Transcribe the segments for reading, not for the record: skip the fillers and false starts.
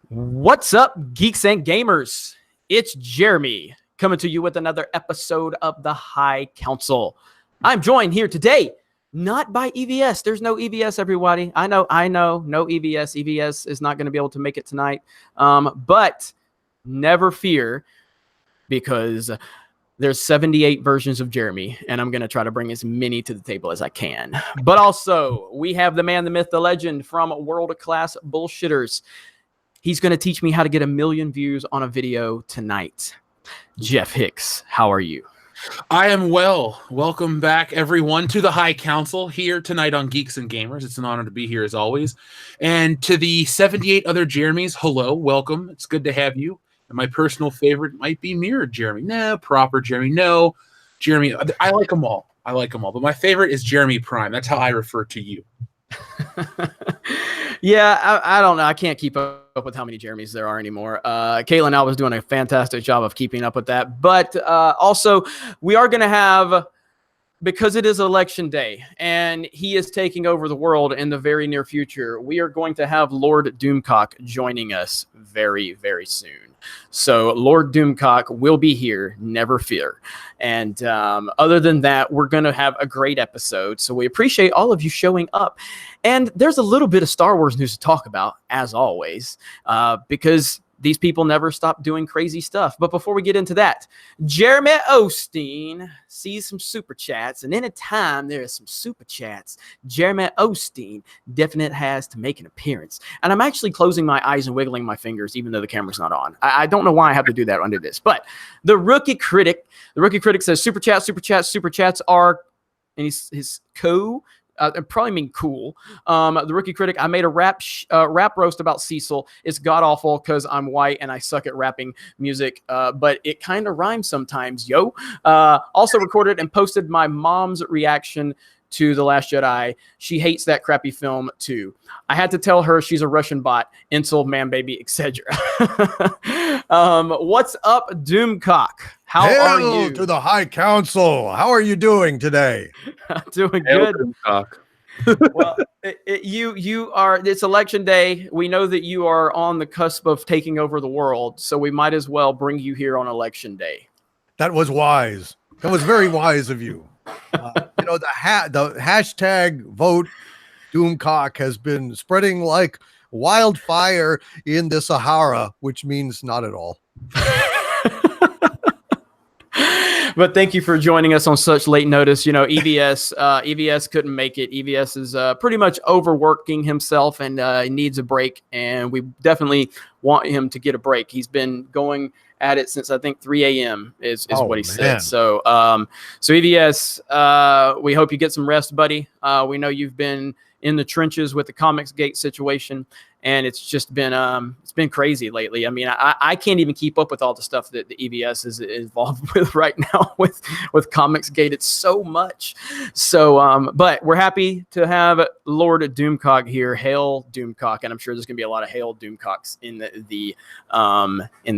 What's up, geeks and gamers? It's Jeremy coming to you with another episode of the High Council. I'm joined here today, not by EVS. There's no EVS, everybody. I know, no EVS. EVS is not going to be able to make it tonight. But never fear, because there's 78 versions of Jeremy, and I'm going to try to bring as many to the table as I can. But also, we have the man, the myth, the legend from World Class Bullshitters. He's going to teach me how to get 1 million views on a video tonight. Jeff Hicks, how are you? I am well. Welcome back, everyone, to the High Council here tonight on Geeks and Gamers. It's an honor to be here, as always. And to the 78 other Jeremys, hello, welcome. It's good to have you. And my personal favorite might be Mirrored Jeremy. No, proper Jeremy. No, Jeremy. I like them all. But my favorite is Jeremy Prime. That's how I refer to you. Yeah, I don't know. I can't keep up with how many Jeremys there are anymore. Caitlin Al was doing a fantastic job of keeping up with that. But also, we are going to have, because it is election day and he is taking over the world in the very near future, we are going to have Lord Doomcock joining us very, very soon. So Lord Doomcock will be here, never fear. And other than that, we're going to have a great episode. So we appreciate all of you showing up. And there's a little bit of Star Wars news to talk about, as always, because these people never stop doing crazy stuff. But before we get into that, Jeremy Osteen sees some super chats. And anytime there is some super chats, Jeremy Osteen definitely has to make an appearance. And I'm actually closing my eyes and wiggling my fingers, even though the camera's not on. I don't know why I have to do that under this. But the rookie critic says super chats are, and his probably mean cool. The rookie critic, I made a rap roast about Cecil. It's god awful because I'm white and I suck at rapping music, but it kind of rhymes sometimes, yo. Also recorded and posted my mom's reaction to The Last Jedi. She hates that crappy film too. I had to tell her she's a Russian bot, incel, man, baby, etc. What's up, Doomcock? How are you? To the High Council. How are you doing today? Doing good. Well, you are. It's election day. We know that you are on the cusp of taking over the world, so we might as well bring you here on election day. That was wise. That was very wise of you. The hashtag vote Doomcock has been spreading like wildfire in the Sahara, which means not at all. But thank you for joining us on such late notice. You know, EVS couldn't make it. EVS is pretty much overworking himself and he needs a break. And we definitely want him to get a break. He's been going at it since I think 3 a.m. is what he said. So EVS, we hope you get some rest, buddy. We know you've been in the trenches with the ComicsGate situation, and it's been crazy lately. I mean, I can't even keep up with all the stuff that the EVS is involved with right now with ComicsGate. It's so much. So, but we're happy to have Lord Doomcock here. Hail Doomcock, and I'm sure there's gonna be a lot of Hail Doomcocks in the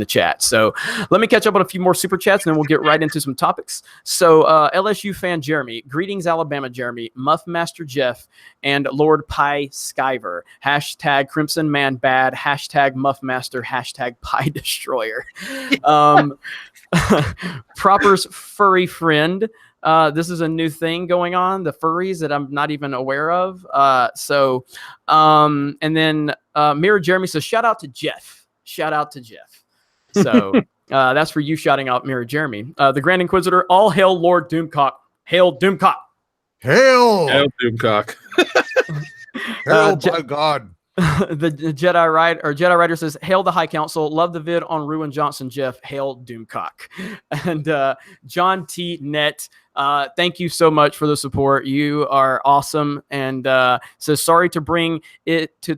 chat. So let me catch up on a few more super chats, and then we'll get right into some topics. So LSU fan Jeremy, greetings Alabama Jeremy, Muff Master Jeff, and Lord Pie Skyver. Hashtag Crimson Man Bad. Hashtag Muff Master. Hashtag Pie Destroyer. Proper's furry friend. This is a new thing going on. The furries that I'm not even aware of. And then Mirror Jeremy says, shout out to Jeff. So that's for you shouting out Mirror Jeremy. The Grand Inquisitor, all hail Lord Doomcock. Hail Doomcock. Hail Doomcock. Hail by God. The Jedi Rider says, hail the High Council. Love the vid on Ruin Johnson, Jeff. Hail Doomcock. And John T. Net, thank you so much for the support. You are awesome. And says, sorry to bring it to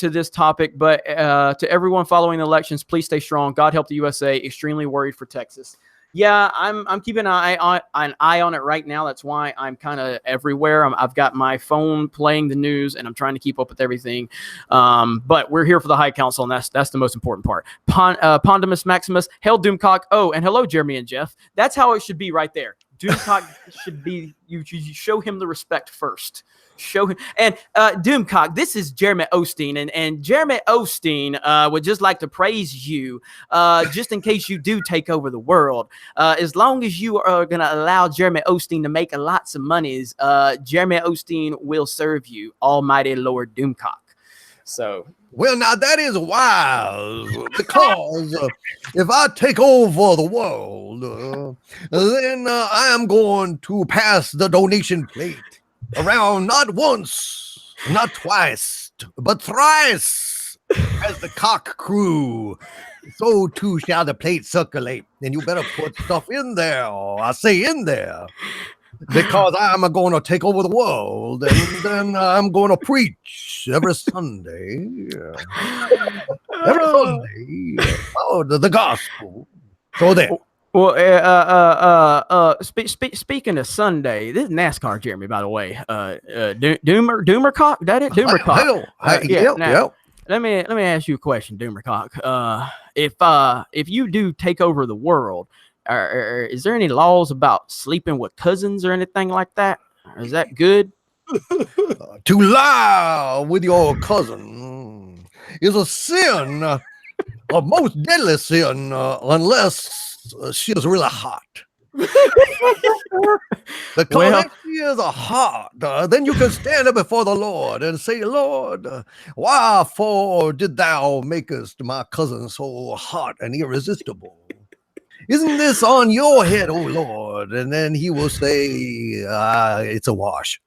this topic, but to everyone following the elections, please stay strong. God help the USA. Extremely worried for Texas. Yeah, I'm keeping an eye on it right now. That's why I'm kind of everywhere. I've got my phone playing the news, and I'm trying to keep up with everything. But we're here for the High Council, and that's the most important part. Pondimus Maximus, hail Doomcock. Oh, and hello, Jeremy and Jeff. That's how it should be right there. Doomcock should be, you show him the respect first. Show him. And Doomcock, this is Jeremy Osteen, and Jeremy Osteen would just like to praise you, just in case you do take over the world. As long as you are going to allow Jeremy Osteen to make lots of monies, Jeremy Osteen will serve you, Almighty Lord Doomcock. So. Well, now that is wise, because if I take over the world, then I am going to pass the donation plate around not once, not twice, but thrice. As the cock crew, so too shall the plate circulate. And you better put stuff in there. I say in there. Because I'm going to take over the world, and then I'm going to preach every Sunday. Every Sunday. The gospel. So there. Well, speaking of Sunday, this is NASCAR, Jeremy, by the way. Doomercock, that it? Doomercock. Yep. Let me ask you a question, Doomercock. If you do take over the world, is there any laws about sleeping with cousins or anything like that? Is that good? To lie with your cousin is a sin, a most deadly sin, unless she is really hot. Because if she is a hot, then you can stand up before the Lord and say, Lord, wherefore did thou makest my cousin so hot and irresistible? Isn't this on your head, oh Lord? And then he will say, it's a wash.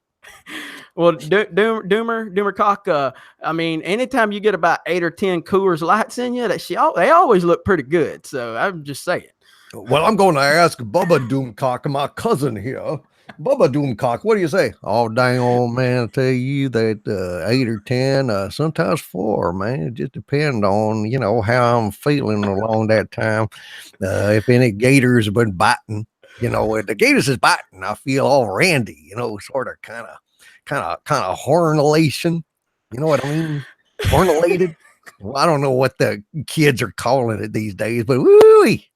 Well, Doomercock, I mean, anytime you get about 8 or 10 Coors Lights in you, they always look pretty good. So I'm just saying. Well, I'm going to ask Bubba Doomcock, my cousin here. Bubba Doomcock, what do you say? Oh, dang old man, I tell you that 8 or 10, sometimes 4, man. It just depends on, how I'm feeling along that time. If any gators have been biting, if the gators is biting, I feel all randy, sort of kind of hornulation. You know what I mean? Hornulated. Well, I don't know what the kids are calling it these days, but woo-wee.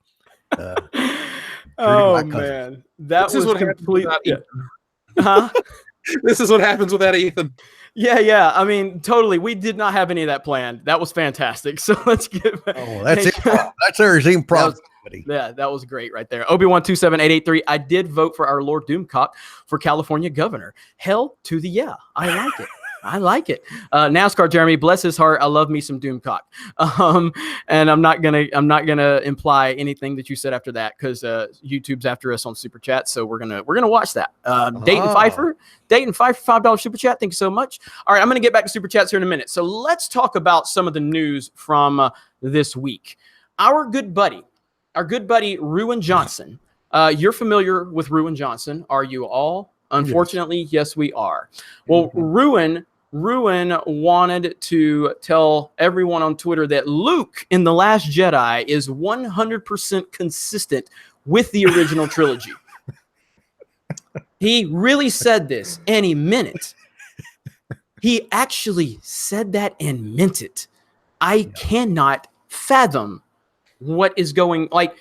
Oh man, that was complete. Huh? This is what happens with that, Ethan. Yeah. I mean, totally. We did not have any of that planned. That was fantastic. So let's get back. Oh, that's it. That's our improv. Yeah, that was great right there. Obi-Wan 27883. I did vote for our Lord Doomcock for California governor. Hell to the yeah. I like it. I like it. NASCAR Jeremy, bless his heart. I love me some Doomcock. And I'm not gonna imply anything that you said after that because YouTube's after us on Super Chat, so we're gonna watch that. Dayton Pfeiffer, $5 Super Chat. Thank you so much. All right, I'm gonna get back to Super Chats here in a minute. So let's talk about some of the news from this week. Our good buddy Rian Johnson. You're familiar with Rian Johnson, are you all? Unfortunately, yes, we are. Well, Rian wanted to tell everyone on Twitter that Luke in The Last Jedi is 100% consistent with the original trilogy. He really said this, and he meant it. He actually said that and meant it. I cannot fathom what is going like.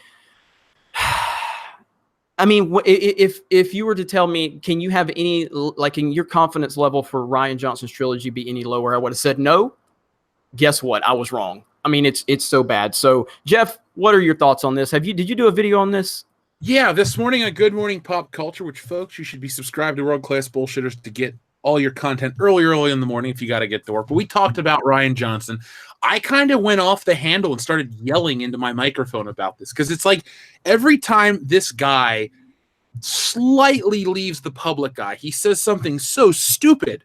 I mean, if you were to tell me, can you have any, like, in your confidence level for Rian Johnson's trilogy be any lower? I would have said no. Guess what? I was wrong. I mean, it's so bad. So, Jeff, what are your thoughts on this? Did you do a video on this? Yeah, this morning on Good Morning Pop Culture, which, folks, you should be subscribed to World Class Bullshitters to get all your content early in the morning if you got to get to work. But we talked about Rian Johnson. I kind of went off the handle and started yelling into my microphone about this because it's like every time this guy slightly leaves the public eye, he says something so stupid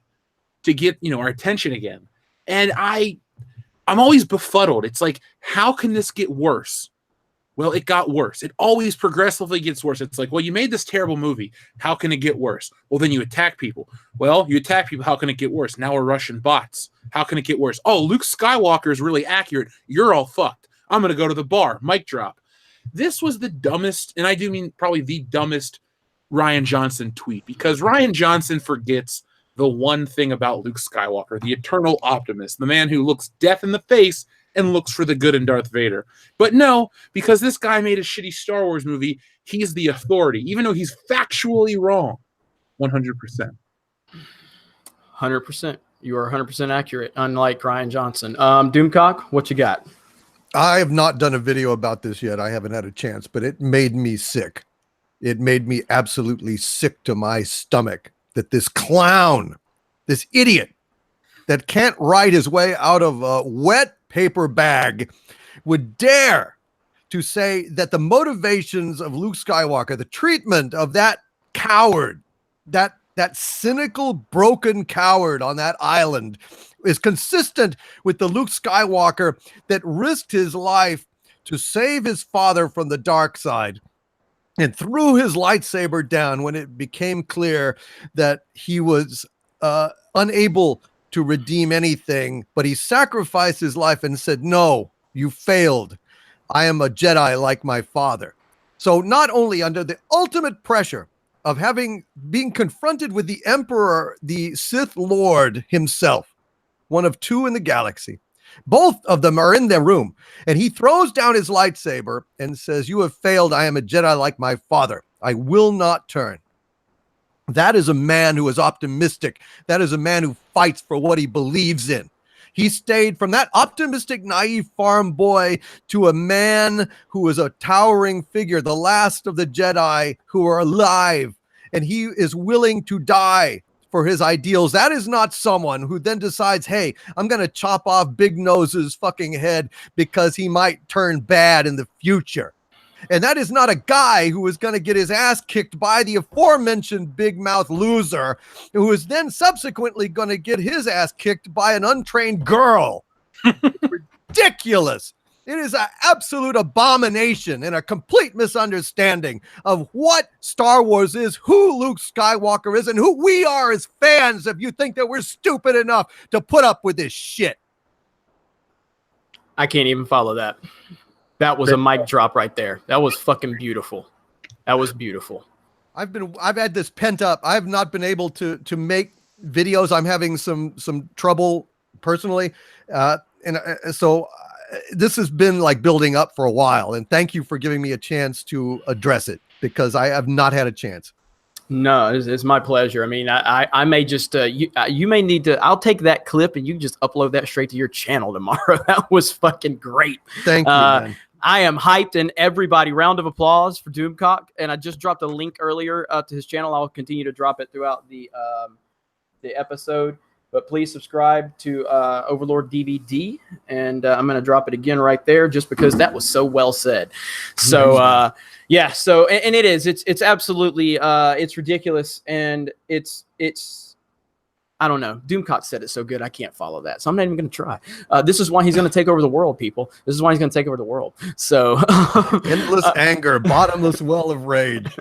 to get, our attention again. And I'm always befuddled. It's like, how can this get worse? Well, it got worse. It always progressively gets worse. It's like, well, you made this terrible movie. How can it get worse? Well, then you attack people. Well, you attack people. How can it get worse? Now we're Russian bots. How can it get worse? Oh, Luke Skywalker is really accurate. You're all fucked. I'm going to go to the bar. Mic drop. This was the dumbest, and I do mean probably the dumbest Rian Johnson tweet, because Rian Johnson forgets the one thing about Luke Skywalker, the eternal optimist, the man who looks death in the face and looks for the good in Darth Vader. But no, because this guy made a shitty Star Wars movie, he's the authority, even though he's factually wrong. 100%. 100%. You are 100% accurate, unlike Rian Johnson. Doomcock, what you got? I have not done a video about this yet. I haven't had a chance, but it made me sick. It made me absolutely sick to my stomach that this clown, this idiot that can't write his way out of a wet paper bag would dare to say that the motivations of Luke Skywalker, the treatment of that coward, that cynical, broken coward on that island is consistent with the Luke Skywalker that risked his life to save his father from the dark side and threw his lightsaber down when it became clear that he was unable to redeem anything, but he sacrificed his life and said, "No, you failed. I am a Jedi like my father." So not only under the ultimate pressure of being confronted with the Emperor, the Sith Lord himself, one of two in the galaxy, both of them are in their room, and he throws down his lightsaber and says, "You have failed. I am a Jedi like my father. I will not turn." That is a man who is optimistic. That is a man who fights for what he believes in. He stayed from that optimistic, naive farm boy to a man who is a towering figure, the last of the Jedi who are alive, and he is willing to die for his ideals. That is not someone who then decides, "Hey, I'm going to chop off Big Nose's fucking head because he might turn bad in the future." And that is not a guy who is going to get his ass kicked by the aforementioned big mouth loser, who is then subsequently going to get his ass kicked by an untrained girl. Ridiculous. It is an absolute abomination and a complete misunderstanding of what Star Wars is, who Luke Skywalker is, and who we are as fans if you think that we're stupid enough to put up with this shit. I can't even follow that. That was a mic drop right there. That was fucking beautiful. That was beautiful. I've had this pent up. I have not been able to make videos. I'm having some trouble personally. So this has been like building up for a while, and thank you for giving me a chance to address it because I have not had a chance. No, it's my pleasure. I mean, I may just, you may need to, I'll take that clip and you can just upload that straight to your channel tomorrow. That was fucking great. Thank you, man. I am hyped, and everybody, round of applause for Doomcock. And I just dropped a link earlier to his channel. I'll continue to drop it throughout the episode. But please subscribe to Overlord DVD, and I'm going to drop it again right there just because that was so well said. So, yeah, so, and it is. It's absolutely, it's ridiculous, and it's I don't know. Doomcock said it so good, I can't follow that. So I'm not even going to try. This is why he's going to take over the world, people. This is why he's going to take over the world. So endless anger, bottomless well of rage.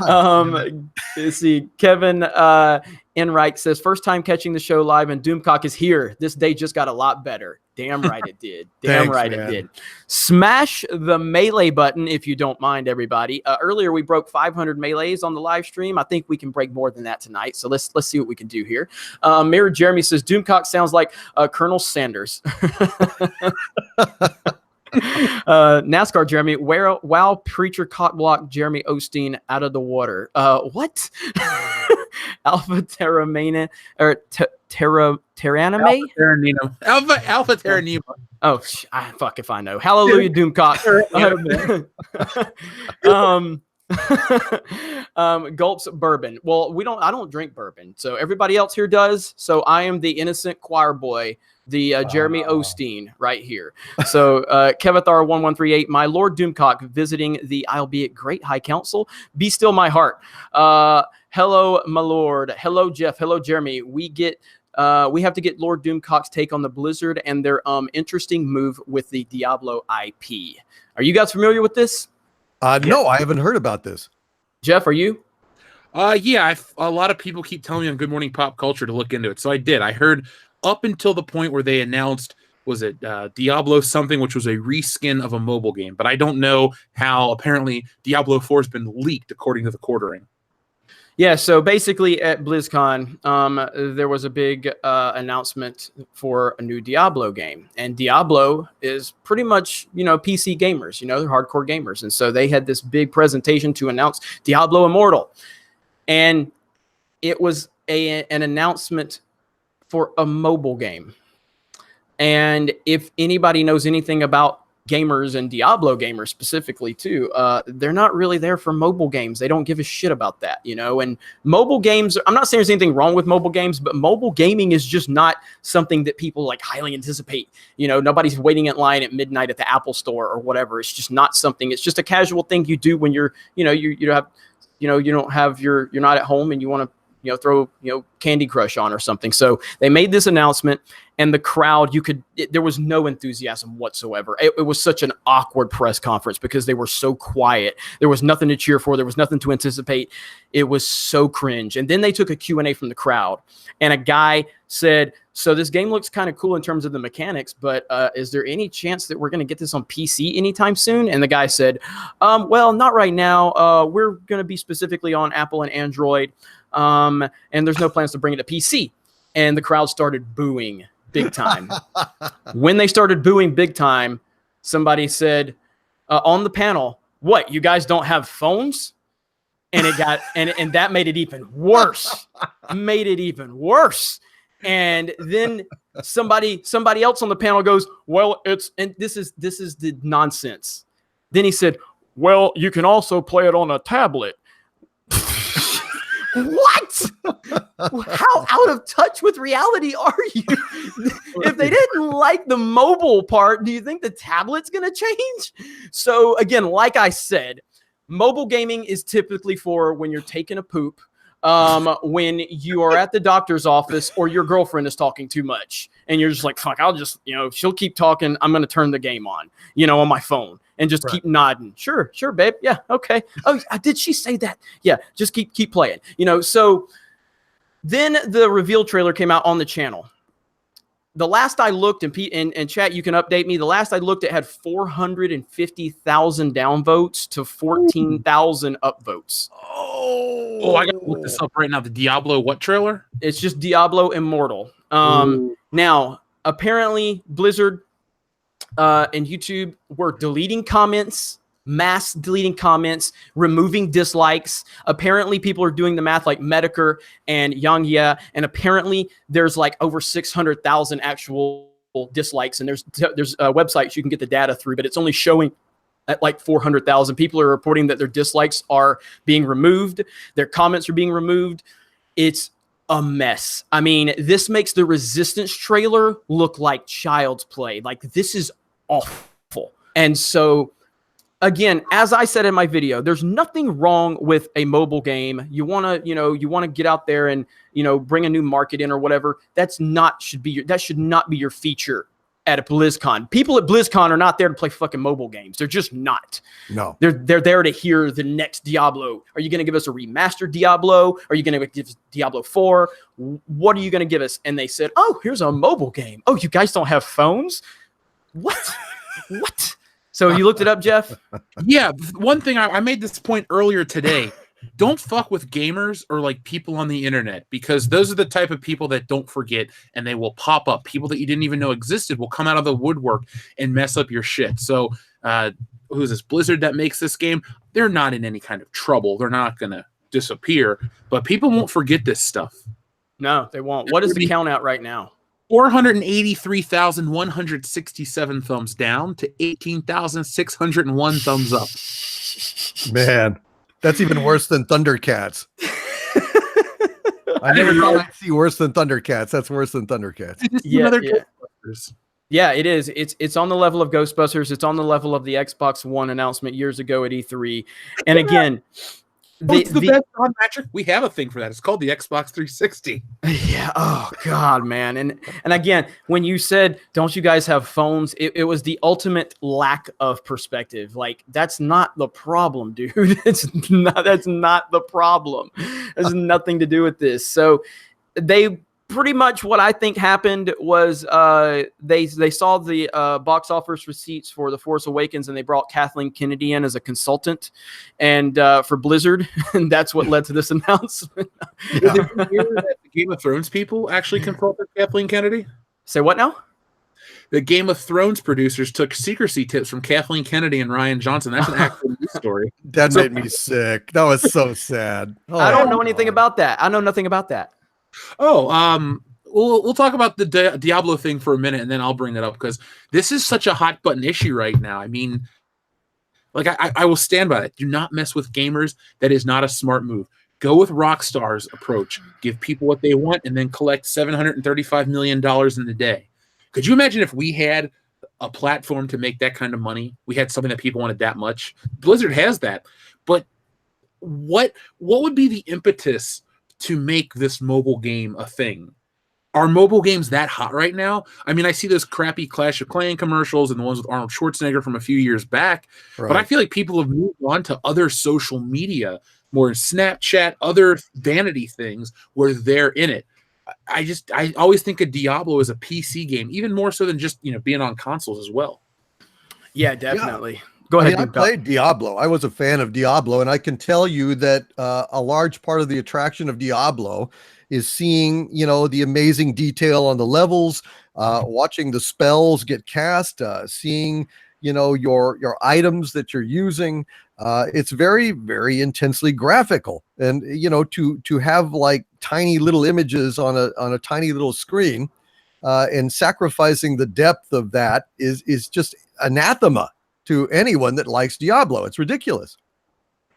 Let's see. Kevin Enright says, first time catching the show live, and Doomcock is here. This day just got a lot better. Damn right it did. Damn Thanks, right man. It did. Smash the melee button if you don't mind, everybody. Earlier we broke 500 melees on the live stream. I think we can break more than that tonight. So let's see what we can do here. Mayor Jeremy says Doomcock sounds like Colonel Sanders. NASCAR Jeremy, wow, preacher cockblock Jeremy Osteen out of the water. What? Alpha Terramana or Terranime? Alpha Terranima. Oh, fuck if I know. Hallelujah, Doomcock. Gulps bourbon. Well, I don't drink bourbon, so everybody else here does. So I am the innocent choir boy, the Jeremy Osteen right here. So Kevithar1138, my Lord Doomcock visiting the albeit great High Council. Be still my heart. Hello, my Lord. Hello, Jeff. Hello, Jeremy. We have to get Lord Doomcock's take on the Blizzard and their interesting move with the Diablo IP. Are you guys familiar with this? No, I haven't heard about this. Jeff, are you? Yeah, a lot of people keep telling me on Good Morning Pop Culture to look into it. So I did. I heard up until the point where they announced, was it Diablo something, which was a reskin of a mobile game. But I don't know how apparently Diablo 4 has been leaked according to the quartering. Yeah, so basically at BlizzCon, there was a big announcement for a new Diablo game. And Diablo is pretty much, PC gamers, they're hardcore gamers. And so they had this big presentation to announce Diablo Immortal. And it was an announcement for a mobile game. And if anybody knows anything about gamers and Diablo gamers specifically too, they're not really there for mobile games. They don't give a shit about that, and mobile games, I'm not saying there's anything wrong with mobile games, but mobile gaming is just not something that people like highly anticipate. Nobody's waiting in line at midnight at the Apple store or whatever. It's just not something. It's just a casual thing you do when you're, you're not at home and you want to throw Candy Crush on or something. So they made this announcement, and the crowd, there was no enthusiasm whatsoever. It was such an awkward press conference because they were so quiet. There was nothing to cheer for. There was nothing to anticipate. It was so cringe. And then they took a Q&A from the crowd, and a guy said, so this game looks kind of cool in terms of the mechanics, but is there any chance that we're going to get this on PC anytime soon? And the guy said, well, not right now. We're going to be specifically on Apple and Android. And there's no plans to bring it to PC. And the crowd started booing big time. When they started booing big time, somebody said on the panel, what, you guys don't have phones? And it got, and that made it even worse. And then somebody else on the panel goes, well, and this is the nonsense. Then he said, well, you can also play it on a tablet. What? How out of touch with reality are you? If they didn't like the mobile part, do you think the tablet's going to change? So again, like I said, mobile gaming is typically for when you're taking a poop, when you are at the doctor's office, or your girlfriend is talking too much and you're just like, fuck, I'll just, she'll keep talking. I'm going to turn the game on, on my phone. And just keep nodding. Sure, babe. Yeah, okay. Oh, did she say that? Yeah, just keep playing. So then the reveal trailer came out on the channel. The last I looked, and chat, you can update me. The last I looked, it had 450,000 downvotes to 14,000 upvotes. Oh, I gotta look this up right now. The Diablo what trailer? It's just Diablo Immortal. Now, apparently, Blizzard and YouTube were deleting comments, mass deleting comments, removing dislikes. Apparently, people are doing the math like Medicare and Yangia, and apparently there's like over 600,000 actual dislikes. And there's websites you can get the data through, but it's only showing at like 400,000. People are reporting that their dislikes are being removed, their comments are being removed. It's a mess. I mean, this makes the Resistance trailer look like child's play. Like, this is awful. And so, again, as I said in my video, there's nothing wrong with a mobile game. You want to get out there and, bring a new market in or whatever. That should not be your feature at a BlizzCon. People at BlizzCon are not there to play fucking mobile games. They're just not. No. They're there to hear the next Diablo. Are you going to give us a remastered Diablo? Are you going to give us Diablo 4? What are you going to give us? And they said, oh, here's a mobile game. Oh, you guys don't have phones? What? What? So you looked it up, Jeff? Yeah. One thing, I made this point earlier today. Don't fuck with gamers or like people on the internet, because those are the type of people that don't forget, and they will pop up. People that you didn't even know existed will come out of the woodwork and mess up your shit. So who's this? Blizzard that makes this game? They're not in any kind of trouble. They're not going to disappear, but people won't forget this stuff. No, they won't. What is the count out right now? 483,167 thumbs down to 18,601 thumbs up. Man, that's even worse than Thundercats. I never thought I'd see worse than Thundercats. That's worse than Thundercats. Yeah, it is. It's on the level of Ghostbusters. It's on the level of the Xbox One announcement years ago at E3. And again, the best on Patrick. We have a thing for that. It's called the Xbox 360. Yeah. Oh God, man. And again, when you said, "Don't you guys have phones?" It was the ultimate lack of perspective. Like, that's not the problem, dude. That's not the problem. It has nothing to do with this. So they pretty much what I think happened was they saw the box office receipts for The Force Awakens, and they brought Kathleen Kennedy in as a consultant, and for Blizzard, and that's what led to this announcement. Did you hear that the Game of Thrones people actually consulted Kathleen Kennedy? Say what now? The Game of Thrones producers took secrecy tips from Kathleen Kennedy and Rian Johnson. That's an actual news story. That made me sick. That was so sad. Oh, I don't know anything about that. I know nothing about that. Oh, we'll talk about the Diablo thing for a minute, and then I'll bring that up because this is such a hot button issue right now. I mean, like I will stand by it. Do not mess with gamers. That is not a smart move. Go with Rockstar's approach. Give people what they want, and then collect $735 million in a day. Could you imagine if we had a platform to make that kind of money? We had something that people wanted that much. Blizzard has that, but what would be the impetus to make this mobile game a thing? Are mobile games that hot right now? I mean, I see those crappy Clash of Clans commercials and the ones with Arnold Schwarzenegger from a few years back, Right. but I feel like people have moved on to other social media, more Snapchat, other vanity things where they're in it. I always think of Diablo as a PC game, even more so than just being on consoles as well. Yeah, definitely. Go ahead. I played Diablo. I was a fan of Diablo, and I can tell you that a large part of the attraction of Diablo is seeing, the amazing detail on the levels, watching the spells get cast, seeing, your items that you're using. It's very, very intensely graphical, and to have like tiny little images on a tiny little screen, and sacrificing the depth of that is just anathema to anyone that likes Diablo. It's ridiculous.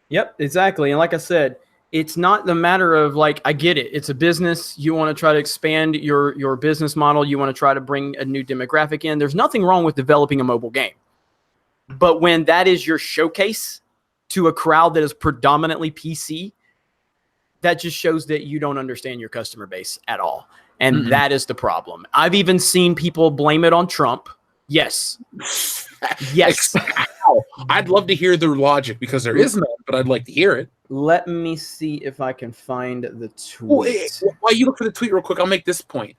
Yep, exactly. And like I said, it's not the matter of like, I get it. It's a business. You want to try to expand your business model. You want to try to bring a new demographic in. There's nothing wrong with developing a mobile game. But when that is your showcase to a crowd that is predominantly PC, that just shows that you don't understand your customer base at all. And that is the problem. I've even seen people blame it on Trump. Yes. Yes. I'd love to hear their logic because there is none, but I'd like to hear it. Let me see if I can find the tweet. While you look for the tweet real quick, I'll make this point.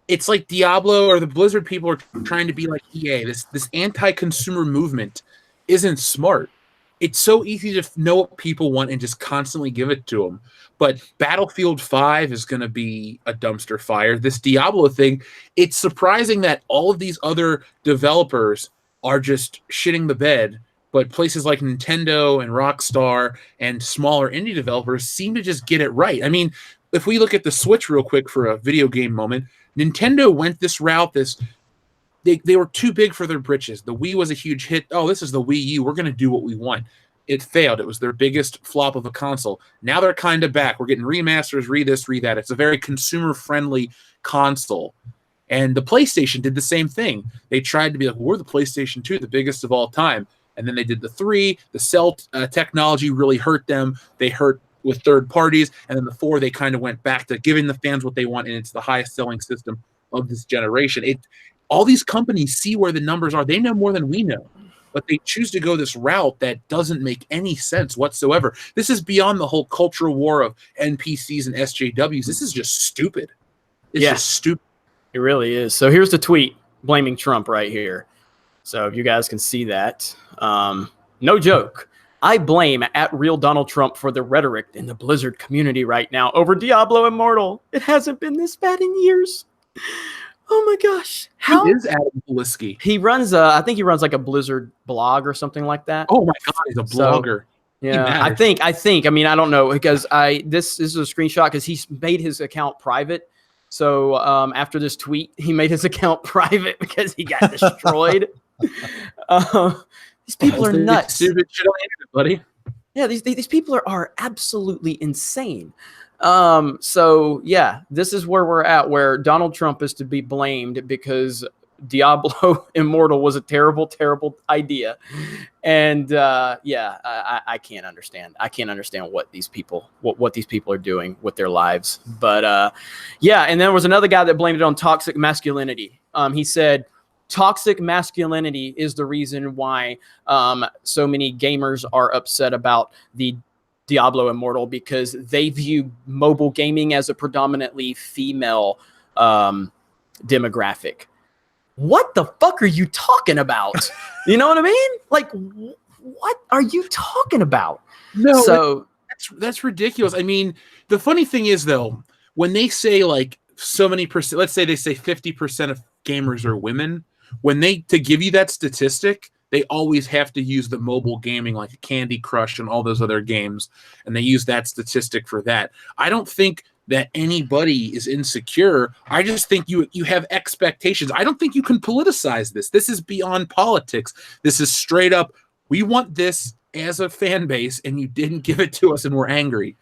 It's like Diablo or the Blizzard people are trying to be like EA. This anti-consumer movement isn't smart. It's so easy to know what people want and just constantly give it to them. But Battlefield 5 is going to be a dumpster fire. This Diablo thing, it's surprising that all of these other developers are just shitting the bed, but places like Nintendo and Rockstar and smaller indie developers seem to just get it right. I mean, if we look at the Switch real quick for a video game moment, Nintendo went this route. They were too big for their britches. The Wii was a huge hit. Oh, this is the Wii U. We're going to do what we want. It failed. It was their biggest flop of a console. Now they're kind of back. We're getting remasters, this, that. It's a very consumer-friendly console. And the PlayStation did the same thing. They tried to be like, we're the PlayStation 2, the biggest of all time. And then they did the 3. The cell technology really hurt them. They hurt with third parties. And then the 4, they kind of went back to giving the fans what they want, and it's the highest selling system of this generation. All these companies see where the numbers are. They know more than we know, but they choose to go this route that doesn't make any sense whatsoever. This is beyond the whole cultural war of NPCs and SJWs. This is just stupid. It's just stupid. It really is. So here's the tweet blaming Trump right here. So if you guys can see that, no joke. I blame @real Donald Trump for the rhetoric in the Blizzard community right now over Diablo Immortal. It hasn't been this bad in years. Oh my gosh. How is Adam Polisky? He runs I think he runs like a Blizzard blog or something like that. Oh my God, he's a blogger. So, yeah, I think, I mean, I don't know, because this is a screenshot because he's made his account private. So after this tweet, he made his account private because he got destroyed. These people are nuts. Stupid shit on the internet, buddy. Yeah, these people are absolutely insane. So yeah, this is where we're at, where Donald Trump is to be blamed because Diablo Immortal was a terrible, terrible idea. And I can't understand. I can't understand what these people are doing with their lives. But yeah, and then there was another guy that blamed it on toxic masculinity. He said toxic masculinity is the reason why so many gamers are upset about the Diablo Immortal because they view mobile gaming as a predominantly female demographic. What the fuck are you talking about? You know what I mean? Like, what are you talking about? No, so that's ridiculous. I mean, the funny thing is though, when they say like so many percent, let's say they say 50% of gamers are women, when they to give you that statistic, they always have to use the mobile gaming like Candy Crush and all those other games, and they use that statistic for that. I don't think that anybody is insecure. I just think you have expectations. I don't think you can politicize this. This is beyond politics. This is straight up, we want this as a fan base, and you didn't give it to us, and we're angry.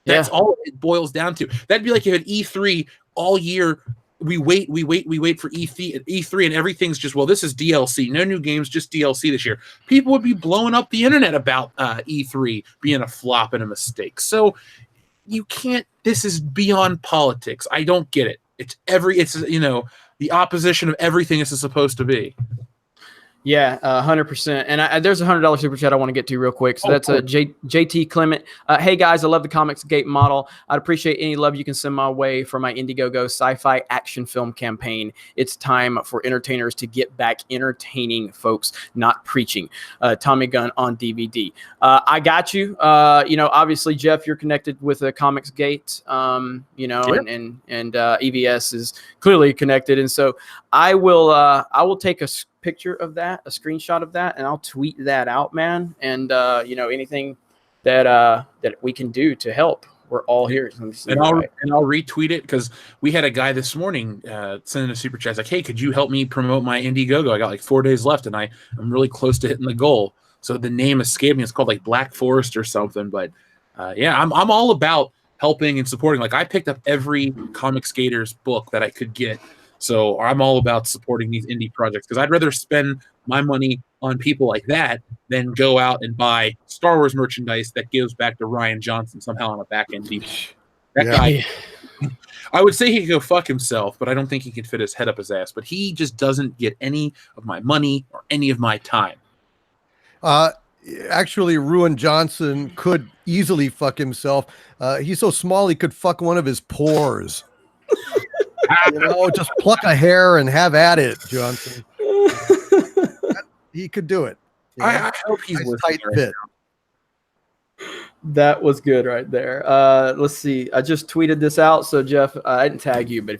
That's all it boils down to. That'd be like if at E3 all year we wait for E3 and everything's just, well, this is DLC. No new games, just DLC this year. People would be blowing up the internet about E3 being a flop and a mistake. So you can't, this is beyond politics. I don't get it. It's the opposition of everything this is supposed to be. Yeah, 100%. And there's a $100 super chat I want to get to real quick. So that's JT Clement. Hey guys, I love the ComicsGate model. I'd appreciate any love you can send my way for my Indiegogo sci-fi action film campaign. It's time for entertainers to get back entertaining folks, not preaching. Tommy Gunn on DVD. I got you. Obviously Jeff, you're connected with the ComicsGate. And EVS is clearly connected, and so I will take a picture of that, a screenshot of that, and I'll tweet that out, man. And anything that we can do to help, we're all here. And I'll retweet it, because we had a guy this morning sending a super chat like, hey, could you help me promote my Indiegogo? I got like 4 days left, and I'm really close to hitting the goal. So the name escaped me. It's called like Black Forest or something. But I'm all about helping and supporting. Like, I picked up every ComicsGator's book that I could get. So I'm all about supporting these indie projects, because I'd rather spend my money on people like that than go out and buy Star Wars merchandise that gives back to Rian Johnson somehow on a back end deal. That guy, I would say he could go fuck himself, but I don't think he could fit his head up his ass. But he just doesn't get any of my money or any of my time. Actually, Rian Johnson could easily fuck himself. He's so small he could fuck one of his pores. Just pluck a hair and have at it, Johnson. He could do it. I hope he's nice tight fit. That was good right there. Let's see. I just tweeted this out. So Jeff, I didn't tag you, but I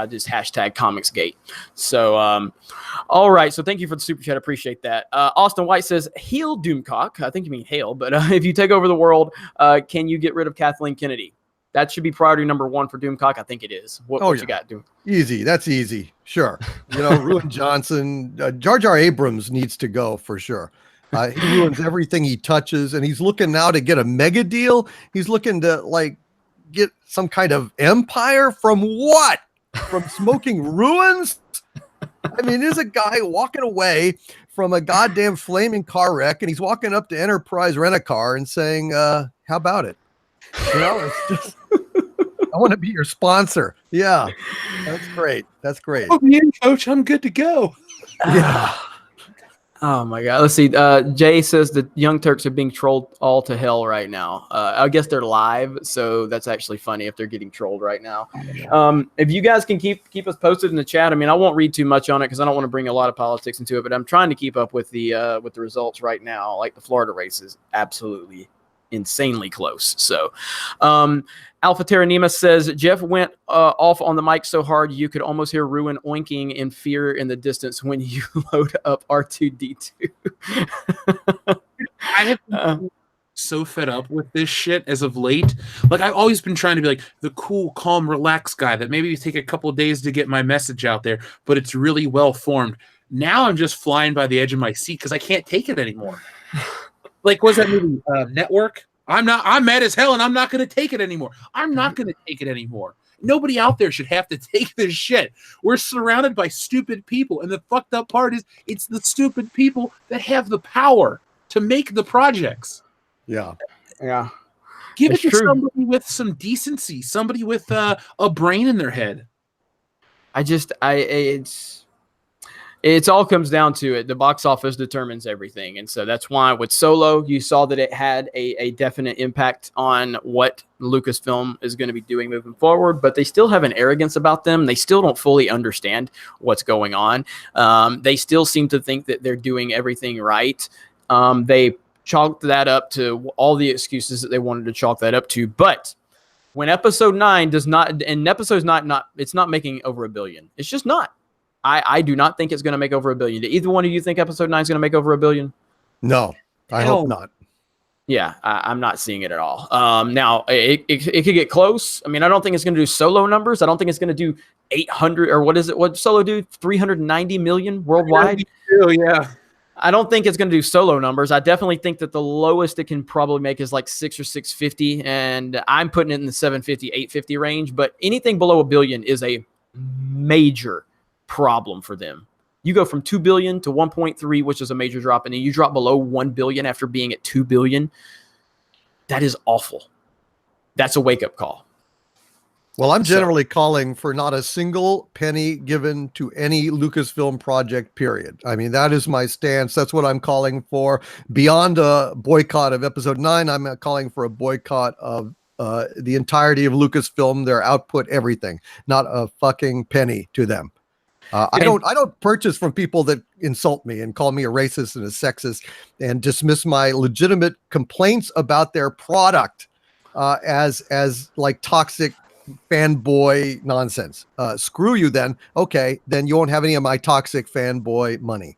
just hashtag ComicsGate. So, all right. So thank you for the super chat. Appreciate that. Austin White says, "Heal Doomcock." I think you mean hail, but if you take over the world, can you get rid of Kathleen Kennedy? That should be priority number one for Doomcock. I think it is. What you got, Doom? Easy. That's easy. Sure. Rian Johnson, Jar Jar Abrams needs to go for sure. He ruins everything he touches, and he's looking now to get a mega deal. He's looking to get some kind of empire from what? From smoking ruins? I mean, there's a guy walking away from a goddamn flaming car wreck, and he's walking up to Enterprise Rent-A-Car and saying, how about it? It's just, I want to be your sponsor. Yeah, that's great. That's great. Oh, man, coach, I'm good to go. Yeah. Oh my God. Let's see. Jay says the Young Turks are being trolled all to hell right now. I guess they're live, so that's actually funny if they're getting trolled right now. If you guys can keep us posted in the chat. I mean, I won't read too much on it because I don't want to bring a lot of politics into it, but I'm trying to keep up with the results right now. Like the Florida race is absolutely insanely close. So Alpha Terranema says Jeff went off on the mic so hard you could almost hear Rian oinking in fear in the distance when you load up R2D2. I have been so fed up with this shit as of late. Like, I've always been trying to be like the cool, calm, relaxed guy that maybe take a couple of days to get my message out there, but it's really well formed. Now I'm just flying by the edge of my seat because I can't take it anymore. Like, what's that movie? Network? I'm mad as hell, and I'm not going to take it anymore. I'm not going to take it anymore. Nobody out there should have to take this shit. We're surrounded by stupid people, and the fucked up part is it's the stupid people that have the power to make the projects. Yeah. Yeah. Give it to somebody with some decency, somebody with a brain in their head. It all comes down to it. The box office determines everything. And so that's why with Solo, you saw that it had a definite impact on what Lucasfilm is going to be doing moving forward, but they still have an arrogance about them. They still don't fully understand what's going on. They still seem to think that they're doing everything right. They chalked that up to all the excuses that they wanted to chalk that up to. But when episode 9 does not, and episode's not, it's not making over $1 billion. It's just not. I do not think it's going to make over $1 billion. Do either one of you think episode 9 is going to make over $1 billion? No, I hope not. Yeah, I'm not seeing it at all. Now it could get close. I mean, I don't think it's going to do Solo numbers. I don't think it's going to do 800 or what is it? What Solo do? 390 million worldwide. Yeah. I don't think it's going to do Solo numbers. I definitely think that the lowest it can probably make is like 6 or 650, and I'm putting it in the 750, 850 range. But anything below $1 billion is a major problem for them. You go from 2 billion to 1.3, which is a major drop, and then you drop below 1 billion after being at 2 billion. That is awful. That's a wake-up call. Well, I'm generally calling for not a single penny given to any Lucasfilm project, period. I mean, that is my stance. That's what I'm calling for. Beyond a boycott of episode 9, I'm calling for a boycott of the entirety of Lucasfilm, their output, everything. Not a fucking penny to them. I don't purchase from people that insult me and call me a racist and a sexist and dismiss my legitimate complaints about their product as like toxic fanboy nonsense. Screw you then. Okay, then you won't have any of my toxic fanboy money.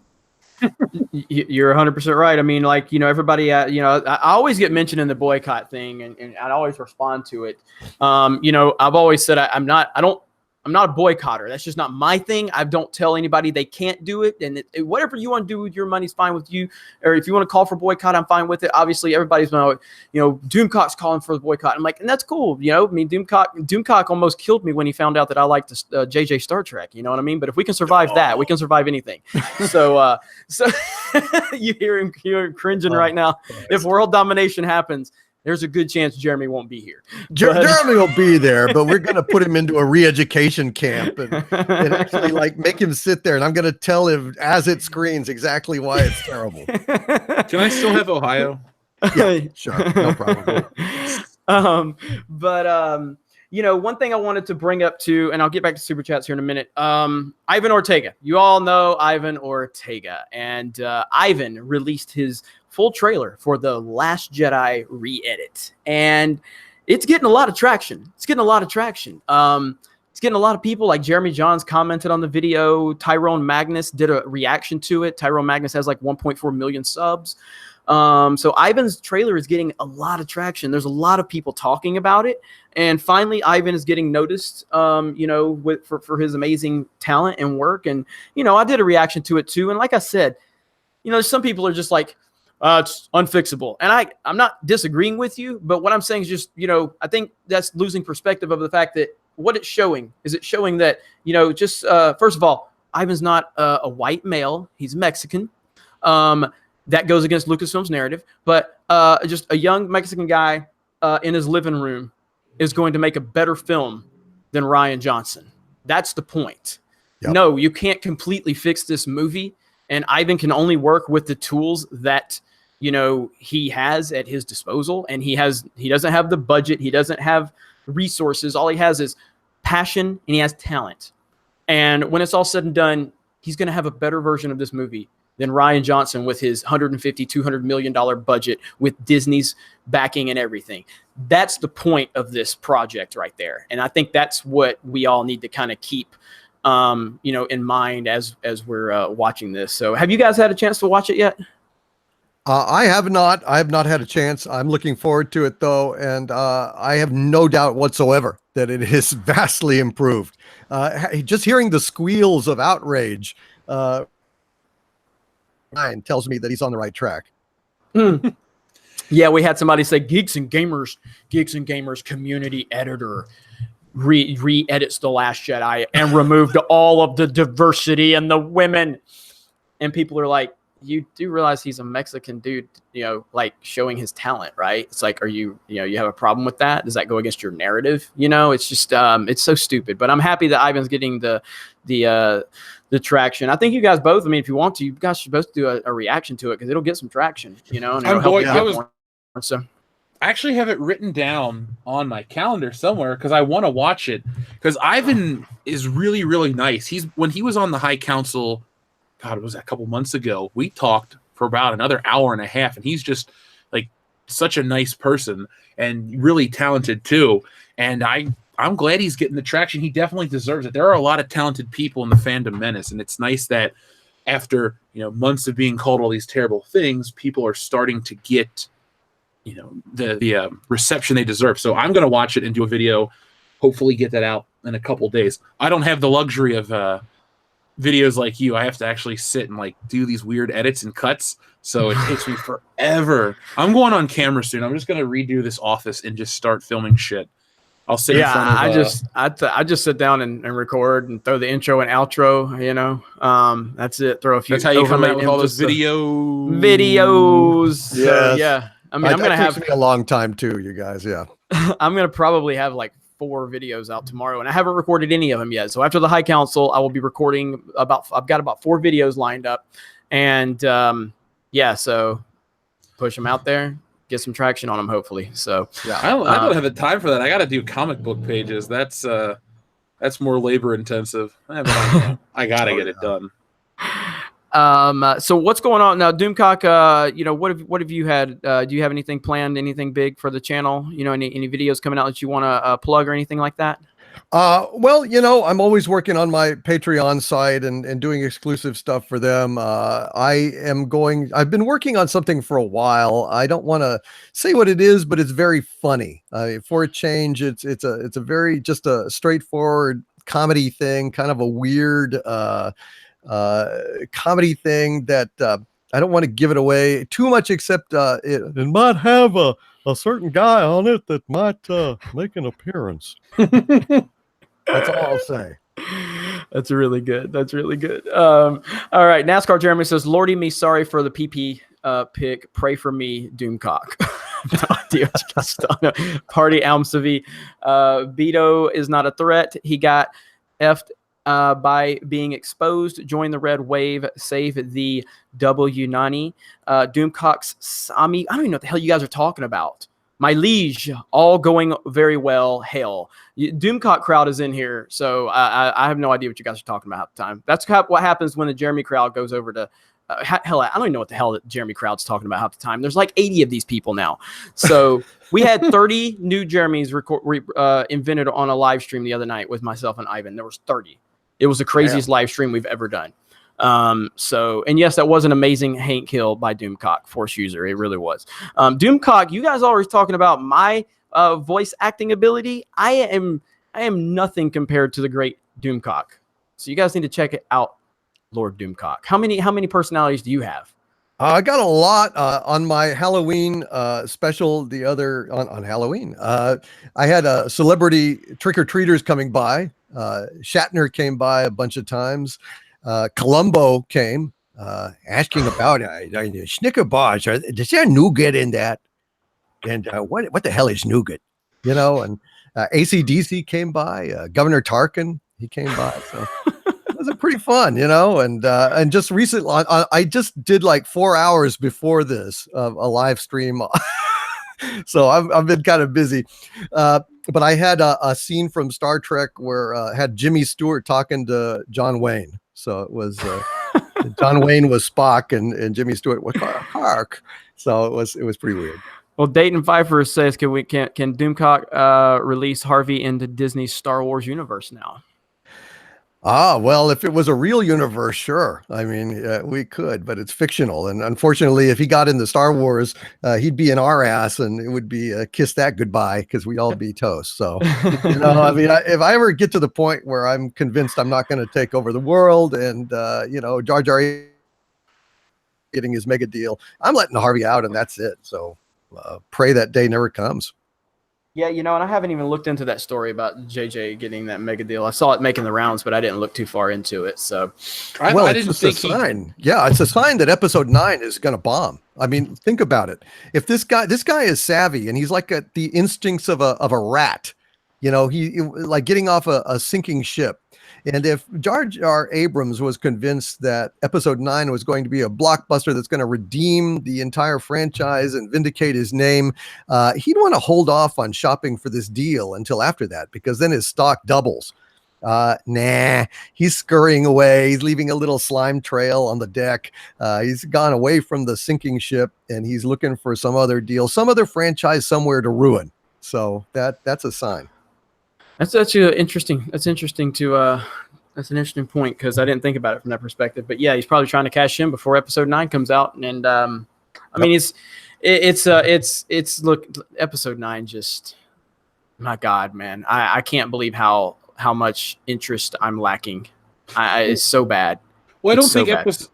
You're 100% right. I mean, like, everybody, I always get mentioned in the boycott thing, and I always respond to it. I've always said I'm not a boycotter. That's just not my thing. I don't tell anybody they can't do it. And whatever you want to do with your money's fine with you. Or if you want to call for boycott, I'm fine with it. Obviously, everybody's Doomcock's calling for the boycott. I'm like, and that's cool. I mean, Doomcock almost killed me when he found out that I liked JJ Star Trek. You know what I mean? But if we can survive that, we can survive anything. So you hear him cringing right now. If world domination happens, there's a good chance Jeremy won't be here. Jeremy will be there, but we're going to put him into a re-education camp and actually like make him sit there. And I'm going to tell him as it screens exactly why it's terrible. Can I still have Ohio? Yeah, sure. No problem. One thing I wanted to bring up too, and I'll get back to Super Chats here in a minute. Ivan Ortega. You all know Ivan Ortega. And Ivan released his full trailer for The Last Jedi re-edit. And it's getting a lot of traction. It's getting a lot of people like Jeremy Johns commented on the video. Tyrone Magnus did a reaction to it. Tyrone Magnus has like 1.4 million subs. So Ivan's trailer is getting a lot of traction. There's a lot of people talking about it. And finally, Ivan is getting noticed, for his amazing talent and work. And, I did a reaction to it too. And like I said, some people are just like, it's unfixable. And I'm not disagreeing with you, but what I'm saying is just, I think that's losing perspective of the fact that what it's showing is it showing that, first of all, Ivan's not a white male. He's Mexican. That goes against Lucasfilm's narrative, but just a young Mexican guy in his living room is going to make a better film than Rian Johnson. That's the point. Yep. No, you can't completely fix this movie, and Ivan can only work with the tools that he has at his disposal, and he doesn't have the budget, he doesn't have resources. All he has is passion and he has talent. And when it's all said and done, he's going to have a better version of this movie than Rian Johnson with his $150-200 million budget with Disney's backing and everything. That's the point of this project right there. And I think that's what we all need to kind of keep in mind as we're watching this. So have you guys had a chance to watch it yet? I have not had a chance. I'm looking forward to it though. And I have no doubt whatsoever that it is vastly improved. Just hearing the squeals of outrage, Ryan tells me that he's on the right track. Yeah, we had somebody say Geeks and Gamers community editor re-edits The Last Jedi and removed all of the diversity and the women. And people are like, you do realize he's a Mexican dude, like showing his talent, right? It's like, you have a problem with that? Does that go against your narrative? It's just, it's so stupid. But I'm happy that Ivan's getting the traction. I think you guys both, if you want to, you guys should both do a reaction to it, because it'll get some traction, and it'll help you get more. So I actually have it written down on my calendar somewhere because I want to watch it, because Ivan is really, really nice. When he was on the High Council, God, it was a couple months ago, we talked for about another hour and a half, and he's just like such a nice person and really talented too. And I'm glad he's getting the traction. He definitely deserves it. There are a lot of talented people in the fandom menace, and it's nice that after months of being called all these terrible things, people are starting to get the reception they deserve. So I'm going to watch it and do a video, hopefully get that out in a couple days. I don't have the luxury of videos like you. I have to actually sit and do these weird edits and cuts, so it takes me forever. I'm going on camera soon. I'm just going to redo this office and just start filming shit. I'll sit in front of I just sit down and record and throw the intro and outro, that's it. Throw a few. That's how you come out with all those videos. Yes. Yes. Yeah. I'm going to have me a long time too, you guys. Yeah. I'm going to probably have 4 videos out tomorrow, and I haven't recorded any of them yet. So after the High Council, I will be recording I've got about 4 videos lined up, and so push them out there, get some traction on them, hopefully. So yeah, I don't have the time for that. I got to do comic book pages. That's more labor intensive. I got to get it done. So what's going on now, Doomcock? What have you had? Do you have anything planned? Anything big for the channel? Any videos coming out that you want to plug or anything like that? Well, I'm always working on my Patreon site and doing exclusive stuff for them. I've been working on something for a while. I don't want to say what it is, but it's very funny. For a change, it's a very just a straightforward comedy thing, kind of a weird comedy thing that I don't want to give it away too much, except it might have a certain guy on it that might make an appearance. That's all I'll say. That's really good. All right. NASCAR Jeremy says, Lordy me, sorry for the PP pick. Pray for me, Doomcock. No idea what you guys done. Party Almsavi. Beto is not a threat. He got effed by being exposed. Join the red wave. Save the W90. Doomcock's Sami. I don't even know what the hell you guys are talking about. My liege, all going very well. Hell, Doomcock crowd is in here, so I have no idea what you guys are talking about half the time. That's what happens when the Jeremy crowd goes over to hell. I don't even know what the hell that Jeremy crowd's talking about half the time. There's 80 of these people now. So we had 30 new Jeremys invented on a live stream the other night with myself and Ivan. There was 30. It was the craziest live stream we've ever done. And yes, that was an amazing Hank kill by Doomcock, Force user. It really was. Doomcock, you guys are always talking about my voice acting ability. I am nothing compared to the great Doomcock. So you guys need to check it out, Lord Doomcock. How many personalities do you have? I got a lot on my Halloween special on Halloween. I had a celebrity trick-or-treaters coming by. Shatner came by a bunch of times. Columbo came asking about Snicker bars. Is there nougat in that? And what the hell is nougat? And AC/DC came by. Governor Tarkin, he came by. So it was pretty fun, and just recently, I just did 4 hours before this a live stream. So I've been kind of busy. But I had a scene from Star Trek where had Jimmy Stewart talking to John Wayne. So it was John Wayne was Spock and Jimmy Stewart was Hark. So it was pretty weird. Well, Dayton Pfeiffer says, can Doomcock release Harvey into Disney's Star Wars universe now? Well, if it was a real universe, sure. I mean, we could, but it's fictional. And unfortunately, if he got into Star Wars, he'd be in our ass and it would be kiss that goodbye because we'd all be toast. So, I mean, if I ever get to the point where I'm convinced I'm not going to take over the world and, Jar Jar getting his mega deal, I'm letting Harvey out and that's it. So pray that day never comes. Yeah, and I haven't even looked into that story about JJ getting that mega deal. I saw it making the rounds, but I didn't look too far into it. So, I it's didn't just think a sign. Yeah, it's a sign that episode 9 is going to bomb. I mean, think about it. If this guy is savvy, and he's like the instincts of a rat. He like getting off a sinking ship. And if Jar Jar Abrams was convinced that episode 9 was going to be a blockbuster that's going to redeem the entire franchise and vindicate his name, he'd want to hold off on shopping for this deal until after that, because then his stock doubles. Nah, he's scurrying away. He's leaving a little slime trail on the deck. He's gone away from the sinking ship, and he's looking for some other deal, some other franchise somewhere to ruin. So that's a sign. That's interesting. That's interesting to that's an interesting point, because I didn't think about it from that perspective. But yeah, he's probably trying to cash in before episode 9 comes out. And I mean, it's look, episode 9 just, my God, man, I can't believe how much interest I'm lacking. It's so bad. Well,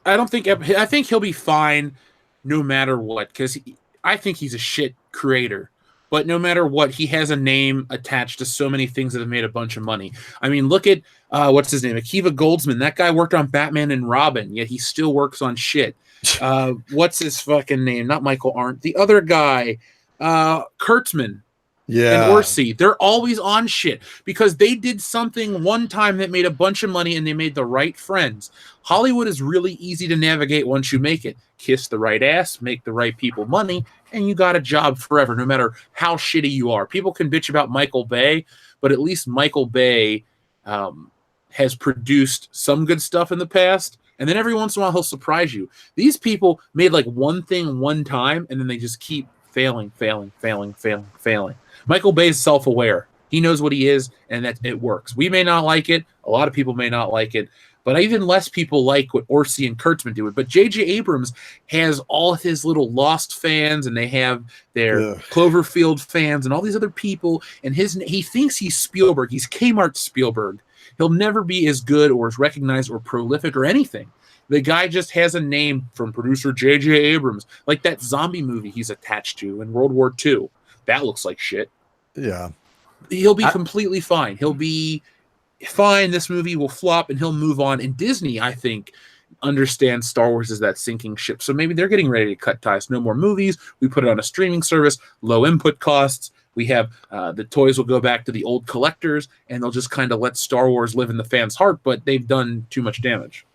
I think he'll be fine no matter what, because I think he's a shit creator. But no matter what, he has a name attached to so many things that have made a bunch of money. I mean, look at, what's his name? Akiva Goldsman. That guy worked on Batman and Robin, yet he still works on shit. What's his fucking name? Not Michael Arndt. The other guy, Kurtzman. Yeah. And Orsi. They're always on shit because they did something one time that made a bunch of money and they made the right friends. Hollywood is really easy to navigate once you make it. Kiss the right ass, make the right people money, and you got a job forever, no matter how shitty you are. People can bitch about Michael Bay, but at least Michael Bay has produced some good stuff in the past, and then every once in a while he'll surprise you. These people made like one thing one time, and then they just keep failing. Michael Bay is self-aware. He knows what he is, and that it works. We may not like it. A lot of people may not like it. But even less people like what Orsi and Kurtzman do. But J.J. Abrams has all of his little Lost fans, and they have their Cloverfield fans and all these other people. And he thinks he's Spielberg. He's Kmart Spielberg. He'll never be as good or as recognized or prolific or anything. The guy just has a name from producer J.J. Abrams, like that zombie movie he's attached to in World War II. That looks like shit. Yeah. He'll be completely fine. He'll be fine. This movie will flop and he'll move on. And Disney, I think, understands Star Wars as that sinking ship. So maybe they're getting ready to cut ties. No more movies. We put it on a streaming service, low input costs. We have the toys will go back to the old collectors, and they'll just kind of let Star Wars live in the fans' heart, but they've done too much damage.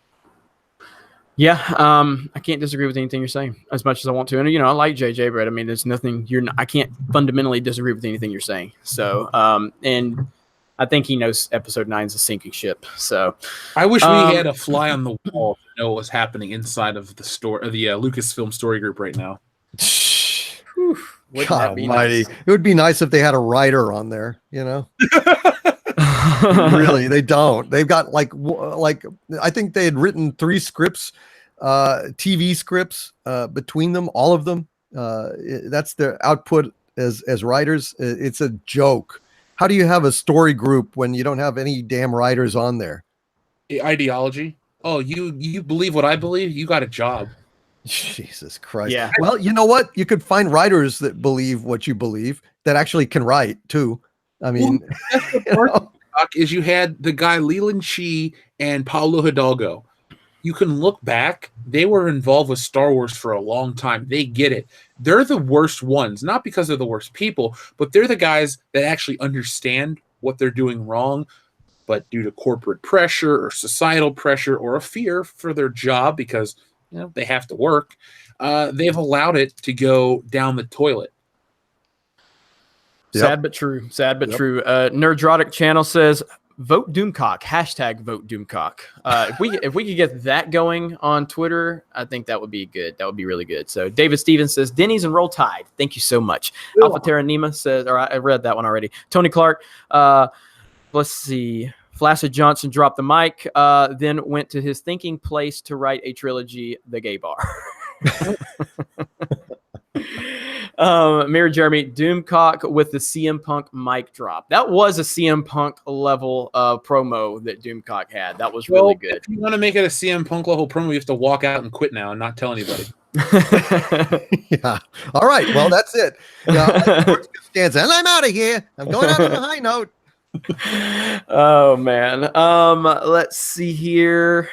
Yeah, I can't disagree with anything you're saying as much as I want to. And, I like JJ, but I mean, there's nothing I can't fundamentally disagree with anything you're saying. So, and I think he knows episode 9 is a sinking ship. So I wish we had a fly on the wall to know what was happening inside of the store, the Lucasfilm story group right now. God almighty. Nice? It would be nice if they had a writer on there, Really, they don't. They've got like I think they had written 3 scripts, TV scripts between them, all of them. That's their output as writers. It's a joke. How do you have a story group when you don't have any damn writers on there? Ideology. Oh, you believe what I believe? You got a job. Jesus Christ. Yeah. Well, you know what? You could find writers that believe what you believe that actually can write too. I mean, is you had the guy Leland Shee and Paulo Hidalgo. You can look back. They were involved with Star Wars for a long time. They get it. They're the worst ones, not because they're the worst people, but they're the guys that actually understand what they're doing wrong, but due to corporate pressure or societal pressure or a fear for their job because they have to work, they've allowed it to go down the toilet. Sad but true. Sad but true. Nerdrotic channel says, vote Doomcock. # vote Doomcock. If we could get that going on Twitter, I think that would be good. That would be really good. So David Stevens says, Denny's and Roll Tide. Thank you so much. Yeah. Alpha Terra Nima says, or I read that one already. Tony Clark. Let's see. Flaccid Johnson dropped the mic, then went to his thinking place to write a trilogy, The Gay Bar. Mirror Jeremy, Doomcock with the CM Punk mic drop. That was a CM Punk level promo that Doomcock had. That was really good. If you want to make it a CM Punk level promo, you have to walk out and quit now and not tell anybody. Yeah. All right. Well, that's it. Yeah. Stands, and I'm out of here. I'm going out on a high note. Oh man. Let's see here.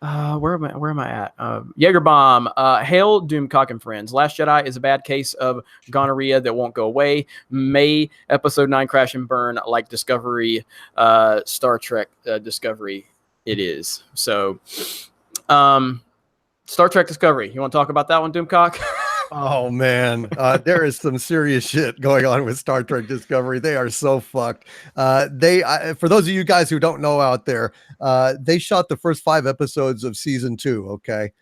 Where am I at? Jaeger Bomb. Hail Doomcock and friends. Last Jedi is a bad case of gonorrhea that won't go away. May episode 9 crash and burn like Discovery, Star Trek Discovery. It is. So, Star Trek Discovery. You want to talk about that one, Doomcock? Oh man, there is some serious shit going on with Star Trek Discovery. They are so fucked. For those of you guys who don't know out there, they shot the first 5 episodes of season 2. Okay.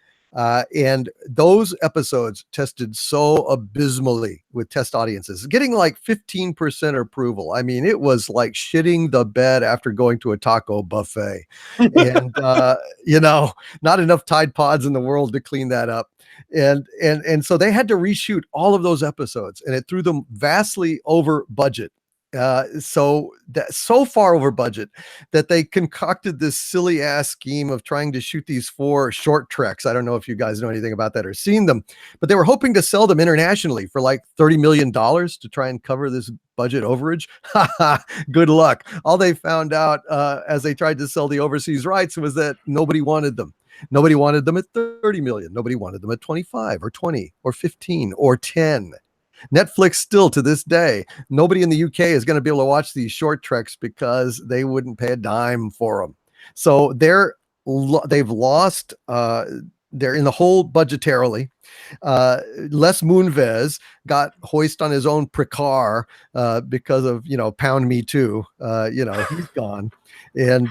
And those episodes tested so abysmally with test audiences, getting like 15% approval. I mean, it was like shitting the bed after going to a taco buffet. And, not enough Tide Pods in the world to clean that up. And so they had to reshoot all of those episodes, and it threw them vastly over budget. So far over budget that they concocted this silly ass scheme of trying to shoot these 4 short treks. I don't know if you guys know anything about that or seen them, but they were hoping to sell them internationally for like $30 million to try and cover this budget overage. Good luck. All they found out as they tried to sell the overseas rights was that nobody wanted them. Nobody wanted them at 30 million. Nobody wanted them at 25 or 20 or 15 or 10. Netflix still to this day, nobody in the UK is going to be able to watch these short treks because they wouldn't pay a dime for them. So they've lost, they're in the hole budgetarily. Les Moonves got hoist on his own Picard because of, Pound Me Too. He's gone. And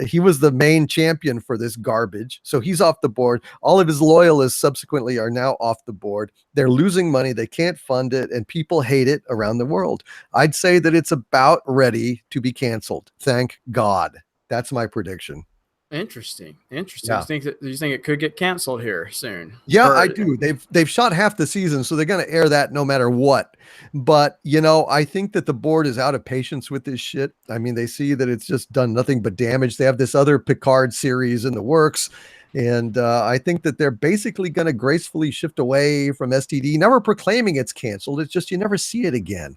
he was the main champion for this garbage. So he's off the board. All of his loyalists subsequently are now off the board. They're losing money. They can't fund it. And people hate it around the world. I'd say that it's about ready to be canceled. Thank God. That's my prediction. Interesting. Yeah. You think it could get canceled here soon? Yeah, I do. They've shot half the season, so they're going to air that no matter what. But, I think that the board is out of patience with this shit. I mean, they see that it's just done nothing but damage. They have this other Picard series in the works. And I think that they're basically going to gracefully shift away from STD, never proclaiming it's canceled. It's just you never see it again.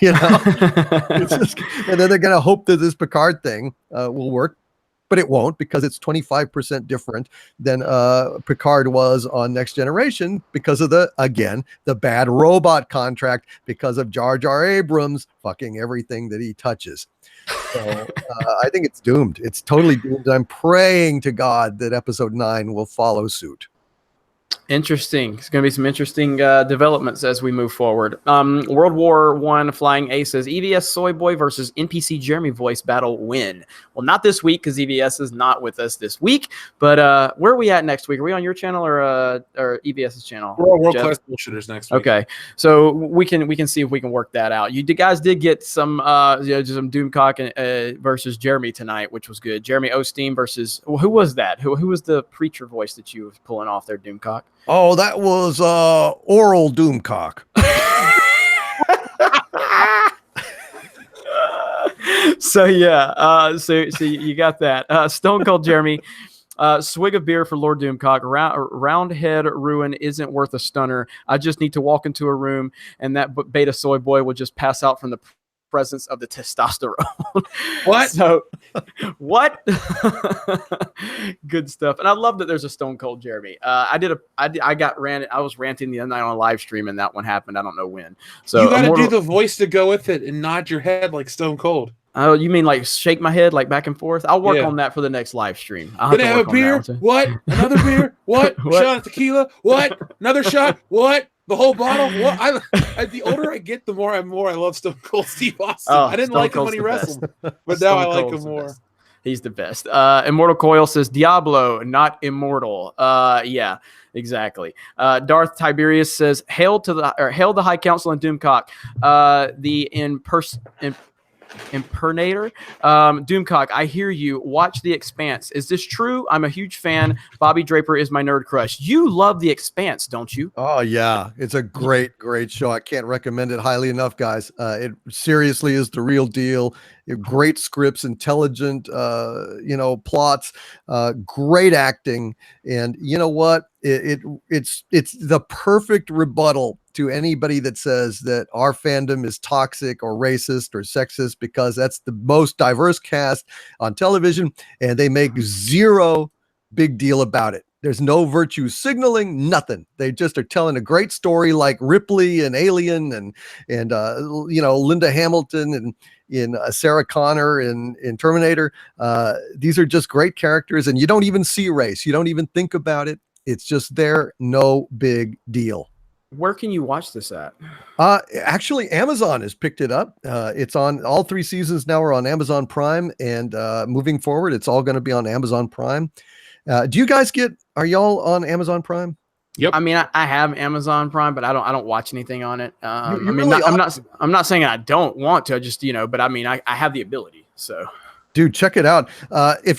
It's just, and then they're going to hope that this Picard thing will work. But it won't, because it's 25% different than Picard was on Next Generation because of the bad robot contract, because of Jar Jar Abrams fucking everything that he touches. So I think it's doomed. It's totally doomed. I'm praying to God that episode 9 will follow suit. Interesting. It's going to be some interesting developments as we move forward. World War I Flying A says EVS Soy Boy versus NPC Jeremy voice battle win. Well, not this week because EVS is not with us this week. But where are we at next week? Are we on your channel or EVS's channel? We're World Class Bullshitters next week. Okay, so we can see if we can work that out. You guys did get some some Doomcock versus Jeremy tonight, which was good. Jeremy Osteen versus who was that? Who was the preacher voice that you were pulling off there, Doomcock? Oh, that was Oral Doomcock. So you got that. Stone Cold Jeremy, swig of beer for Lord Doomcock. Roundhead Ruin isn't worth a stunner. I just need to walk into a room and that beta soy boy will just pass out from the presence of the testosterone. What? So, what? Good stuff. And I love that there's a Stone Cold Jeremy. I was ranting the other night on a live stream and that one happened. I don't know when. So you got to do the voice to go with it and nod your head like Stone Cold. Oh, you mean like shake my head like back and forth? I'll work on that for the next live stream. Can I have a beer? What? Another beer? What? Shot of tequila? What? Another shot? What? The whole bottle? What? The older I get, the more I love Stone Cold Steve Austin. I didn't like him when he wrestled, but now I like him more. He's the best. Immortal Coil says Diablo, not immortal. Yeah, exactly. Darth Tiberius says hail the High Council and Doomcock. Impernator. Doomcock, I hear you. Watch The Expanse. Is this true? I'm a huge fan. Bobby Draper is my nerd crush. You love The Expanse, don't you? Oh yeah, it's a great show. I can't recommend it highly enough, guys. It seriously is the real deal. Great scripts, intelligent plots, great acting, and you know what, it's the perfect rebuttal to anybody that says that our fandom is toxic or racist or sexist, because that's the most diverse cast on television and they make zero big deal about it. There's no virtue signaling, nothing. They just are telling a great story, like Ripley and Alien and Linda Hamilton and in Sarah Connor in Terminator. These are just great characters, and you don't even see race. You don't even think about it. It's just there, no big deal. Where can you watch this at? Actually, Amazon has picked it up. It's on all 3 seasons now are on Amazon Prime, and moving forward, it's all going to be on Amazon Prime. Do you guys are y'all on Amazon Prime? Yep. I mean, I have Amazon Prime, but I don't watch anything on it. I'm not saying I don't want to. I just, but I mean, I have the ability. So, dude, check it out. If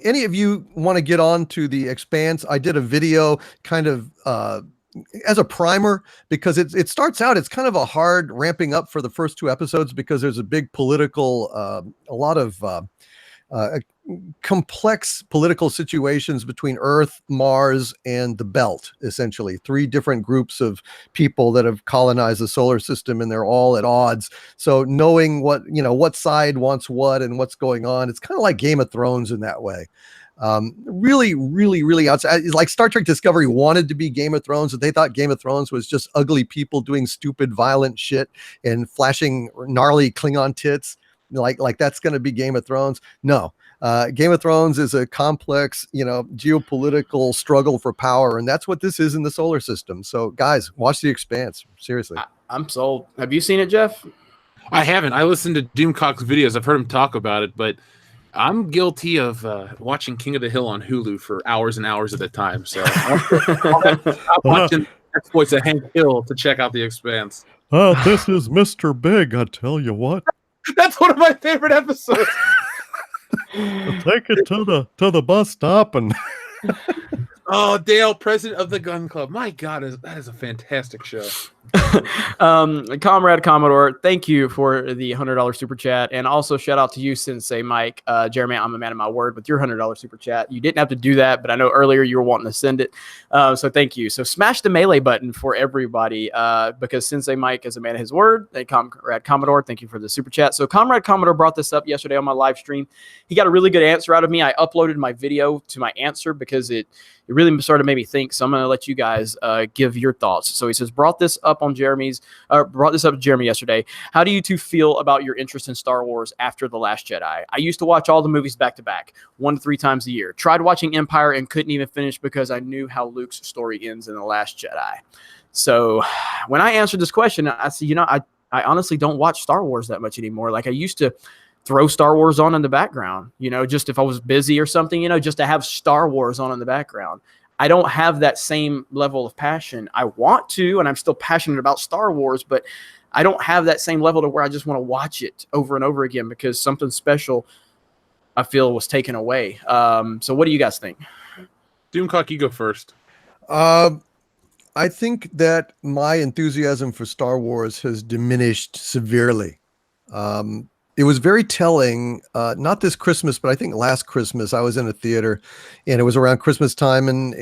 any of you want to get on to The Expanse, I did a video kind of as a primer, because it starts out, it's kind of a hard ramping up for the first 2 episodes, because there's a big political, a lot of complex political situations between Earth, Mars, and the Belt. Essentially 3 different groups of people that have colonized the solar system, and they're all at odds. So knowing what side wants what and what's going on, it's kind of like Game of Thrones in that way. Really outside. It's like Star Trek Discovery wanted to be Game of Thrones, and they thought Game of Thrones was just ugly people doing stupid, violent shit and flashing gnarly Klingon tits. Like that's going to be Game of Thrones. No, Game of Thrones is a complex, geopolitical struggle for power, and that's what this is in the solar system. So, guys, watch The Expanse. Seriously, I'm sold. Have you seen it, Jeff? I haven't. I listened to Doomcock's videos. I've heard him talk about it, but I'm guilty of watching King of the Hill on Hulu for hours and hours at a time. So I'm watching exploits of Hank Hill to check out The Expanse. This is Mr. Big. I tell you what. That's one of my favorite episodes. Take it to the bus stop and. Oh, Dale, president of the Gun Club. My God, that is a fantastic show. Comrade Commodore, thank you for the $100 super chat, and also shout out to you, Sensei Mike. Jeremy, I'm a man of my word with your $100 super chat. You didn't have to do that, but I know earlier you were wanting to send it, so thank you. So smash the melee button for everybody, because Sensei Mike is a man of his word. And Comrade Commodore, thank you for the super chat. So Comrade Commodore brought this up yesterday on my live stream. He got a really good answer out of me. I uploaded my video to my answer because it really sort of made me think. So I'm going to let you guys give your thoughts. So he says, brought this up to Jeremy yesterday. How do you two feel about your interest in Star Wars after The Last Jedi? I used to watch all the movies back to back, 1 to 3 times a year. Tried watching Empire and couldn't even finish because I knew how Luke's story ends in The Last Jedi. So when I answered this question, I said, I honestly don't watch Star Wars that much anymore. Like I used to throw Star Wars on in the background, just if I was busy or something, just to have Star Wars on in the background. I don't have that same level of passion. I want to, and I'm still passionate about Star Wars, but I don't have that same level to where I just want to watch it over and over again because something special I feel was taken away. So what do you guys think? Doomcock, you go first. I think that my enthusiasm for Star Wars has diminished severely. It was very telling, not this Christmas, but I think last Christmas I was in a theater and it was around Christmas time and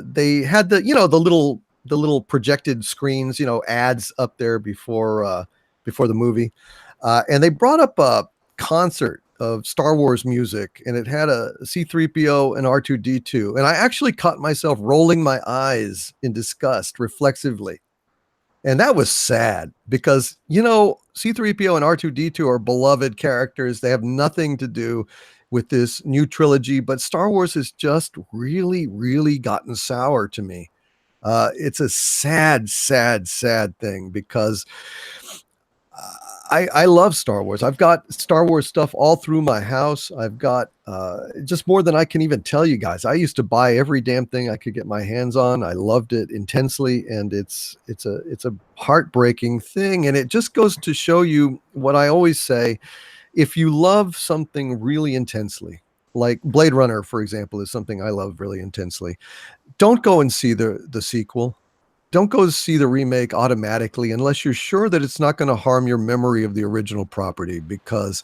they had the little projected screens, ads up there before the movie. And they brought up a concert of Star Wars music and it had a C-3PO and R2-D2. And I actually caught myself rolling my eyes in disgust reflexively. And that was sad because, C-3PO and R2-D2 are beloved characters. They have nothing to do with this new trilogy, but Star Wars has just really, really gotten sour to me. It's a sad thing because I love Star Wars. I've got Star Wars stuff all through my house. I've got just more than I can even tell you guys. I used to buy every damn thing I could get my hands on. I loved it intensely, and it's a heartbreaking thing. And it just goes to show you what I always say: if you love something really intensely, like Blade Runner, for example, is something I love really intensely, don't go and see the sequel. Don't go see the remake automatically unless you're sure that it's not going to harm your memory of the original property, because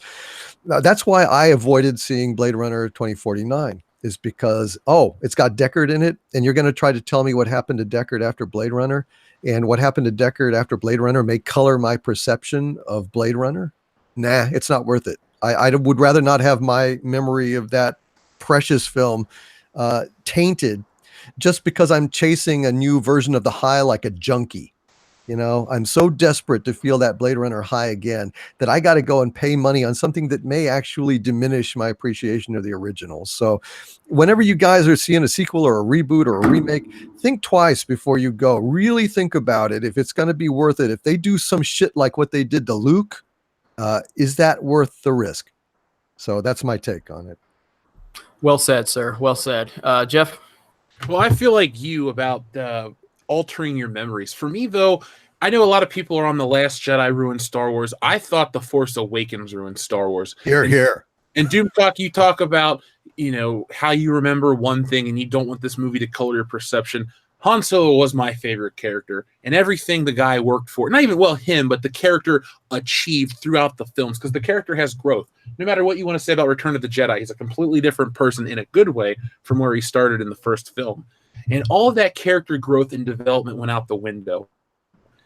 that's why I avoided seeing Blade Runner 2049, is because, it's got Deckard in it, and you're going to try to tell me what happened to Deckard after Blade Runner, and what happened to Deckard after Blade Runner may color my perception of Blade Runner. Nah, it's not worth it. I would rather not have my memory of that precious film tainted just because I'm chasing a new version of the high like a junkie. I'm so desperate to feel that Blade Runner high again that I got to go and pay money on something that may actually diminish my appreciation of the original. So whenever you guys are seeing a sequel or a reboot or a remake, think twice before you go. Really think about it. If it's going to be worth it, if they do some shit like what they did to Luke, is that worth the risk? So that's my take on it. Well said, sir. Well said. Jeff? Well, I feel like you about altering your memories. For me, though, I know a lot of people are on The Last Jedi ruined Star Wars. I thought The Force Awakens ruined Star Wars. Here. And Doomcock, you talk about, how you remember one thing and you don't want this movie to color your perception. Han Solo was my favorite character, and everything the guy worked for, not even, him, but the character achieved throughout the films, because the character has growth. No matter what you want to say about Return of the Jedi, he's a completely different person in a good way from where he started in the first film. And all of that character growth and development went out the window.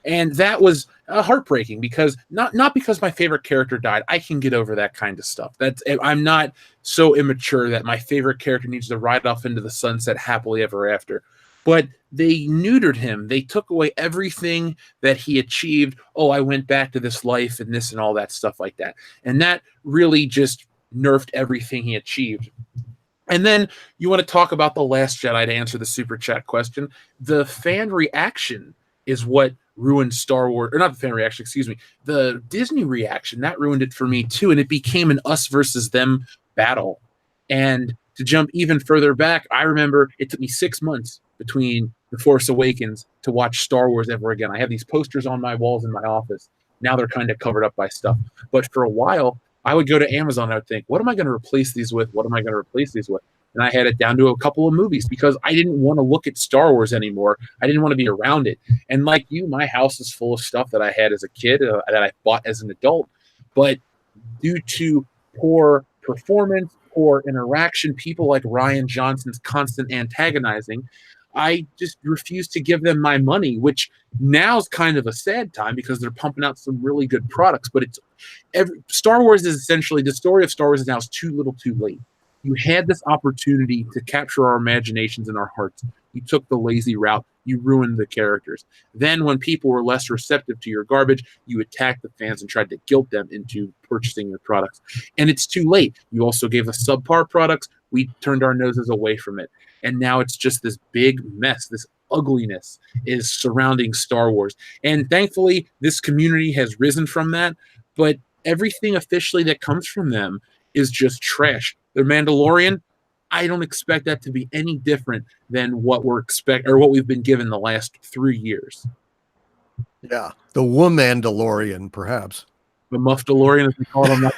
And that was heartbreaking, because not because my favorite character died. I can get over that kind of stuff. I'm not so immature that my favorite character needs to ride off into the sunset happily ever after. But they neutered him. They took away everything that he achieved. I went back to this life and this and all that stuff like that. And that really just nerfed everything he achieved. And then you want to talk about The Last Jedi to answer the super chat question. The fan reaction is what ruined Star Wars, or not the fan reaction, excuse me. The Disney reaction, that ruined it for me too. And it became an us versus them battle. And to jump even further back, I remember it took me 6 months between The Force Awakens to watch Star Wars ever again. I have these posters on my walls in my office. Now they're kind of covered up by stuff. But for a while, I would go to Amazon and I would think, what am I going to replace these with? What am I going to replace these with? And I had it down to a couple of movies because I didn't want to look at Star Wars anymore. I didn't want to be around it. And like you, my house is full of stuff that I had as a kid that I bought as an adult. But due to poor performance, poor interaction, people like Rian Johnson's constant antagonizing, I just refuse to give them my money, which now is kind of a sad time because they're pumping out some really good products. But Star Wars is essentially, the story of Star Wars is now too little too late. You had this opportunity to capture our imaginations and our hearts. You took the lazy route. You ruined the characters. Then when people were less receptive to your garbage, you attacked the fans and tried to guilt them into purchasing your products. And it's too late. You also gave us subpar products. We turned our noses away from it. And now it's just this big mess, this ugliness is surrounding Star Wars. And thankfully, this community has risen from that. But everything officially that comes from them is just trash. The Mandalorian, I don't expect that to be any different than what what we've been given the last 3 years. Yeah, the Womandalorian, perhaps. The Muffdalorian, as we call him.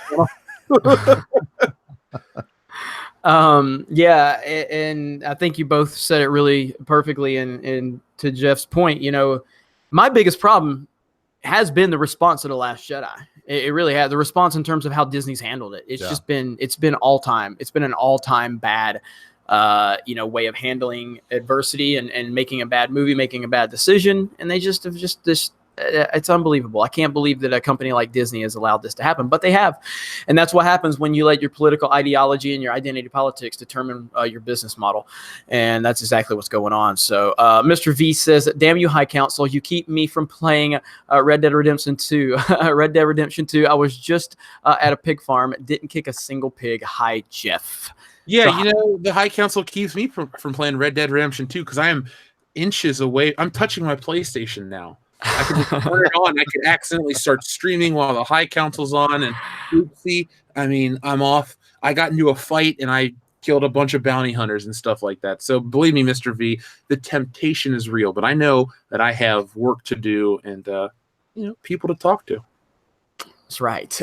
Yeah, and I think you both said it really perfectly. And to Jeff's point, my biggest problem has been the response to The Last Jedi. It really has. The response in terms of how Disney's handled it. It's been all time. It's been an all-time bad, way of handling adversity and making a bad movie, making a bad decision. And they just have it's unbelievable. I can't believe that a company like Disney has allowed this to happen, but they have. And that's what happens when you let your political ideology and your identity politics determine your business model. And that's exactly what's going on. So Mr. V says, damn you, High Council. You keep me from playing Red Dead Redemption 2. Red Dead Redemption 2. I was just at a pig farm. Didn't kick a single pig. Hi, Jeff. Yeah, the High Council keeps me from playing Red Dead Redemption 2 because I am inches away. I'm touching my PlayStation now. I could just turn it on. I could accidentally start streaming while the High Council's on, and oopsie, I mean, I'm off. I got into a fight, and I killed a bunch of bounty hunters and stuff like that. So believe me, Mr. V, the temptation is real, but I know that I have work to do and people to talk to. That's right.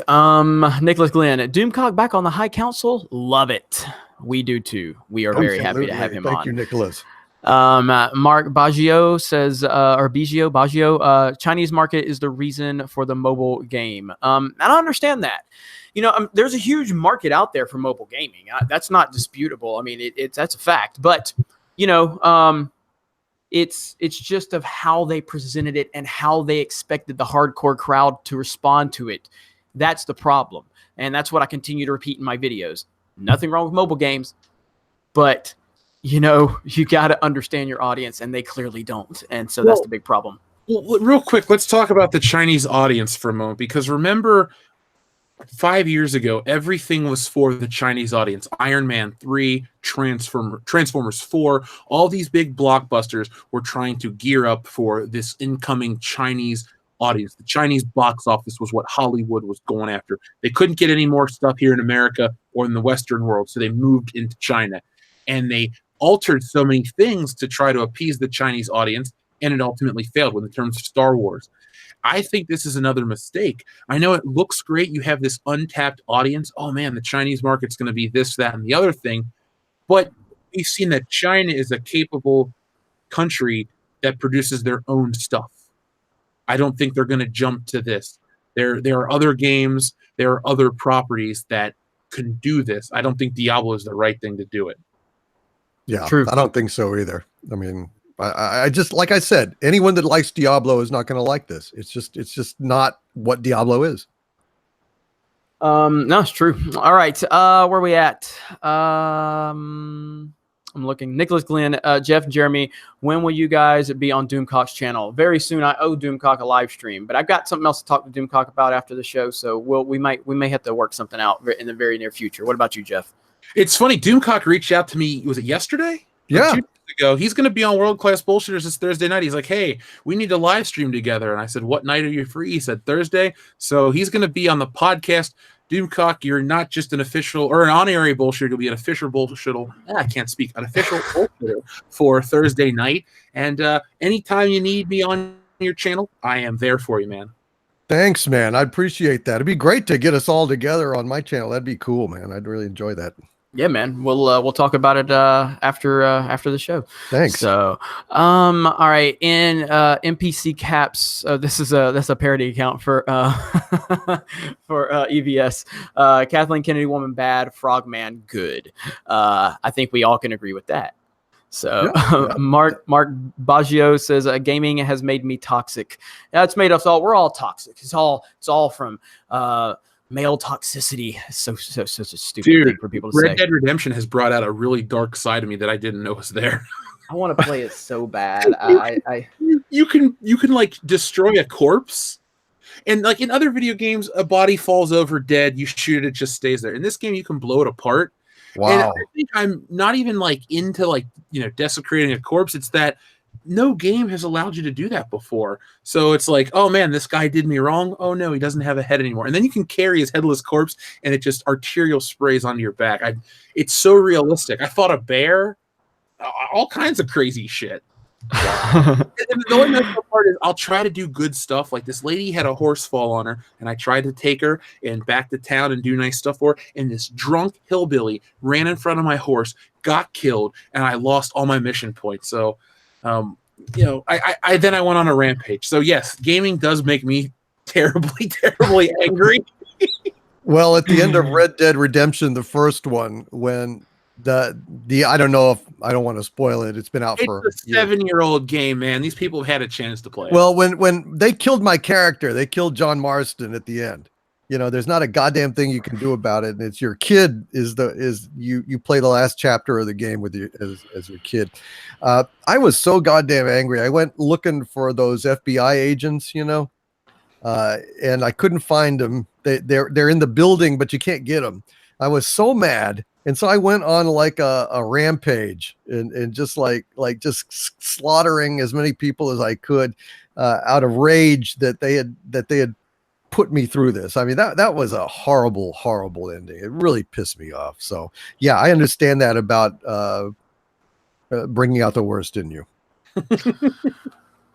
Nicholas Glenn, Doomcock back on the High Council. Love it. We do too. We are very happy to have him on. Thank you, Nicholas. Mark Baggio says, Baggio, Chinese market is the reason for the mobile game. And I understand that. There's a huge market out there for mobile gaming. That's not disputable. I mean, that's a fact. But it's just of how they presented it and how they expected the hardcore crowd to respond to it. That's the problem, and that's what I continue to repeat in my videos. Nothing wrong with mobile games, but you got to understand your audience, and they clearly don't. And so that's the big problem. Well, real quick, let's talk about the Chinese audience for a moment, because remember, 5 years ago, everything was for the Chinese audience. Iron Man 3, Transformers 4, all these big blockbusters were trying to gear up for this incoming Chinese audience. The Chinese box office was what Hollywood was going after. They couldn't get any more stuff here in America or in the Western world, so they moved into China. And they altered so many things to try to appease the Chinese audience, and it ultimately failed in terms of Star Wars. I think this is another mistake. I know it looks great. You have this untapped audience. Oh, man, the Chinese market's going to be this, that, and the other thing. But we've seen that China is a capable country that produces their own stuff. I don't think they're going to jump to this. There are other games. There are other properties that can do this. I don't think Diablo is the right thing to do it. Yeah, True. I don't think so either. I mean, I just, like I said, anyone that likes Diablo is not going to like this. It's just not what Diablo is. No, it's true. All right. Where are we at? I'm looking. Nicholas Glenn, Jeff and Jeremy, when will you guys be on Doomcock's channel? Very soon. I owe Doomcock a live stream, but I've got something else to talk to Doomcock about after the show. So we may have to work something out in the very near future. What about you, Jeff? It's funny. Doomcock reached out to me. Was it yesterday? Yeah. 2 days ago. He's going to be on World Class Bullshitters this Thursday night. He's like, hey, we need to live stream together. And I said, what night are you free? He said Thursday. So he's going to be on the podcast. Doomcock, you're not just an official or an honorary bullshitter. You'll be an official bullshitter. I can't speak. An official bullshitter for Thursday night. And anytime you need me on your channel, I am there for you, man. Thanks, man. I appreciate that. It'd be great to get us all together on my channel. That'd be cool, man. I'd really enjoy that. Yeah, man. We'll talk about it after the show. Thanks. So, all right. In NPC Caps, that's a parody account for for EVS. Kathleen Kennedy woman bad, Frogman good. I think we all can agree with that. So yeah. Mark Baggio says gaming has made me toxic. That's made us all. We're all toxic. It's all from male toxicity. So such a stupid thing for people to say. Red Dead Redemption has brought out a really dark side of me that I didn't know was there. I want to play it so bad. You can like destroy a corpse, and like in other video games, a body falls over dead. You shoot it just stays there. In this game, you can blow it apart. Wow. And I think I'm not even like into like desecrating a corpse. It's that no game has allowed you to do that before. So it's like, oh man, this guy did me wrong. Oh no, he doesn't have a head anymore. And then you can carry his headless corpse and it just arterial sprays onto your back. It's so realistic. I fought a bear, all kinds of crazy shit. And the only messed up part is I'll try to do good stuff. Like this lady had a horse fall on her, and I tried to take her and back to town and do nice stuff for her. And this drunk hillbilly ran in front of my horse, got killed, and I lost all my mission points. So I then I went on a rampage. So yes, gaming does make me terribly angry. Well, at the end of Red Dead Redemption, the first one, when the I don't know if I don't want to spoil it. It's been out for a 7-year-old game, man. These people have had a chance to play. Well, when they killed my character, they killed John Marston at the end. There's not a goddamn thing you can do about it. And it's your kid you play the last chapter of the game with you as your kid. I was so goddamn angry. I went looking for those FBI agents, and I couldn't find them. They're in the building, but you can't get them. I was so mad. And so I went on like a rampage and just like just slaughtering as many people as I could. out of rage that they had put me through this. I mean, that was a horrible, horrible ending. It really pissed me off. So yeah, I understand that about bringing out the worst in you.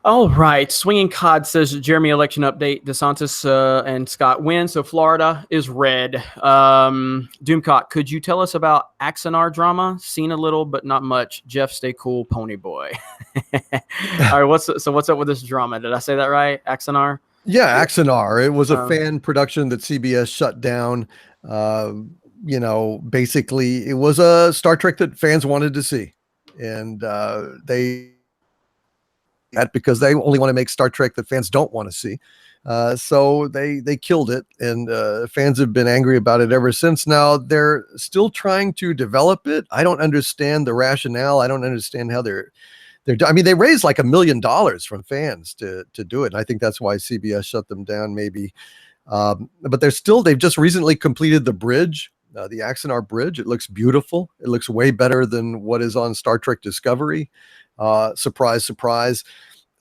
All right. Swinging Cod says Jeremy election update. DeSantis and Scott win. So Florida is red. Doomcock, could you tell us about Axanar drama? Seen a little, but not much. Jeff, stay cool, pony boy. All right. What's up with this drama? Did I say that right? Axanar? Yeah, Axanar. It was a fan production that CBS shut down. Basically, it was a Star Trek that fans wanted to see, and because they only want to make Star Trek that fans don't want to see. So they killed it, and fans have been angry about it ever since. Now they're still trying to develop it. I don't understand the rationale. I don't understand how I mean, they raised like $1 million from fans to do it. And I think that's why CBS shut them down, maybe. But they've just recently completed the bridge, the Axanar Bridge. It looks beautiful. It looks way better than what is on Star Trek Discovery. Surprise, surprise.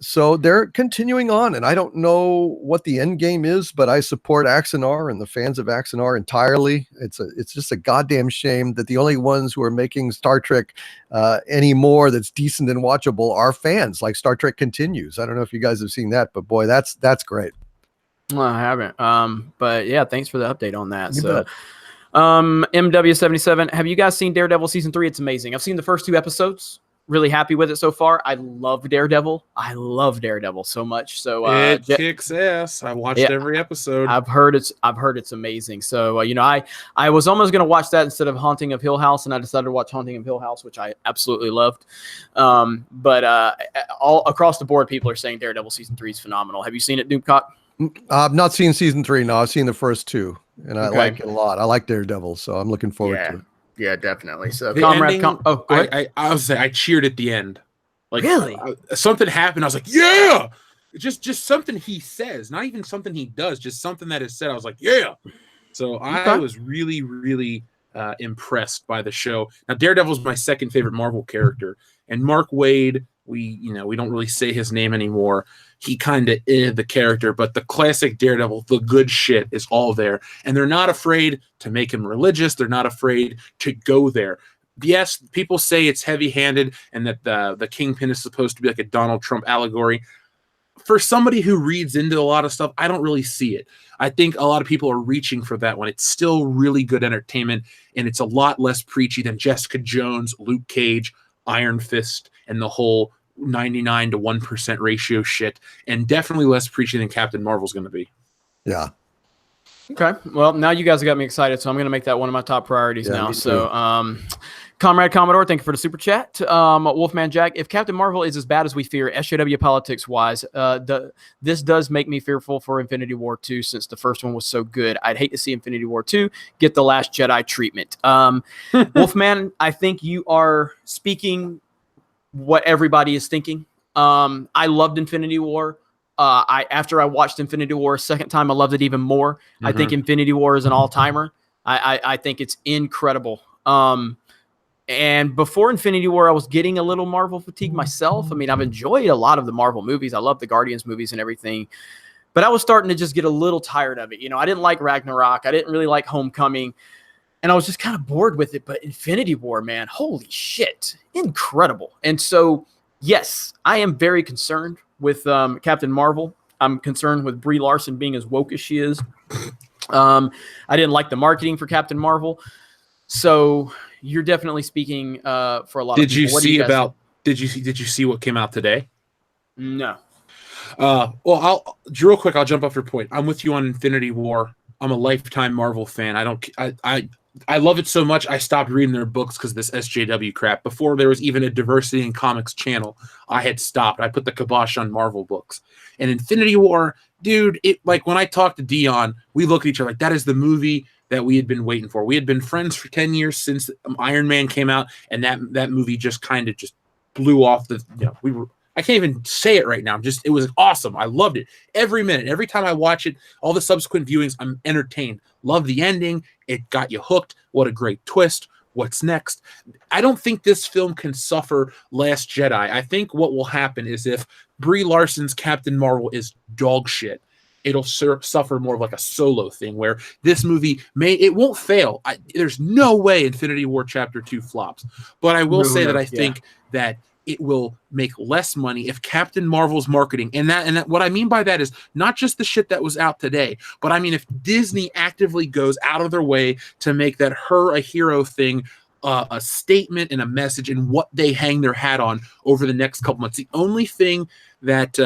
So they're continuing on, and I don't know what the end game is, but I support Axanar and the fans of Axanar entirely. It's just a goddamn shame that the only ones who are making Star Trek anymore that's decent and watchable are fans, like Star Trek Continues. I don't know if you guys have seen that, but boy, that's great. Well, I haven't. But yeah, thanks for the update on that. You So bet. MW77, have you guys seen Daredevil season 3? It's amazing. I've seen the first 2 episodes. Really happy with it so far. I love Daredevil. I love Daredevil so much. So it kicks ass. I watched every episode. I've heard it's amazing. So I was almost gonna watch that instead of Haunting of Hill House, and I decided to watch Haunting of Hill House, which I absolutely loved. But all across the board, people are saying Daredevil season 3 is phenomenal. Have you seen it, Doomcock? I've not seen season 3. No, I've seen the first 2, and I like it a lot. I like Daredevil, so I'm looking forward to it. Yeah, definitely. So, the Comrade, ending, I was say I cheered at the end. Like, really, something happened. I was like, yeah, just something he says, not even something he does, just something that is said. I was like, yeah. So I was really, really impressed by the show. Now, Daredevil's my second favorite Marvel character, and Mark Waid. We don't really say his name anymore. He kind of is the character, but the classic Daredevil, the good shit is all there. And they're not afraid to make him religious. They're not afraid to go there. Yes, people say it's heavy-handed and that the Kingpin is supposed to be like a Donald Trump allegory. For somebody who reads into a lot of stuff, I don't really see it. I think a lot of people are reaching for that one. It's still really good entertainment, and it's a lot less preachy than Jessica Jones, Luke Cage, Iron Fist, and the whole 99 to 1% ratio shit, and definitely less preachy than Captain Marvel's going to be. Yeah. Okay. Well, now you guys got me excited, so I'm going to make that one of my top priorities now. So, Comrade Commodore, thank you for the super chat. Wolfman Jack, if Captain Marvel is as bad as we fear, SJW politics-wise, this does make me fearful for Infinity War 2 since the first one was so good. I'd hate to see Infinity War 2 get the Last Jedi treatment. Wolfman, I think you are speaking what everybody is thinking. I loved Infinity War. After I watched Infinity War a second time, I loved it even more. Mm-hmm. I think Infinity War is an all-timer. I think it's incredible. And before Infinity War, I was getting a little Marvel fatigue myself. I mean, I've enjoyed a lot of the Marvel movies. I love the Guardians movies and everything. But I was starting to just get a little tired of it. I didn't like Ragnarok. I didn't really like Homecoming. And I was just kind of bored with it. But Infinity War, man, holy shit. Incredible. And so, yes, I am very concerned with Captain Marvel. I'm concerned with Brie Larson being as woke as she is. I didn't like the marketing for Captain Marvel. So you're definitely speaking for a lot of people. Did you see what came out today? No. Well, real quick, I'll jump off your point. I'm with you on Infinity War. I'm a lifetime Marvel fan. I love it so much, I stopped reading their books because of this SJW crap. Before there was even a diversity in comics channel, I had stopped. I put the kibosh on Marvel books. And Infinity War, dude, when I talked to Dion, we looked at each other like, that is the movie that we had been waiting for. We had been friends for 10 years since Iron Man came out, and that movie just kind of just blew off I can't even say it right now. It was awesome. I loved it. Every minute, every time I watch it, all the subsequent viewings, I'm entertained. Love the ending. It got you hooked. What a great twist. What's next? I don't think this film can suffer Last Jedi. I think what will happen is if Brie Larson's Captain Marvel is dog shit, it'll suffer more of like a Solo thing, where this movie it won't fail. There's no way Infinity War Chapter 2 flops, but I will say that I think that it will make less money if Captain Marvel's marketing, and that what I mean by that is not just the shit that was out today, but I mean if Disney actively goes out of their way to make that her a hero thing a statement and a message and what they hang their hat on over the next couple months. The only thing that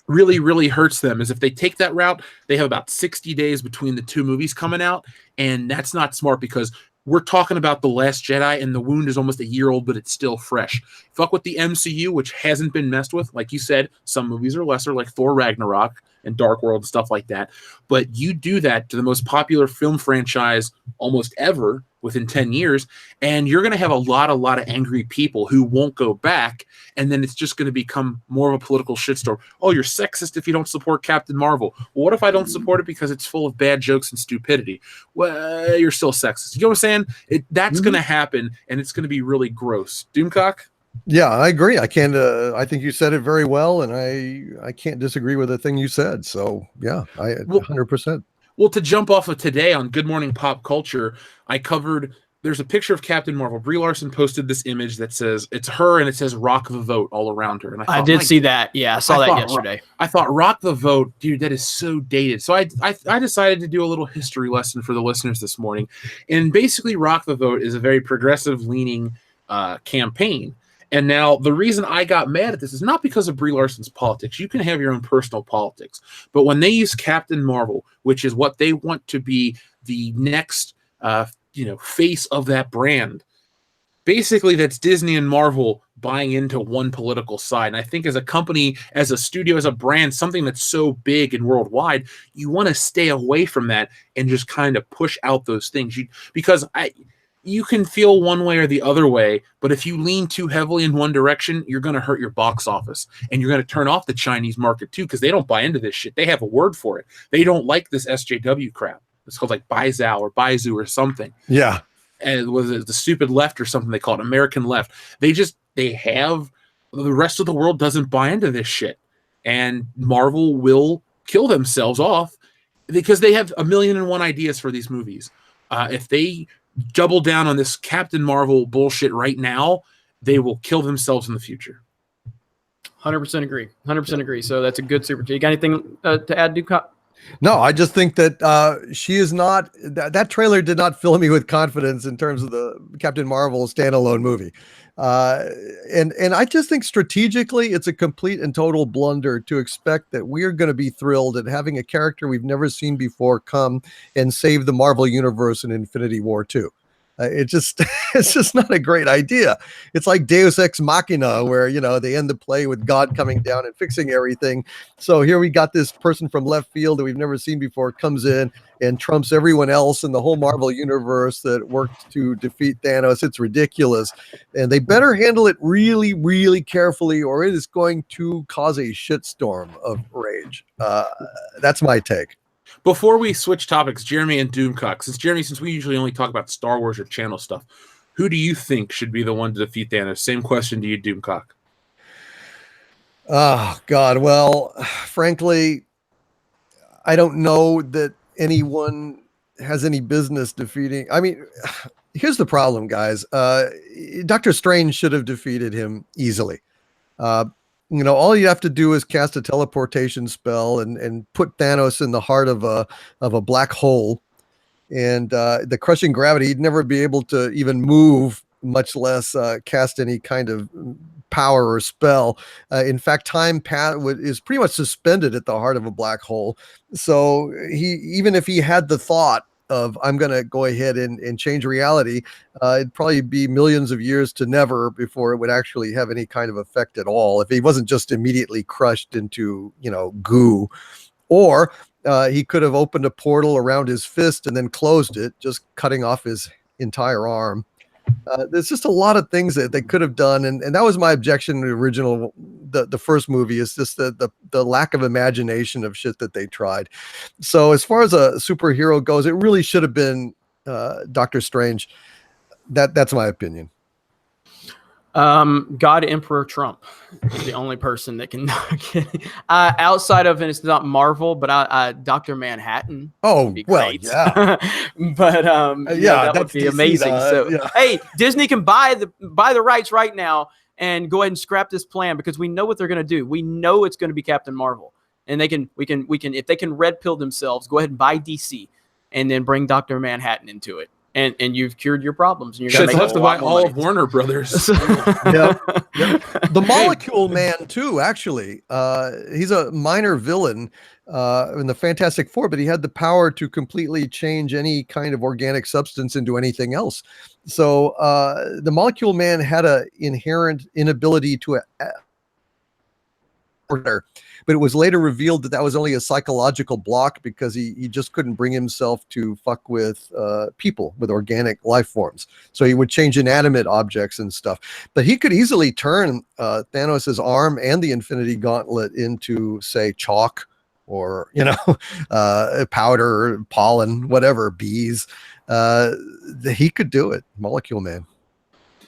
really, really hurts them is if they take that route, they have about 60 days between the two movies coming out, and that's not smart because we're talking about The Last Jedi, and the wound is almost a year old, but it's still fresh. Fuck with the MCU, which hasn't been messed with. Like you said, some movies are lesser, like Thor Ragnarok and Dark World and stuff like that. But you do that to the most popular film franchise almost ever within 10 years, and you're going to have a lot of angry people who won't go back, and then it's just going to become more of a political shitstorm. Oh, you're sexist if you don't support Captain Marvel. Well, what if I don't support it because it's full of bad jokes and stupidity? Well, you're still sexist. You know what I'm saying? That's going to happen, and it's going to be really gross. Doomcock? Yeah, I agree. I can't. I think you said it very well, and I can't disagree with the thing you said. So yeah, 100%. Well, to jump off of today on Good Morning Pop Culture, I covered, there's a picture of Captain Marvel. Brie Larson posted this image that says, it's her, and it says rock the vote all around her. And I did see that. Yeah, I saw that yesterday. I thought rock the vote, dude, that is so dated. So I decided to do a little history lesson for the listeners this morning. And basically rock the vote is a very progressive leaning campaign. And now the reason I got mad at this is not because of Brie Larson's politics. You can have your own personal politics. But when they use Captain Marvel, which is what they want to be the next face of that brand, basically that's Disney and Marvel buying into one political side. And I think as a company, as a studio, as a brand, something that's so big and worldwide, you want to stay away from that and just kind of push out those things. You can feel one way or the other way, but if you lean too heavily in one direction, you're going to hurt your box office, and you're going to turn off the Chinese market too, because they don't buy into this shit. They have a word for it. They don't like this SJW crap. It's called like Baizhou or Baizu or something. Yeah. And it was the stupid left or something they call it, American left. They have, the rest of the world doesn't buy into this shit. And Marvel will kill themselves off because they have 1,000,001 ideas for these movies. If they double down on this Captain Marvel bullshit right now, they will kill themselves in the future. 100% agree. 100% agree. So that's a good super. You got anything to add, Duke? No, I just think that she is not. That trailer did not fill me with confidence in terms of the Captain Marvel standalone movie, and I just think strategically it's a complete and total blunder to expect that we are going to be thrilled at having a character we've never seen before come and save the Marvel universe in Infinity War 2. It's just not a great idea. It's like Deus Ex Machina, where they end the play with God coming down and fixing everything. So here we got this person from left field that we've never seen before comes in and trumps everyone else in the whole Marvel universe that worked to defeat Thanos. It's ridiculous, and they better handle it really, really carefully, or it is going to cause a shitstorm of rage. That's my take. Before we switch topics, Jeremy and Doomcock, since we usually only talk about Star Wars or channel stuff, who do you think should be the one to defeat Thanos? Same question to you, Doomcock. Oh, God. Well, frankly, I don't know that anyone has any business defeating. I mean, here's the problem, guys. Doctor Strange should have defeated him easily. All you have to do is cast a teleportation spell and put Thanos in the heart of a black hole, and the crushing gravity, he'd never be able to even move, much less cast any kind of power or spell. In fact, time is pretty much suspended at the heart of a black hole. So even if he had the thought of I'm going to go ahead and change reality, it'd probably be millions of years to never before it would actually have any kind of effect at all, if he wasn't just immediately crushed into goo. Or he could have opened a portal around his fist and then closed it, just cutting off his entire arm. There's just a lot of things that they could have done, and that was my objection to the first movie, is just the lack of imagination of shit that they tried. So as far as a superhero goes, it really should have been Doctor Strange. That's my opinion. God Emperor Trump is the only person that can outside of, and it's not Marvel, but Dr. Manhattan. Oh, would be well, great. yeah. But yeah, that would that's be DC, amazing. So yeah. hey, Disney can buy the rights right now and go ahead and scrap this plan, because we know what they're going to do. We know it's going to be Captain Marvel, and we can if they can red pill themselves, go ahead and buy DC and then bring Dr. Manhattan into it. And you've cured your problems. And you're going Should have to buy all of Warner Brothers. Yep. The Molecule Man too. Actually, he's a minor villain in the Fantastic Four, but he had the power to completely change any kind of organic substance into anything else. So the Molecule Man had an inherent inability to but it was later revealed that that was only a psychological block, because he just couldn't bring himself to fuck with people, with organic life forms. So he would change inanimate objects and stuff. But he could easily turn Thanos's arm and the Infinity Gauntlet into, say, chalk, or powder, pollen, whatever, bees. He could do it. Molecule Man.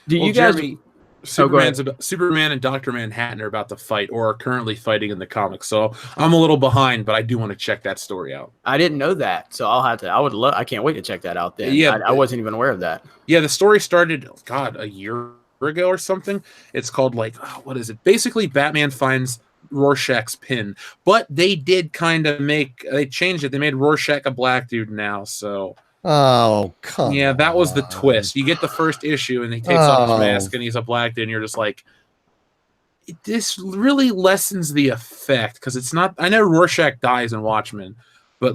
Do you guys? Jeremy, Superman and Dr. Manhattan are about to fight, or are currently fighting in the comics. So I'm a little behind, but I do want to check that story out. I didn't know that, so I'll have to. I can't wait to check that out. Then, yeah, I wasn't even aware of that. Yeah, the story started, a year ago or something. It's called what is it? Basically, Batman finds Rorschach's pin, but they did they changed it. They made Rorschach a black dude now, so. Oh, come Yeah, that on. was the twist. You get the first issue, and he takes off his mask, and he's a black dude, and you're just like, this really lessens the effect, because it's not. I know Rorschach dies in Watchmen, but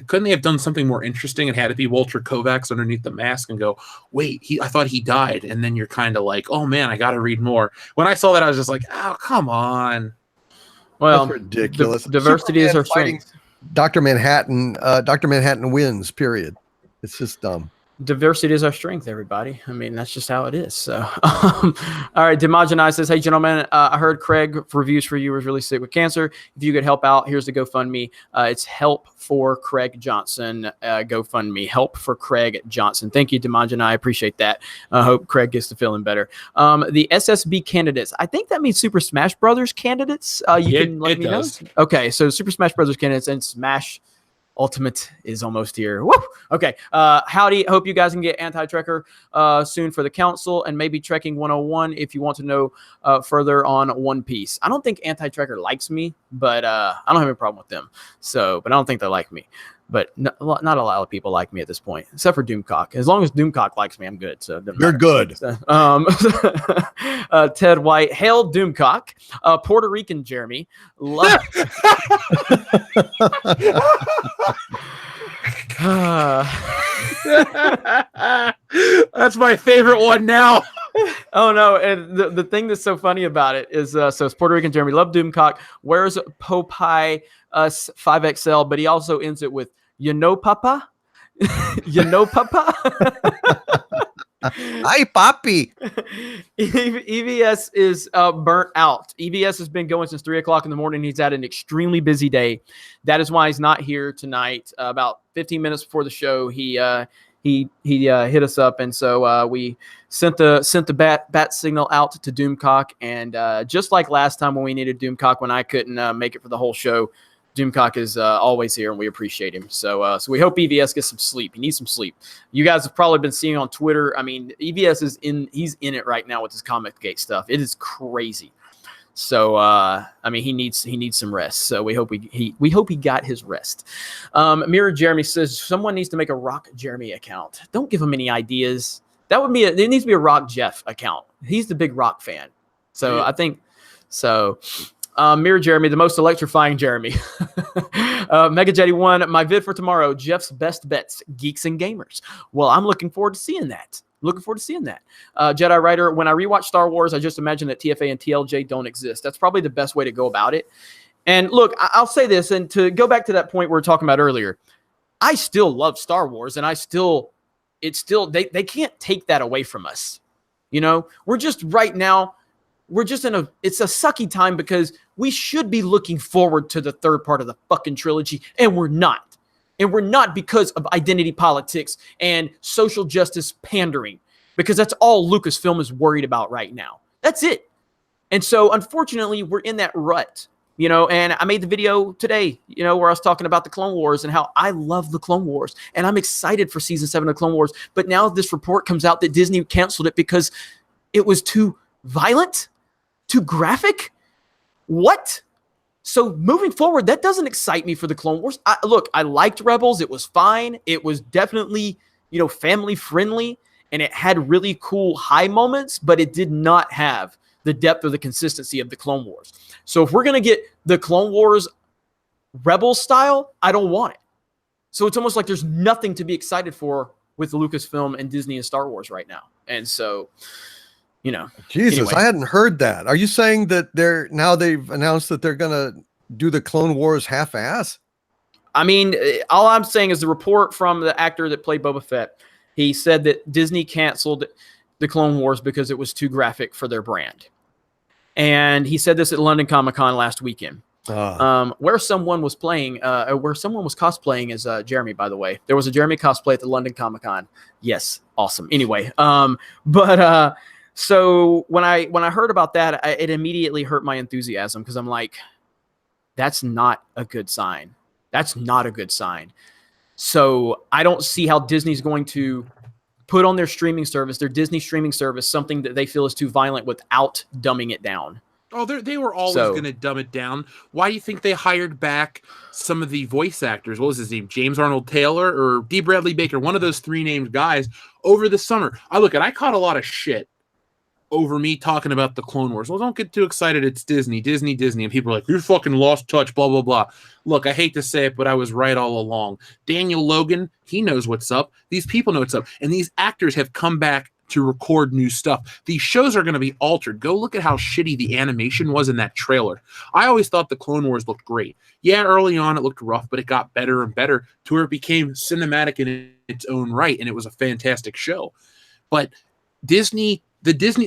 couldn't they have done something more interesting and had it be Walter Kovacs underneath the mask and go, wait, I thought he died, and then you're kind of like, oh man, I got to read more. When I saw that, I was just like, oh, come on. Well, that's ridiculous. Diversity is our strength. Dr. Manhattan wins, period. It's just dumb. Diversity is our strength, everybody. I mean, that's just how it is. So, all right. Dimogenai says, hey, gentlemen, I heard Craig reviews for you was really sick with cancer. If you could help out, here's the GoFundMe. It's Help for Craig Johnson. GoFundMe. Help for Craig Johnson. Thank you, Dimogenai. I appreciate that. I hope Craig gets to feeling better. The SSB candidates. I think that means Super Smash Brothers candidates. You can let me know. Okay. So Super Smash Brothers candidates and Smash Ultimate is almost here. Woo! Okay. Howdy. Hope you guys can get Anti-Trekker soon for the council, and maybe Trekking 101 if you want to know further on One Piece. I don't think Anti-Trekker likes me, but I don't have any problem with them. So, but I don't think they like me. But not a lot of people like me at this point, except for Doomcock. As long as Doomcock likes me, I'm good. So you're good. Ted White, hail Doomcock. Puerto Rican Jeremy, love. That's my favorite one now. Oh no! And the thing that's so funny about it is, so it's Puerto Rican Jeremy, love Doomcock. Where's Popeye 5XL? But he also ends it with Papa. Papa. Hi, Papi. EVS is burnt out. EVS has been going since 3:00 in the morning. He's had an extremely busy day. That is why he's not here tonight. About 15 minutes before the show, he hit us up, and so we sent the bat signal out to Doomcock. And just like last time when we needed Doomcock, when I couldn't make it for the whole show, Doomcock is always here, and we appreciate him. So we hope EVS gets some sleep. He needs some sleep. You guys have probably been seeing on Twitter. I mean, EVS he's in it right now with his ComicsGate stuff. It is crazy. So I mean, he needs some rest. So we hope he got his rest. Mirror Jeremy says someone needs to make a Rock Jeremy account. Don't give him any ideas. That would be there needs to be a Rock Jeff account. He's the big Rock fan. So yeah. I think so. Mirror Jeremy, the most electrifying Jeremy. Mega Jetty 1, my vid for tomorrow, Jeff's best bets, geeks and gamers. Well, I'm looking forward to seeing that. Jedi Rider, when I rewatch Star Wars, I just imagine that TFA and TLJ don't exist. That's probably the best way to go about it. And look, I'll say this, and to go back to that point we were talking about earlier, I still love Star Wars, and they can't take that away from us. You know, we're just right now, it's a sucky time because we should be looking forward to the third part of the fucking trilogy, and we're not. And we're not because of identity politics and social justice pandering. because that's all Lucasfilm is worried about right now. That's it. And so, unfortunately, we're in that rut, and I made the video today, where I was talking about the Clone Wars and how I love the Clone Wars and I'm excited for season 7 of Clone Wars. But now this report comes out that Disney canceled it because it was too violent, too graphic. What? So moving forward, that doesn't excite me for the Clone Wars. I liked Rebels. It was fine. It was definitely, family friendly, and it had really cool high moments, but it did not have the depth or the consistency of the Clone Wars. So if we're going to get the Clone Wars Rebels style, I don't want it. So it's almost like there's nothing to be excited for with Lucasfilm and Disney and Star Wars right now. And so, Jesus, anyway. I hadn't heard that. Are you saying that they've announced that they're going to do the Clone Wars half-ass? I mean, all I'm saying is the report from the actor that played Boba Fett. He said that Disney canceled the Clone Wars because it was too graphic for their brand. And he said this at London Comic-Con last weekend. Where someone was cosplaying as Jeremy, by the way. There was a Jeremy cosplay at the London Comic-Con. Yes, awesome. Anyway, so when I heard about that, it immediately hurt my enthusiasm because I'm like, that's not a good sign. That's not a good sign. So I don't see how Disney's going to put on their streaming service, their Disney streaming service, something that they feel is too violent without dumbing it down. Oh, they were always going to dumb it down. Why do you think they hired back some of the voice actors? What was his name? James Arnold Taylor or D. Bradley Baker? One of those three named guys over the summer. I caught a lot of shit over me talking about the Clone Wars. Well, don't get too excited. It's Disney. And people are like, you're fucking lost touch, blah, blah, blah. Look, I hate to say it, but I was right all along. Daniel Logan, he knows what's up. These people know what's up. And these actors have come back to record new stuff. These shows are going to be altered. Go look at how shitty the animation was in that trailer. I always thought the Clone Wars looked great. Yeah, early on it looked rough, but it got better and better to where it became cinematic in its own right, and it was a fantastic show. But Disney,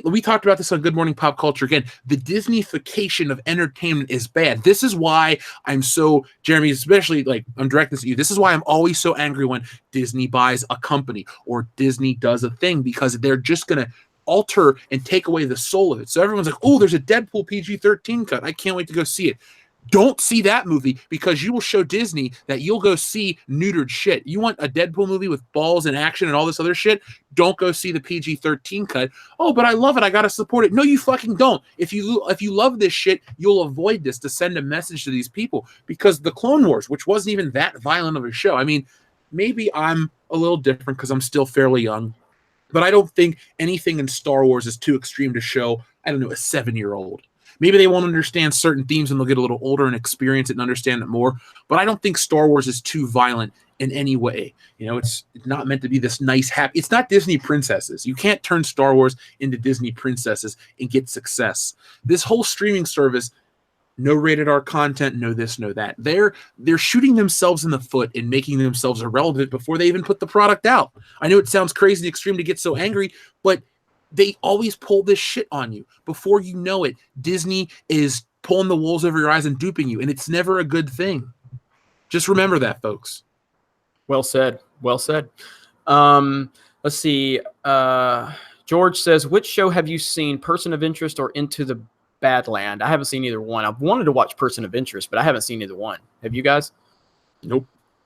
we talked about this on Good Morning Pop Culture again. The Disneyfication of entertainment is bad. This is why I'm so, Jeremy, especially I'm directing this at you. This is why I'm always so angry when Disney buys a company or Disney does a thing, because they're just going to alter and take away the soul of it. So everyone's like, oh, there's a Deadpool PG-13 cut. I can't wait to go see it. Don't see that movie, because you will show Disney that you'll go see neutered shit. You want a Deadpool movie with balls and action and all this other shit? Don't go see the PG-13 cut. Oh, but I love it. I got to support it. No, you fucking don't. If you love this shit, you'll avoid this to send a message to these people, because the Clone Wars, which wasn't even that violent of a show. I mean, maybe I'm a little different because I'm still fairly young, but I don't think anything in Star Wars is too extreme to show, I don't know, a 7-year-old. Maybe they won't understand certain themes and they'll get a little older and experience it and understand it more. But I don't think Star Wars is too violent in any way. It's not meant to be this nice, happy. It's not Disney princesses. You can't turn Star Wars into Disney princesses and get success. This whole streaming service, no rated R content, no this, no that. They're shooting themselves in the foot and making themselves irrelevant before they even put the product out. I know it sounds crazy and extreme to get so angry, but they always pull this shit on you. Before you know it, Disney is pulling the wool over your eyes and duping you, and it's never a good thing. Just remember that, folks. Well said. Well said. Let's see. George says, which show have you seen, Person of Interest or Into the Badland? I haven't seen either one. I've wanted to watch Person of Interest, but I haven't seen either one. Have you guys? Nope.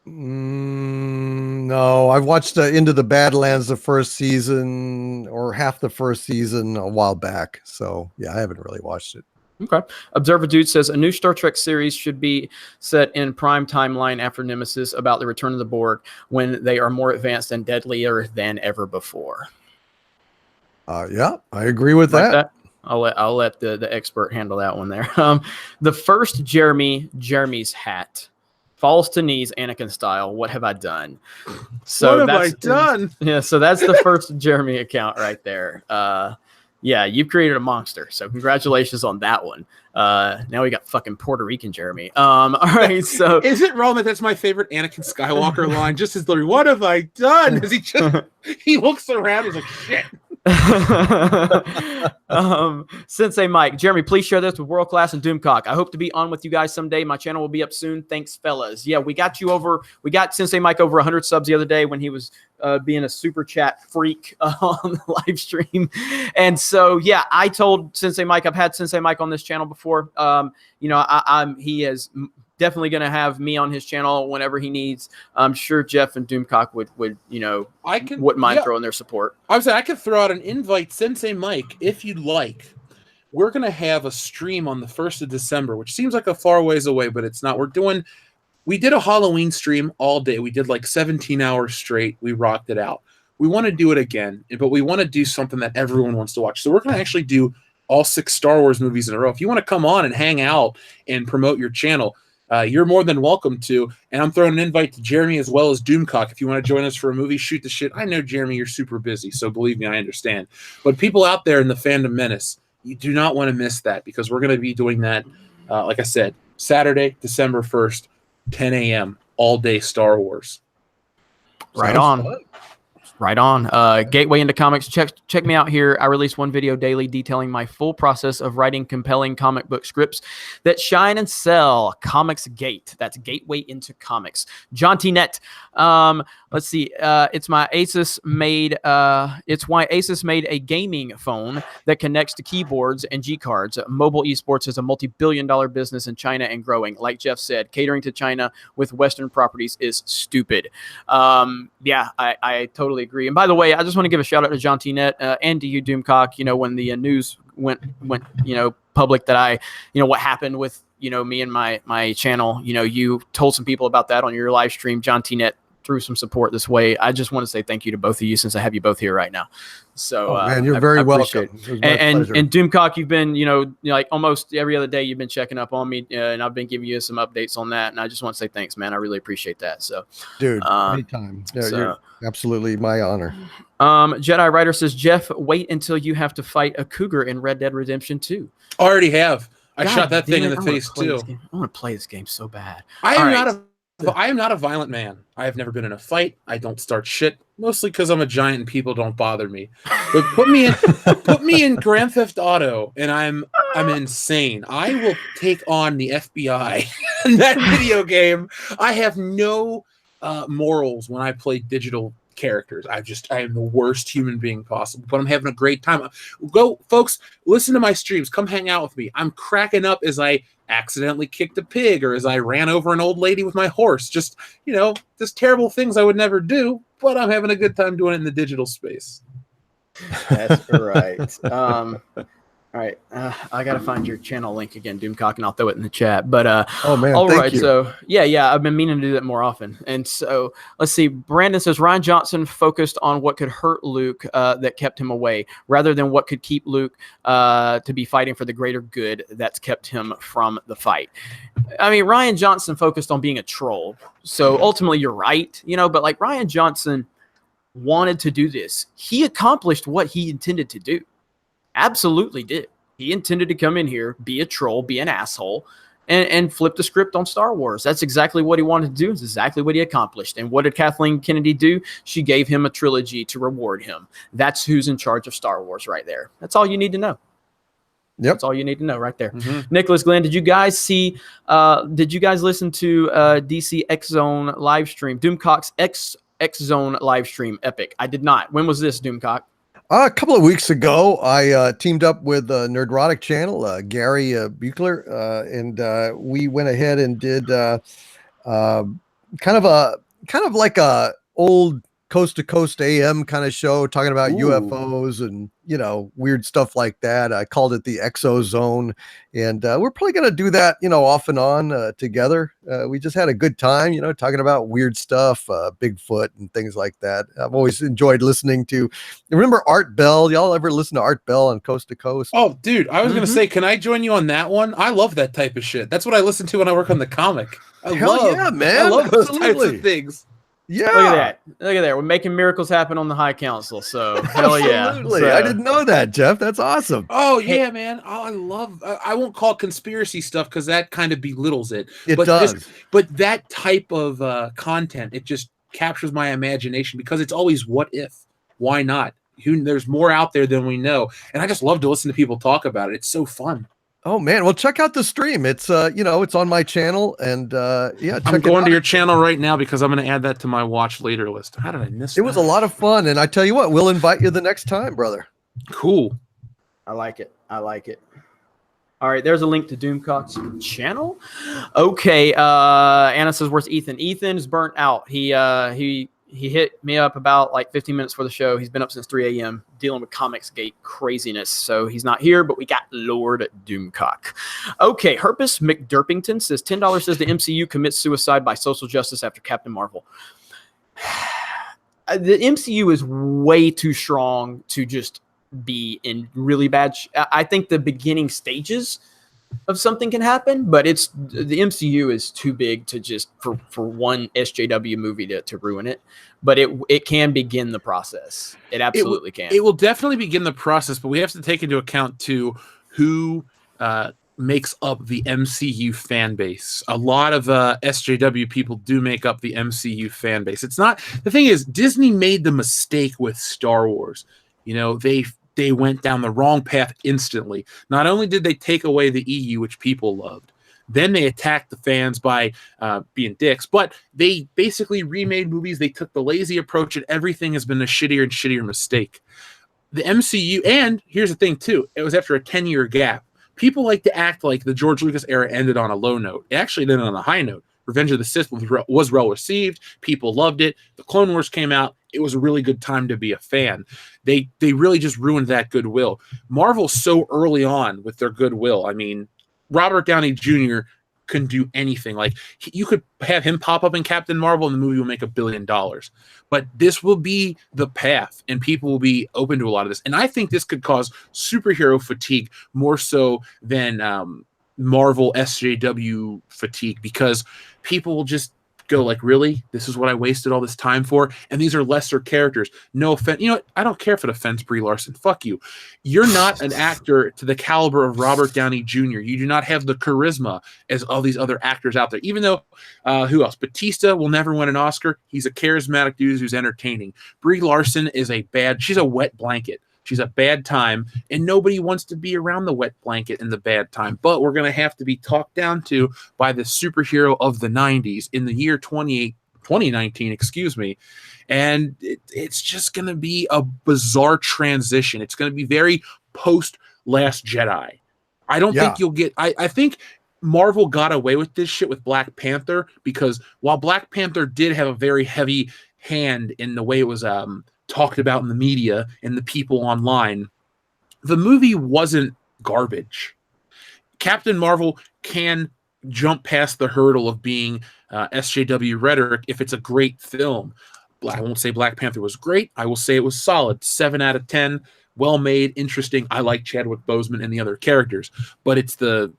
No, I've watched Into the Badlands the first season or half the first season a while back. So yeah, I haven't really watched it. Okay. Observer Dude says a new Star Trek series should be set in prime timeline after Nemesis, about the return of the Borg when they are more advanced and deadlier than ever before. Yeah, I agree with that. I'll let the expert handle that one there. The first Jeremy's hat. Falls to knees, Anakin style. What have I done? So what have I done? Yeah, so that's the first Jeremy account right there. Yeah, you've created a monster. So congratulations on that one. Now we got fucking Puerto Rican Jeremy. All right, so is it wrong that that's my favorite Anakin Skywalker line? Just as literally, what have I done? As he looks around, he's like, shit. Sensei Mike, Jeremy, please share this with World Class and Doomcock. I hope to be on with you guys someday. My channel will be up soon. Thanks, fellas. Yeah, we got Sensei Mike over 100 subs the other day when he was being a super chat freak on the live stream. And so, yeah, I told Sensei Mike, I've had Sensei Mike on this channel before. He is definitely going to have me on his channel whenever he needs. I'm sure Jeff and Doomcock wouldn't mind throwing their support. I was saying I could throw out an invite, Sensei Mike, if you'd like. We're going to have a stream on the 1st of December, which seems like a far ways away, but it's not. We did a Halloween stream all day. We did like 17 hours straight. We rocked it out. We want to do it again, but we want to do something that everyone wants to watch. So we're going to actually do all 6 Star Wars movies in a row. If you want to come on and hang out and promote your channel, you're more than welcome to. And I'm throwing an invite to Jeremy as well as Doomcock. If you want to join us for a movie, shoot the shit. I know, Jeremy, you're super busy, so believe me, I understand. But people out there in the fandom menace, you do not want to miss that, because we're going to be doing that, like I said, Saturday, December 1st, 10 a.m., all day Star Wars. Right on. Fun. Right on. Gateway into comics. Check me out here. I release one video daily detailing my full process of writing compelling comic book scripts that shine and sell. ComicsGate. That's Gateway into Comics. John T. Net. Let's see. It's why Asus made a gaming phone that connects to keyboards and G cards. Mobile esports is a multi-billion-dollar business in China and growing. Like Jeff said, catering to China with Western properties is stupid. Yeah, I totally agree. And by the way, I just want to give a shout out to John T. Net and to you, Doomcock. When the news went public that what happened with me and my channel. You told some people about that on your live stream. John T. Net threw some support this way. I just want to say thank you to both of you since I have you both here right now. So, man, you're very welcome. And Doomcock, you've been, like almost every other day you've been checking up on me, and I've been giving you some updates on that. And I just want to say thanks, man. I really appreciate that. So, dude, anytime. Yeah, you're absolutely my honor. Jedi Writer says, Jeff, wait until you have to fight a cougar in Red Dead Redemption 2. Already have. I shot that thing in the face too. I want to play this game so bad. I am not a violent man. I have never been in a fight. I don't start shit, mostly because I'm a giant and people don't bother me. But put me in Grand Theft Auto, and I'm insane. I will take on the FBI in that video game. I have no morals when I play digital characters. I am the worst human being possible, but I'm having a great time. Go, folks, listen to my streams. Come hang out with me. I'm cracking up as I accidentally kicked a pig or as I ran over an old lady with my horse. Just terrible things I would never do, but I'm having a good time doing it in the digital space. That's right. All right, I gotta find your channel link again, Doomcock, and I'll throw it in the chat. But oh man, all right. You. So yeah, I've been meaning to do that more often. And so let's see. Brandon says Rian Johnson focused on what could hurt Luke that kept him away, rather than what could keep Luke to be fighting for the greater good that's kept him from the fight. I mean, Rian Johnson focused on being a troll. So ultimately, you're right. But like Rian Johnson wanted to do this. He accomplished what he intended to do. Absolutely did. He intended to come in here, be a troll, be an asshole, and flip the script on Star Wars. That's exactly what he wanted to do. It's exactly what he accomplished. And what did Kathleen Kennedy do? She gave him a trilogy to reward him. That's who's in charge of Star Wars right there. That's all you need to know. Yep. That's all you need to know right there. Mm-hmm. Nicholas Glenn, did you guys listen to DC X Zone live stream? Doomcock's X Zone live stream, epic. I did not. When was this, Doomcock? A couple of weeks ago, I teamed up with a Nerdrotic channel, Gary Buechler, and we went ahead and did kind of like a old coast to coast AM kind of show talking about UFOs and weird stuff like that. I called it the Exo Zone, and we're probably going to do that off and on together. We just had a good time talking about weird stuff, Bigfoot and things like that. I've always enjoyed listening to, remember Art Bell? Y'all ever listen to Art Bell on Coast to Coast? Oh dude, I was going to say, can I join you on that one? I love that type of shit. That's what I listen to when I work on the comic. Yeah, man. I love those types of things. Yeah, look at that. We're making miracles happen on the High Council. So hell yeah. Absolutely. I didn't know that, Jeff. That's awesome. Oh yeah, man. Oh, I won't call it conspiracy stuff because that kind of belittles it. It does. But that type of content, it just captures my imagination because it's always what if, why not, There's more out there than we know, and I just love to listen to people talk about it. It's so fun. Oh man, well check out the stream. It's it's on my channel, and I'm going to your channel right now because I'm going to add that to my watch later list. How did I miss that? It was a lot of fun, and I tell you what, we'll invite you the next time, brother. Cool. I like it. All right, there's a link to Doomcock's channel. Okay, Anna says, "Where's Ethan?" Ethan's burnt out. He hit me up about like 15 minutes for the show. He's been up since 3 a.m. dealing with ComicsGate craziness, so he's not here. But we got Lord Doomcock. Okay, Herpes McDurpington says $10 says the MCU commits suicide by social justice after Captain Marvel. The MCU is way too strong to just be in really bad I think the beginning stages of something can happen, but the MCU is too big to just for one SJW movie to ruin it. But it can begin the process. It absolutely can. It will definitely begin the process, but we have to take into account too who makes up the MCU fan base. A lot of SJW people do make up the MCU fan base. It's not, the thing is, Disney made the mistake with Star Wars. They went down the wrong path instantly. Not only did they take away the EU, which people loved, then they attacked the fans by being dicks, but they basically remade movies. They took the lazy approach, and everything has been a shittier and shittier mistake. The MCU, and here's the thing too, it was after a 10-year gap. People like to act like the George Lucas era ended on a low note. It actually ended on a high note. Revenge of the Sith was well received. People loved it. The Clone Wars came out. It was a really good time to be a fan. They really just ruined that goodwill. Marvel's so early on with their goodwill. I mean, Robert Downey Jr. couldn't do anything. Like, you could have him pop up in Captain Marvel and the movie will make $1 billion. But this will be the path, and people will be open to a lot of this. And I think this could cause superhero fatigue more so than Marvel SJW fatigue, because people will just go like, really? This is what I wasted all this time for? And these are lesser characters. No offense. You know what? I don't care if it offends Brie Larson. Fuck you. You're not an actor to the caliber of Robert Downey Jr. You do not have the charisma as all these other actors out there. Even though, who else? Batista will never win an Oscar. He's a charismatic dude who's entertaining. Brie Larson is she's a wet blanket. She's a bad time, and nobody wants to be around the wet blanket in the bad time. But we're going to have to be talked down to by the superhero of the 90s in the year 2019, excuse me. And it's just going to be a bizarre transition. It's going to be very post-Last Jedi. I don't think you'll get... I think Marvel got away with this shit with Black Panther, because while Black Panther did have a very heavy hand in the way it was... talked about in the media and the people online, the movie wasn't garbage. Captain Marvel can jump past the hurdle of being SJW rhetoric if it's a great film. I won't say Black Panther was great. I will say it was solid. 7 out of 10. Well made, interesting. I like Chadwick Boseman and the other characters, but it's the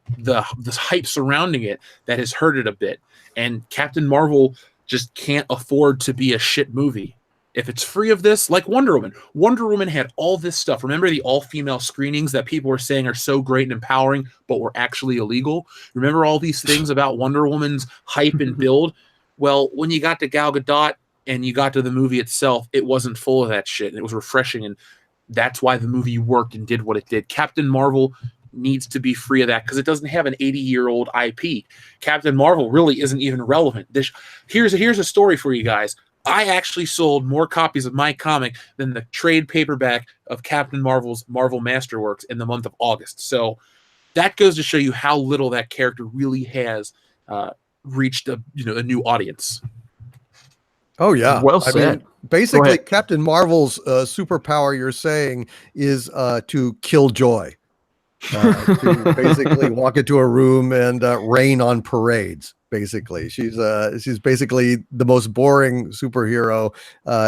hype surrounding it that has hurt it a bit. And Captain Marvel just can't afford to be a shit movie. If it's free of this, like Wonder Woman. Wonder Woman had all this stuff. Remember the all-female screenings that people were saying are so great and empowering, but were actually illegal? Remember all these things about Wonder Woman's hype and build? Well, when you got to Gal Gadot and you got to the movie itself, it wasn't full of that shit. And it was refreshing, and that's why the movie worked and did what it did. Captain Marvel needs to be free of that because it doesn't have an 80-year-old IP. Captain Marvel really isn't even relevant. Here's a story for you guys. I actually sold more copies of my comic than the trade paperback of Captain Marvel's Marvel Masterworks in the month of August. So that goes to show you how little that character really has reached a new audience. Oh yeah, well said. I mean, basically, Captain Marvel's superpower, you're saying, is to kill joy. To basically walk into a room and rain on parades. Basically, she's basically the most boring superhero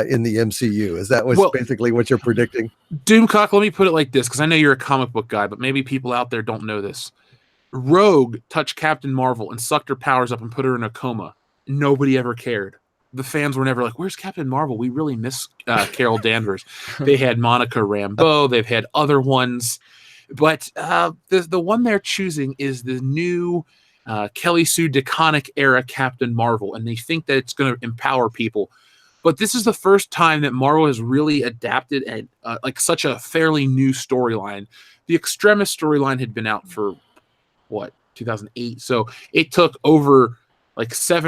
in the MCU. Is that basically what you're predicting? Doomcock, let me put it like this, because I know you're a comic book guy, but maybe people out there don't know this. Rogue touched Captain Marvel and sucked her powers up and put her in a coma. Nobody ever cared. The fans were never like, "Where's Captain Marvel? We really miss Carol Danvers." They had Monica Rambeau. They've had other ones. But the one they're choosing is the new Kelly Sue DeConnick era Captain Marvel, and they think that it's going to empower people. but this is the first time that Marvel has really adapted and like such a fairly new storyline. The Extremis storyline had been out for what, 2008, so it took over like 6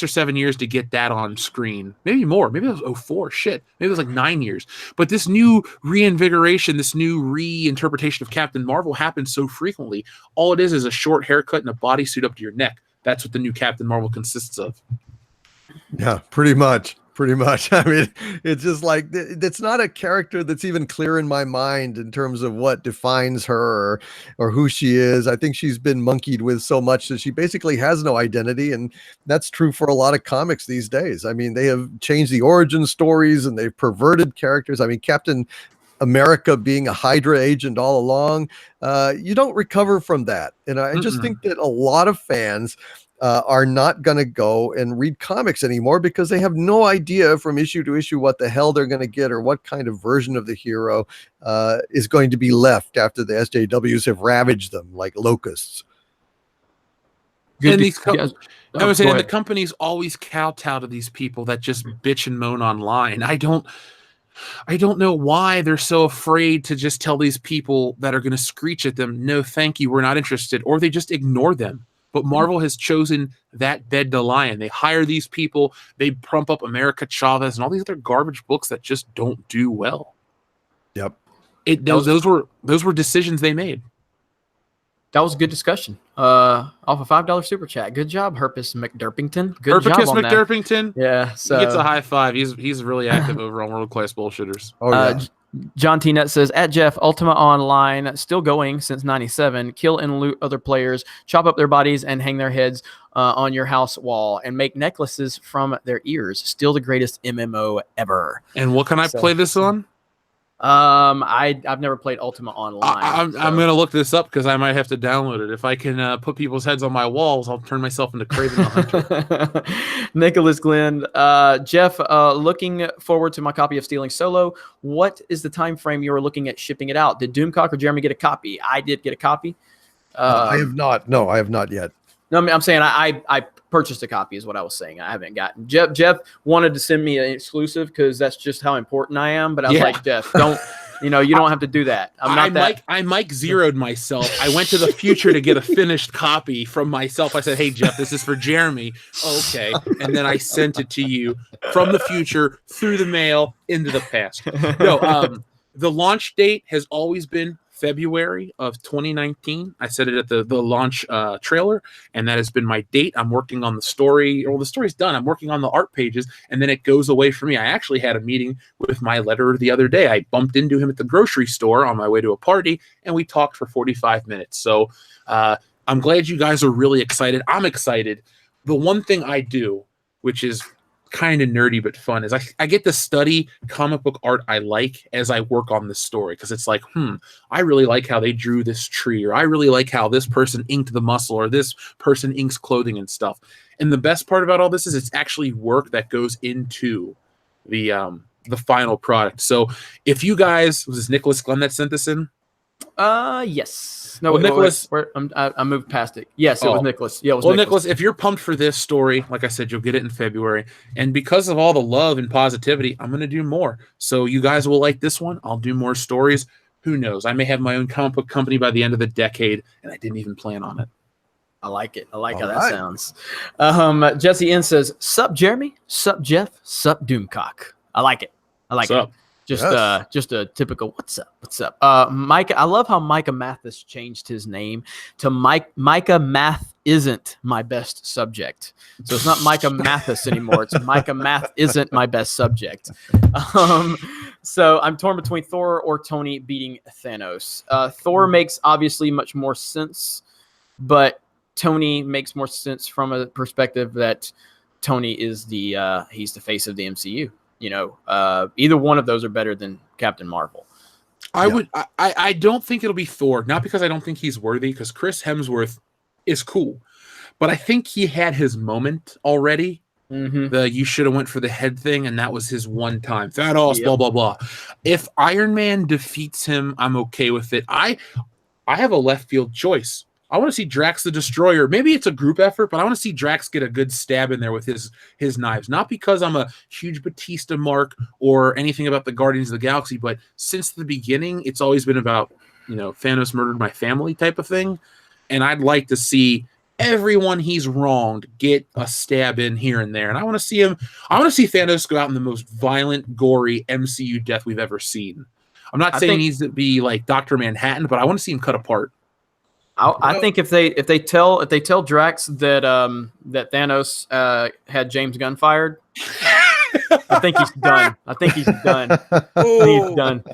or 7 years to get that on screen. Maybe more. Maybe it was 04. Shit. Maybe it was like 9 years. But this new reinvigoration, this new reinterpretation of Captain Marvel happens so frequently. All it is a short haircut and a bodysuit up to your neck. That's what the new Captain Marvel consists of. Yeah, pretty much. Pretty much. I mean, it's just like, it's not a character that's even clear in my mind in terms of what defines her or who she is. I think she's been monkeyed with so much that she basically has no identity. And that's true for a lot of comics these days. I mean, they have changed the origin stories and they've perverted characters. I mean, Captain America being a Hydra agent all along, you don't recover from that. And I just think that a lot of fans are not going to go and read comics anymore because they have no idea from issue to issue what the hell they're going to get or what kind of version of the hero is going to be left after the SJWs have ravaged them like locusts. And these I was saying the companies always kowtow to these people that just bitch and moan online. I don't know why they're so afraid to just tell these people that are going to screech at them, no, thank you, we're not interested, or they just ignore them. But Marvel has chosen that bed to lie in. They hire these people, they prump up America Chavez and all these other garbage books that just don't do well. Yep. Those were decisions they made. That was a good discussion. Off a $5 super chat. Good job, Herpus McDerpington. Good job on McDerpington. That. Yeah. So he gets a high five. He's really active over on World Class Bullshitters. Oh yeah. John T. Net says, at Jeff, Ultima Online, still going since 97. Kill and loot other players, chop up their bodies, and hang their heads on your house wall, and make necklaces from their ears. Still the greatest MMO ever. And what can I play this on? I've never played Ultima Online. I'm going to look this up because I might have to download it. If I can put people's heads on my walls, I'll turn myself into Craven the Hunter. Nicholas Glenn, Jeff, looking forward to my copy of Stealing Solo. What is the time frame you are looking at shipping it out? Did Doomcock or Jeremy get a copy? I did get a copy. I have not. No, I have not yet. No, I'm saying I purchased a copy is what I was saying. I haven't gotten. Jeff wanted to send me an exclusive because that's just how important I am. But I was like, Jeff, don't, you don't have to do that. I Mike zeroed myself. I went to the future to get a finished copy from myself. I said, hey, Jeff, this is for Jeremy. Okay. And then I sent it to you from the future through the mail into the past. No, the launch date has always been February of 2019. I said it at the launch trailer, and that has been my date. I'm working on the story. Well, the story's done. I'm working on the art pages, and then it goes away for me. I actually had a meeting with my letterer the other day. I bumped into him at the grocery store on my way to a party, and we talked for 45 minutes. So I'm glad you guys are really excited. I'm excited. The one thing I do, which is kind of nerdy but fun, is I get to study comic book art I like as I work on this story, because it's like, I really like how they drew this tree, or I really like how this person inked the muscle, or this person inks clothing and stuff. And the best part about all this is it's actually work that goes into the final product. So if you guys, was this Nicholas Glenn that sent this in? Yes. No, well, Nicholas, I moved past it. Yes, it was Nicholas. Yeah, it was Nicholas, if you're pumped for this story, like I said, you'll get it in February. And because of all the love and positivity, I'm going to do more. So you guys will like this one. I'll do more stories. Who knows? I may have my own comic book company by the end of the decade, and I didn't even plan on it. I like it. I like how that sounds. Jesse N says, sup, Jeremy? Sup, Jeff? Sup, Doomcock? I like it. I like it. Just a typical what's up. Micah, I love how Micah Mathis changed his name to Micah Math isn't my best subject. So it's not Micah Mathis anymore. It's Micah Math isn't my best subject. So I'm torn between Thor or Tony beating Thanos. Thor makes obviously much more sense, but Tony makes more sense from a perspective that Tony is he's the face of the MCU. Either one of those are better than Captain Marvel. I don't think it'll be Thor, not because I don't think he's worthy, because Chris Hemsworth is cool, but I think he had his moment already. The you should have went for the head thing, and that was his one time. Thanos, blah blah blah. If Iron Man defeats him, I'm okay with it. I have a left field choice. I want to see Drax the Destroyer. Maybe it's a group effort, but I want to see Drax get a good stab in there with his knives. Not because I'm a huge Batista mark or anything about the Guardians of the Galaxy, but since the beginning, it's always been about, Thanos murdered my family type of thing. And I'd like to see everyone he's wronged get a stab in here and there. And I want to see Thanos go out in the most violent, gory MCU death we've ever seen. I'm not saying he needs to be like Dr. Manhattan, but I want to see him cut apart. I think if they tell Drax that that Thanos had James Gunn fired, I think he's done. He's done.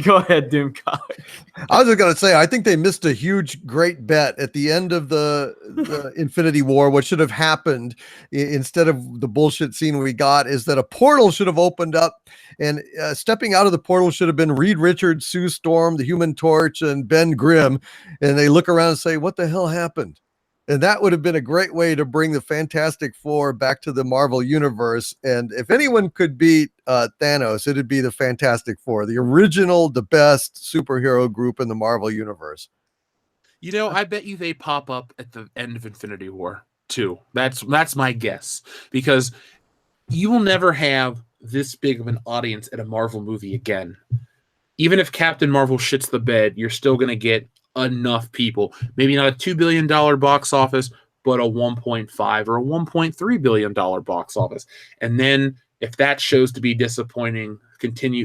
Go ahead, Doomcock. I was just going to say, I think they missed a huge, great bet at the end of the Infinity War. What should have happened instead of the bullshit scene we got is that a portal should have opened up, and stepping out of the portal should have been Reed Richards, Sue Storm, the Human Torch, and Ben Grimm. And they look around and say, what the hell happened? And that would have been a great way to bring the Fantastic Four back to the Marvel Universe. And if anyone could beat Thanos, it'd be the Fantastic Four, the original, the best superhero group in the Marvel Universe. I bet you they pop up at the end of Infinity War too. That's my guess, because you will never have this big of an audience at a Marvel movie again. Even if Captain Marvel shits the bed, you're still going to get enough people, maybe not a $2 billion box office, but a 1.5 or a $1.3 billion box office. And then if that shows to be disappointing,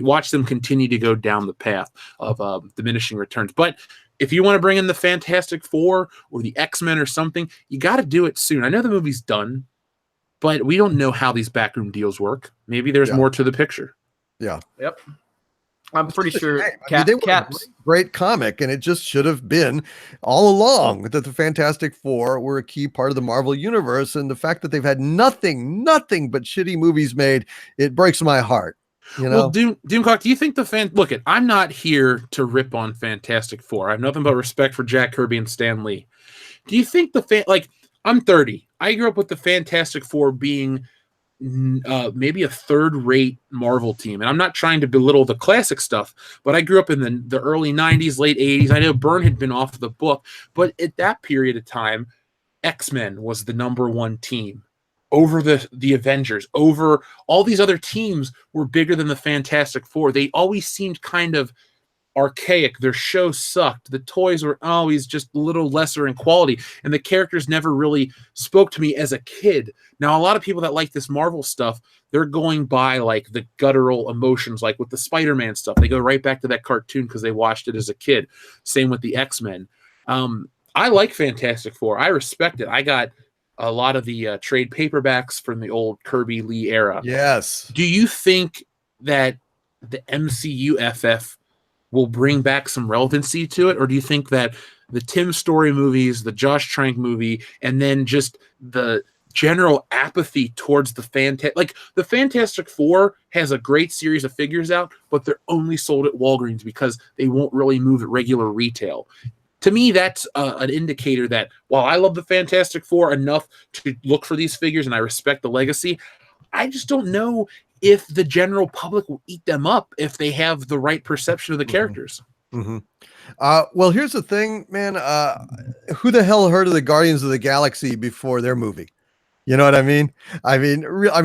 watch them continue to go down the path of diminishing returns. But if you want to bring in the Fantastic Four or the X-Men or something, you got to do it soon. I know the movie's done, but we don't know how these backroom deals work. Maybe there's more to the picture. Yeah. Yep. I'm pretty sure they were a great comic, and it just should have been all along that the Fantastic Four were a key part of the Marvel Universe. And the fact that they've had nothing but shitty movies made, it breaks my heart. Well, Doomcock, do you think look, I'm not here to rip on Fantastic Four. I have nothing but respect for Jack Kirby and Stan Lee. Do you think I'm 30. I grew up with the Fantastic Four being maybe a third-rate Marvel team, and I'm not trying to belittle the classic stuff, but I grew up in the early 90s, late 80s. I know Byrne had been off the book, but at that period of time, X-Men was the number one team over the Avengers, over all these other teams were bigger than the Fantastic Four. They always seemed kind of archaic. Their show sucked. The toys were always just a little lesser in quality, and the characters never really spoke to me as a kid. Now, a lot of people that like this Marvel stuff, they're going by like the guttural emotions, like with the Spider-Man stuff. They go right back to that cartoon because they watched it as a kid. Same with the X-Men. I like Fantastic Four. I respect it. I got a lot of the trade paperbacks from the old Kirby Lee era. Yes. Do you think that the MCU FF will bring back some relevancy to it, or do you think that the Tim Story movies, the Josh Trank movie, and then just the general apathy towards the Fantastic Four has a great series of figures out, but they're only sold at Walgreens because they won't really move at regular retail? To me, that's an indicator that while I love the Fantastic Four enough to look for these figures and I respect the legacy, I just don't know if the general public will eat them up if they have the right perception of the characters. Mm-hmm. Well, here's the thing, man. Who the hell heard of the Guardians of the Galaxy before their movie? You know what I mean? I mean,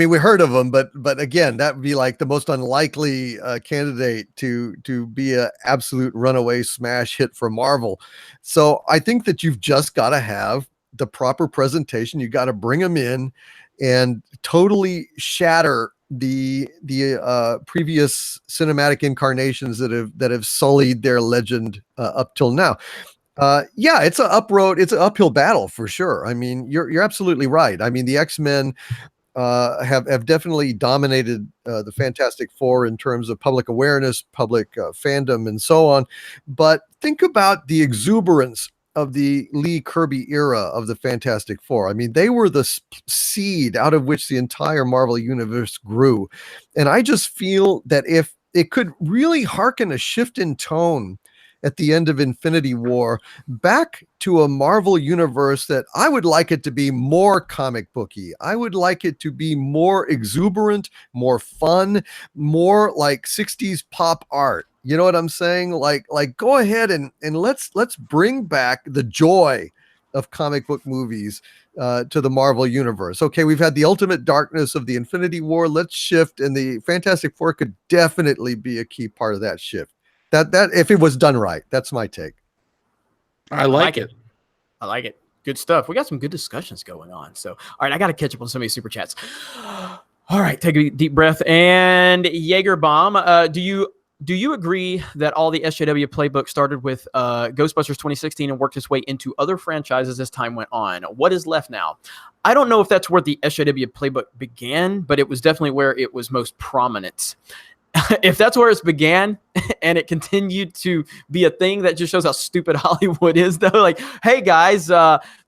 we heard of them, but again, that would be like the most unlikely candidate to be an absolute runaway smash hit for Marvel. So I think that you've just got to have the proper presentation. You got to bring them in and totally shatter the previous cinematic incarnations that have sullied their legend up till now. Yeah, it's an uphill battle for sure. I mean, you're absolutely right. I mean, the X-Men have definitely dominated the Fantastic Four in terms of public awareness, public fandom, and so on. But think about the exuberance of the Lee Kirby era of the Fantastic Four. I mean, they were the seed out of which the entire Marvel universe grew. And I just feel that if it could really hearken a shift in tone at the end of Infinity War back to a Marvel universe that I would like it to be more comic booky. I would like it to be more exuberant, more fun, more like 60s pop art. You know what I'm saying? Like go ahead and let's bring back the joy of comic book movies to the Marvel universe. Okay, we've had the ultimate darkness of the Infinity War. Let's shift, and the Fantastic Four could definitely be a key part of that shift. That if it was done right, that's my take. I like it. I like it. Good stuff. We got some good discussions going on. So, all right, I got to catch up on some of these super chats. All right, take a deep breath. And Jaegerbomb, do you agree that all the SJW playbook started with Ghostbusters 2016 and worked its way into other franchises as time went on? What is left now? I don't know if that's where the SJW playbook began, but it was definitely where it was most prominent. If that's where it began and it continued to be a thing, that just shows how stupid Hollywood is, though. Like, hey, guys,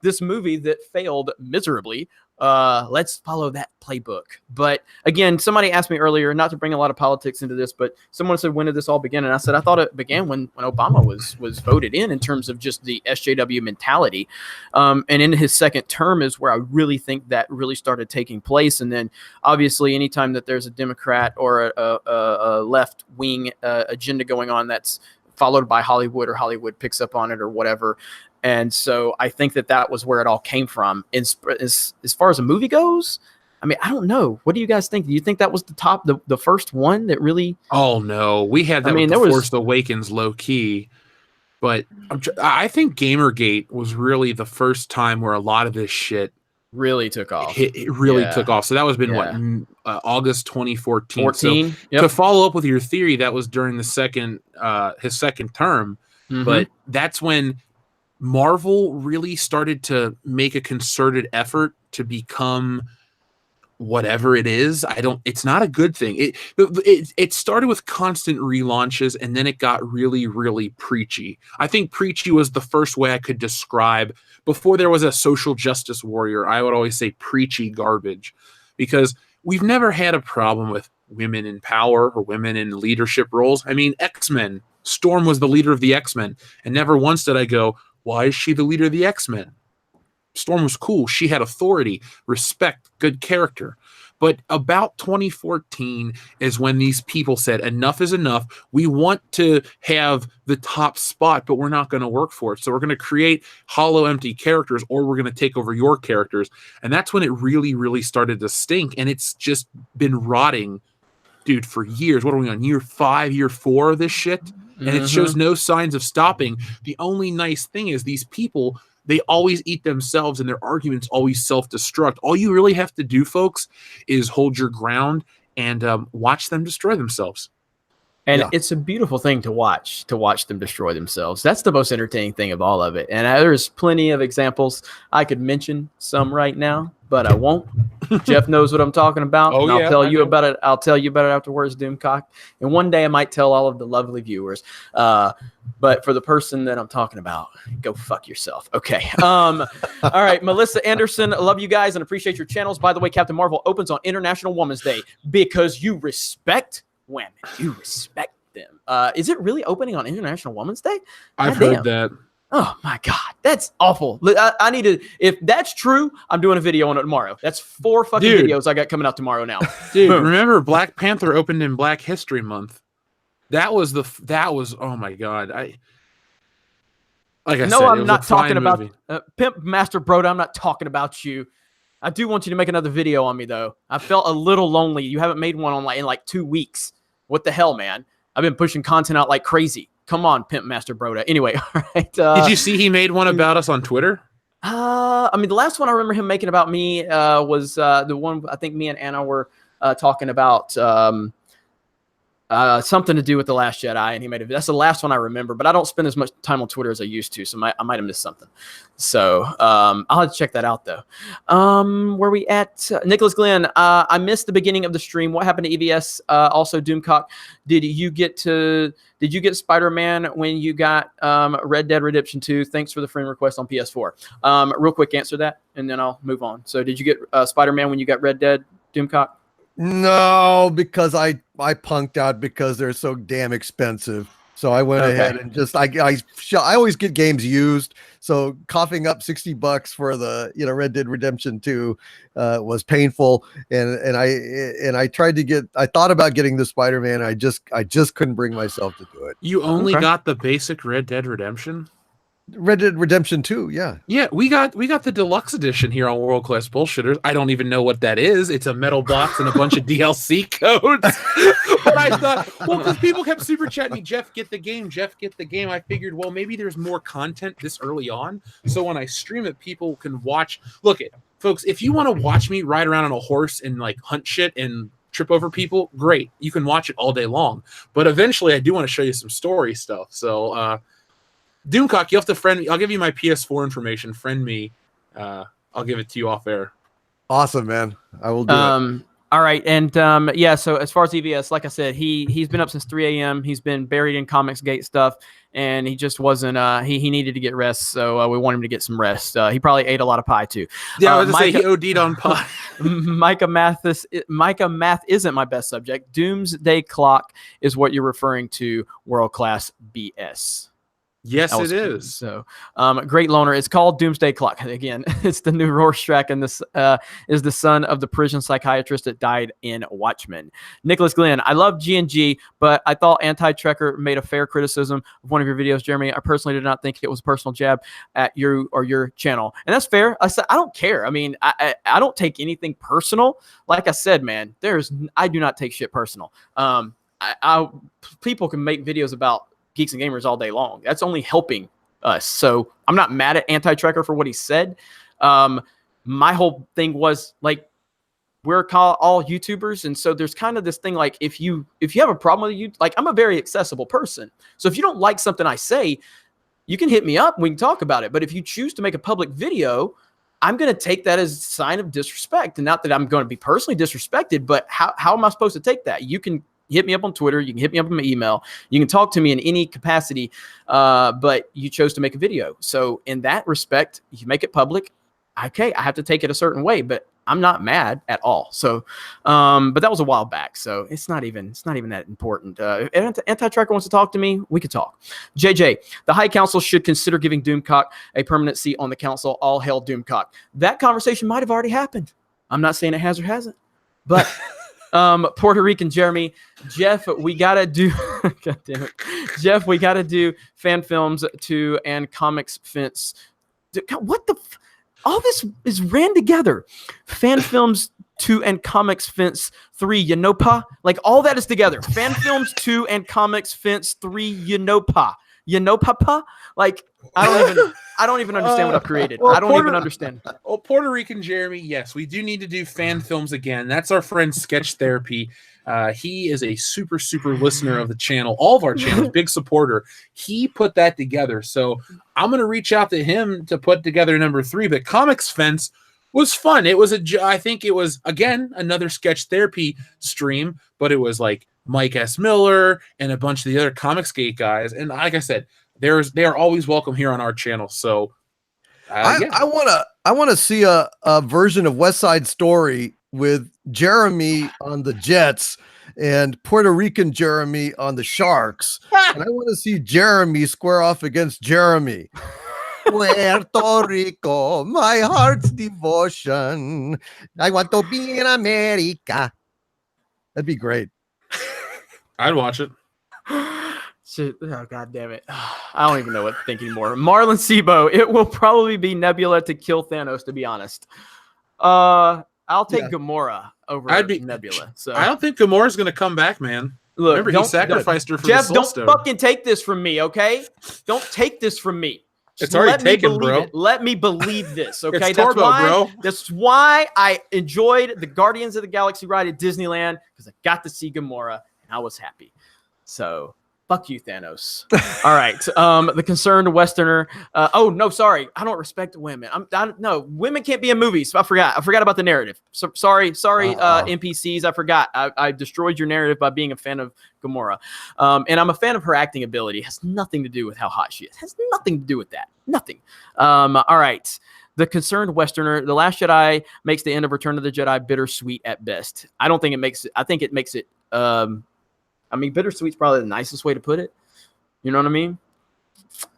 this movie that failed miserably, let's follow that playbook. But again, somebody asked me earlier, not to bring a lot of politics into this, but someone said, when did this all begin? And I said, I thought it began when Obama was voted in terms of just the SJW mentality. And in his second term is where I really think that really started taking place. And then obviously anytime that there's a Democrat or a left-wing agenda going on that's followed by Hollywood, or Hollywood picks up on it or whatever. And so I think that was where it all came from. As far as a movie goes, I mean, I don't know. What do you guys think? Do you think that was the first one that really? Oh no, we had that. I mean, with Force Awakens low key, but I think Gamergate was really the first time where a lot of this shit really took off. It really took off. So that was what August 2014. 14. So to follow up with your theory, that was during the his second term, but that's when Marvel really started to make a concerted effort to become whatever it is. It's not a good thing. It started with constant relaunches, and then it got really, really preachy. I think preachy was the first way I could describe. Before there was a social justice warrior, I would always say preachy garbage, because we've never had a problem with women in power or women in leadership roles. I mean, X-Men, Storm was the leader of the X-Men, and never once did I go, why is she the leader of the X-Men? Storm was cool. She had authority, respect, good character. But about 2014 is when these people said, enough is enough. We want to have the top spot, but we're not going to work for it. So we're going to create hollow, empty characters, or we're going to take over your characters. And that's when it really, really started to stink. And it's just been rotting, dude, for years. What are we on? Year 5, year 4 of this shit? And it shows no signs of stopping. The only nice thing is these people, they always eat themselves, and their arguments always self-destruct. All you really have to do, folks, is hold your ground and watch them destroy themselves. And it's a beautiful thing to watch them destroy themselves. That's the most entertaining thing of all of it. And there's plenty of examples. I could mention some right now, but I won't. Jeff knows what I'm talking about. Oh, and I'll tell you about it. I'll tell you about it afterwards, Doomcock. And one day I might tell all of the lovely viewers. But for the person that I'm talking about, go fuck yourself. Okay. All right. Melissa Anderson, love you guys and appreciate your channels. By the way, Captain Marvel opens on International Women's Day because you respect women. You respect them. Is it really opening on International Women's Day? I've heard that. Oh my God, that's awful. I need to, if that's true, I'm doing a video on it tomorrow. That's 4 fucking videos I got coming out tomorrow now. Dude, remember Black Panther opened in Black History Month. That was oh my God. I'm not talking about Pimp Master Broda. I'm not talking about you. I do want you to make another video on me though. I felt a little lonely. You haven't made one in like 2 weeks. What the hell, man? I've been pushing content out like crazy. Come on, Pimp Master Broda. Anyway, all right. Did you see he made one about us on Twitter? I mean, the last one I remember him making about me was the one I think me and Anna were talking about something to do with The Last Jedi, and he made it. That's the last one I remember, but I don't spend as much time on Twitter as I used to, so I might have missed something. So I'll have to check that out, though. Where we at? Nicholas Glenn, I missed the beginning of the stream. What happened to EVS? Also, Doomcock, did you get Spider-Man when you got Red Dead Redemption 2? Thanks for the friend request on PS4. Real quick, answer that, and then I'll move on. So did you get Spider-Man when you got Red Dead, Doomcock? No, because I punked out because they're so damn expensive. So I went ahead and just I always get games used. So coughing up $60 for the Red Dead Redemption 2 was painful, and I tried to get. I thought about getting the Spider-Man. I just couldn't bring myself to do it. You only got the basic Red Dead Redemption? Red Dead Redemption 2, yeah. Yeah, we got the deluxe edition here on World Class Bullshitters. I don't even know what that is. It's a metal box and a bunch of DLC codes. But I thought, well, because people kept super chatting me, Jeff, get the game, Jeff, get the game. I figured, well, maybe there's more content this early on. So when I stream it, people can watch. Look, folks, if you want to watch me ride around on a horse and like hunt shit and trip over people, great. You can watch it all day long. But eventually I do want to show you some story stuff. So Doomcock, you have to friend me. I'll give you my PS4 information. Friend me. I'll give it to you off air. Awesome, man. I will do it. All right. And yeah, so as far as EVS, like I said, he's been up since 3 a.m. He's been buried in ComicsGate stuff, and he just wasn't he needed to get rest, so we want him to get some rest. He probably ate a lot of pie too. Yeah, I was going to say he OD'd on pie. Micah Math isn't my best subject. Doomsday Clock is what you're referring to, World Class BS. Yes, it is. So, great loner. It's called Doomsday Clock. Again, it's the new Rorschach, and this is the son of the prison psychiatrist that died in Watchmen. Nicholas Glenn, I love G&G, but I thought Anti-Trekker made a fair criticism of one of your videos, Jeremy. I personally did not think it was a personal jab at you or your channel, and that's fair. I said I don't care. I mean, I don't take anything personal. Like I said, man, I do not take shit personal. People can make videos about Geeks and Gamers all day long. That's only helping us. So I'm not mad at Anti-Trekker for what he said. My whole thing was like, we're all YouTubers, and so there's kind of this thing like if you have a problem with you, like I'm a very accessible person. So if you don't like something I say, you can hit me up and we can talk about it. But if you choose to make a public video, I'm going to take that as a sign of disrespect. And not that I'm going to be personally disrespected, but how am I supposed to take that? You can hit me up on Twitter. You can hit me up on my email. You can talk to me in any capacity, but you chose to make a video. So in that respect, you make it public. Okay, I have to take it a certain way, but I'm not mad at all. So, but that was a while back, so it's not even that important. If Anti-Trekker wants to talk to me, we could talk. JJ, the High Council should consider giving Doomcock a permanent seat on the council. All hail Doomcock. That conversation might have already happened. I'm not saying it has or hasn't, but. Puerto Rican Jeremy, Jeff, we gotta do. God damn it, Jeff, we gotta do fan films 2 and comics fence. What the? All this is ran together. Fan films 2 and comics fence 3. You know, pa, like all that is together. Fan films 2 and comics fence 3. You know, pa. You know, papa. Like I don't even understand what I've created. Well, I don't even understand. Well, Puerto Rican Jeremy, yes, we do need to do fan films again. That's our friend Sketch Therapy. He is a super listener of the channel, all of our channels, big supporter. He put that together. So I'm going to reach out to him to put together number 3. But Comics Fence was fun. It was I think it was, again, another Sketch Therapy stream, but it was like Mike S. Miller and a bunch of the other ComicsGate guys. And like I said, they are always welcome here on our channel. So yeah. I want to see a version of West Side Story with Jeremy on the Jets and Puerto Rican Jeremy on the Sharks. And I want to see Jeremy square off against Jeremy. Puerto Rico, my heart's devotion. I want to be in America. That'd be great. I'd watch it. Shit. Oh, God damn it. I don't even know what to think anymore. Marlon Sebo, it will probably be Nebula to kill Thanos, to be honest. I'll take Gamora over Nebula. So I don't think Gamora's going to come back, man. Look, remember, he sacrificed her for Jeff, the Soul Stone. Don't fucking take this from me, okay? Don't take this from me. It's already taken, bro. Let me believe this, okay? It's Turbo, bro. That's why I enjoyed the Guardians of the Galaxy ride at Disneyland, because I got to see Gamora, and I was happy. So fuck you, Thanos. All right. The Concerned Westerner. Oh no, sorry. I don't respect women. No, women can't be in movies. I forgot about the narrative. So, sorry, NPCs. I forgot. I destroyed your narrative by being a fan of Gamora. And I'm a fan of her acting ability. It has nothing to do with how hot she is. It has nothing to do with that. Nothing. All right. The Concerned Westerner. The Last Jedi makes the end of Return of the Jedi bittersweet at best. I don't think it makes it. I think it makes it. I mean, bittersweet's probably the nicest way to put it. You know what I mean?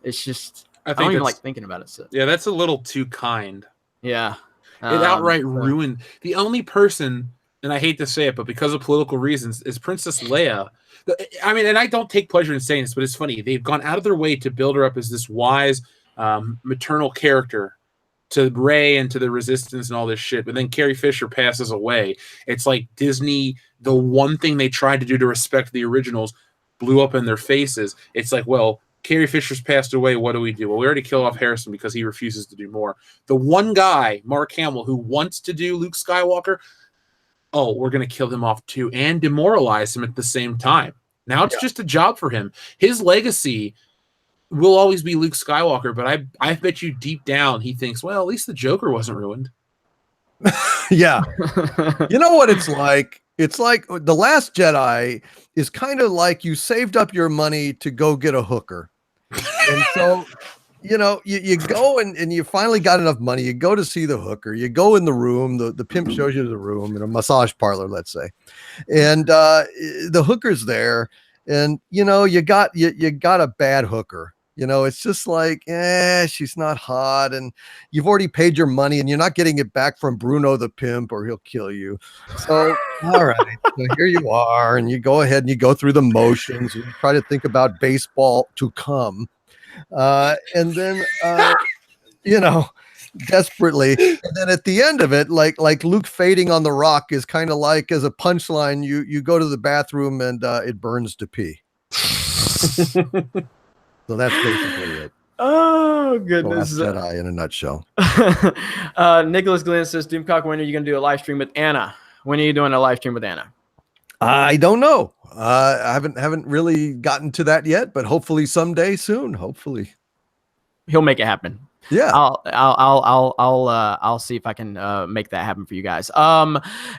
It's just I don't even like thinking about it. So. Yeah, that's a little too kind. Yeah. It outright ruined the only person, and I hate to say it, but because of political reasons, is Princess Leia. I mean, and I don't take pleasure in saying this, but it's funny. They've gone out of their way to build her up as this wise, maternal character to Rey and to the Resistance and all this shit. But then Carrie Fisher passes away. It's like Disney, the one thing they tried to do to respect the originals, blew up in their faces. It's like, well, Carrie Fisher's passed away. What do? Well, we already killed off Harrison because he refuses to do more. The one guy, Mark Hamill, who wants to do Luke Skywalker, we're going to kill him off too and demoralize him at the same time. Now it's just a job for him. His legacy will always be Luke Skywalker, but I bet you deep down he thinks, well, at least the Joker wasn't ruined. Yeah. You know what it's like? It's like The Last Jedi is kind of like you saved up your money to go get a hooker. And so, you know, you go and you finally got enough money. You go to see the hooker. You go in the room. The pimp shows you the room in a massage parlor, let's say. And the hooker's there. And, you know, you got a bad hooker. You know, it's just like, she's not hot, and you've already paid your money, and you're not getting it back from Bruno the pimp, or he'll kill you. So, all right, so here you are, and you go ahead and you go through the motions, and you try to think about baseball to come, and then, you know, desperately, and then at the end of it, like Luke fading on the rock is kind of like as a punchline. You go to the bathroom and it burns to pee. So that's basically it. Oh, goodness. Last Jedi in a nutshell. Nicholas Glenn says, Doomcock, when are you going to do a live stream with Anna? When are you doing a live stream with Anna? I don't know. I haven't really gotten to that yet, but hopefully someday soon. Hopefully. He'll make it happen. Yeah. I'll see if I can make that happen for you guys.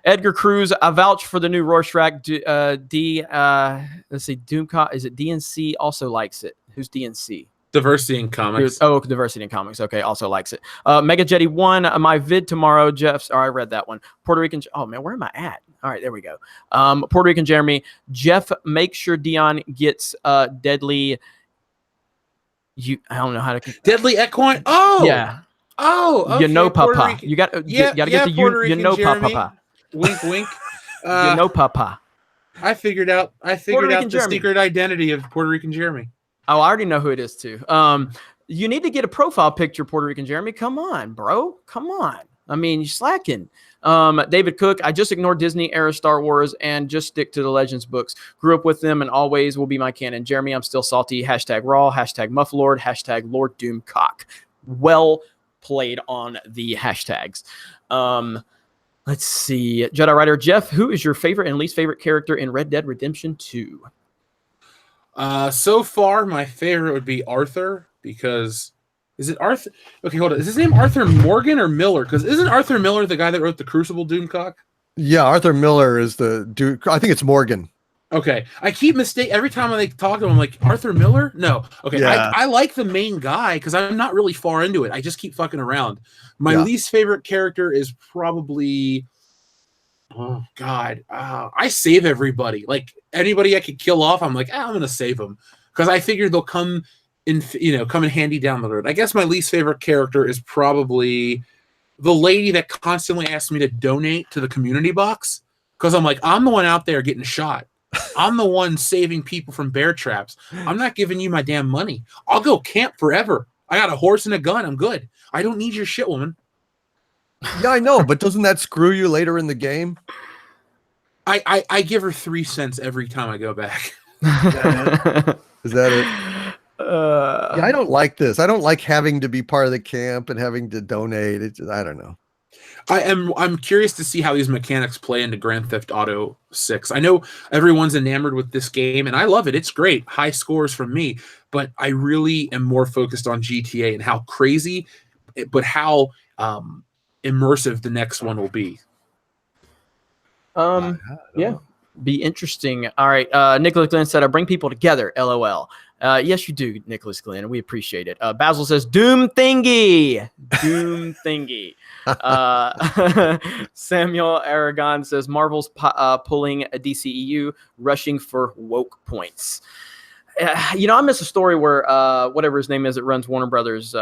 Edgar Cruz, I vouch for the new Rorschach. Let's see, Doomcock, is it DNC also likes it? Who's DNC? Diversity in Comics. Diversity in Comics. Okay, also likes it. Mega Jetty 1, my vid tomorrow. Jeff's. I read that one. Puerto Rican. Oh man, where am I at? All right, there we go. Puerto Rican Jeremy. Jeff, make sure Dion gets deadly. I don't know how to. Deadly Equine. Oh yeah. Oh, okay. You know, Papa. You got to get the you know, Papa. Wink, wink. You know, Papa. I figured out the secret identity of Puerto Rican Jeremy. Oh, I already know who it is too. You need to get a profile picture, Puerto Rican Jeremy. Come on, bro. Come on. I mean, you're slacking. David Cook, I just ignored Disney era Star Wars and just stick to the Legends books. Grew up with them and always will be my canon. Jeremy, I'm still salty. Hashtag Raw. Hashtag Mufflord. Hashtag Lord Doomcock. Well played on the hashtags. Let's see. Jedi Rider Jeff, who is your favorite and least favorite character in Red Dead Redemption 2? So far, my favorite would be Arthur, because is it Arthur? Okay, hold on. Is his name Arthur Morgan or Miller? Because isn't Arthur Miller the guy that wrote the Crucible, Doomcock? Yeah, Arthur Miller is the dude. I think it's Morgan. Okay, I keep mistake every time I talk to him. I'm like, Arthur Miller? No. Okay, yeah. I like the main guy because I'm not really far into it. I just keep fucking around. My least favorite character is probably, oh God, I save everybody. Like anybody I could kill off, I'm like, I'm gonna save them because I figured they'll come in handy down the road. I guess my least favorite character is probably the lady that constantly asks me to donate to the community box because I'm like, I'm the one out there getting shot. I'm the one saving people from bear traps. I'm not giving you my damn money. I'll go camp forever. I got a horse and a gun. I'm good. I don't need your shit, woman. Yeah, I know, but doesn't that screw you later in the game? I give her 3 cents every time I go back. Is that it? Yeah, I don't like this. I don't like having to be part of the camp and having to donate. I don't know. I'm curious to see how these mechanics play into Grand Theft Auto 6. I know everyone's enamored with this game, and I love it. It's great. High scores from me. But I really am more focused on GTA and how crazy, but how immersive the next one will be. Yeah, be interesting. All right. Nicholas Glenn said, I bring people together. LOL. Yes, you do, Nicholas Glenn. We appreciate it. Basil says, Doom Thingy. Doom Thingy. Samuel Aragon says, Marvel's pulling a DCEU, rushing for woke points. I missed a story where whatever his name is that runs Warner Brothers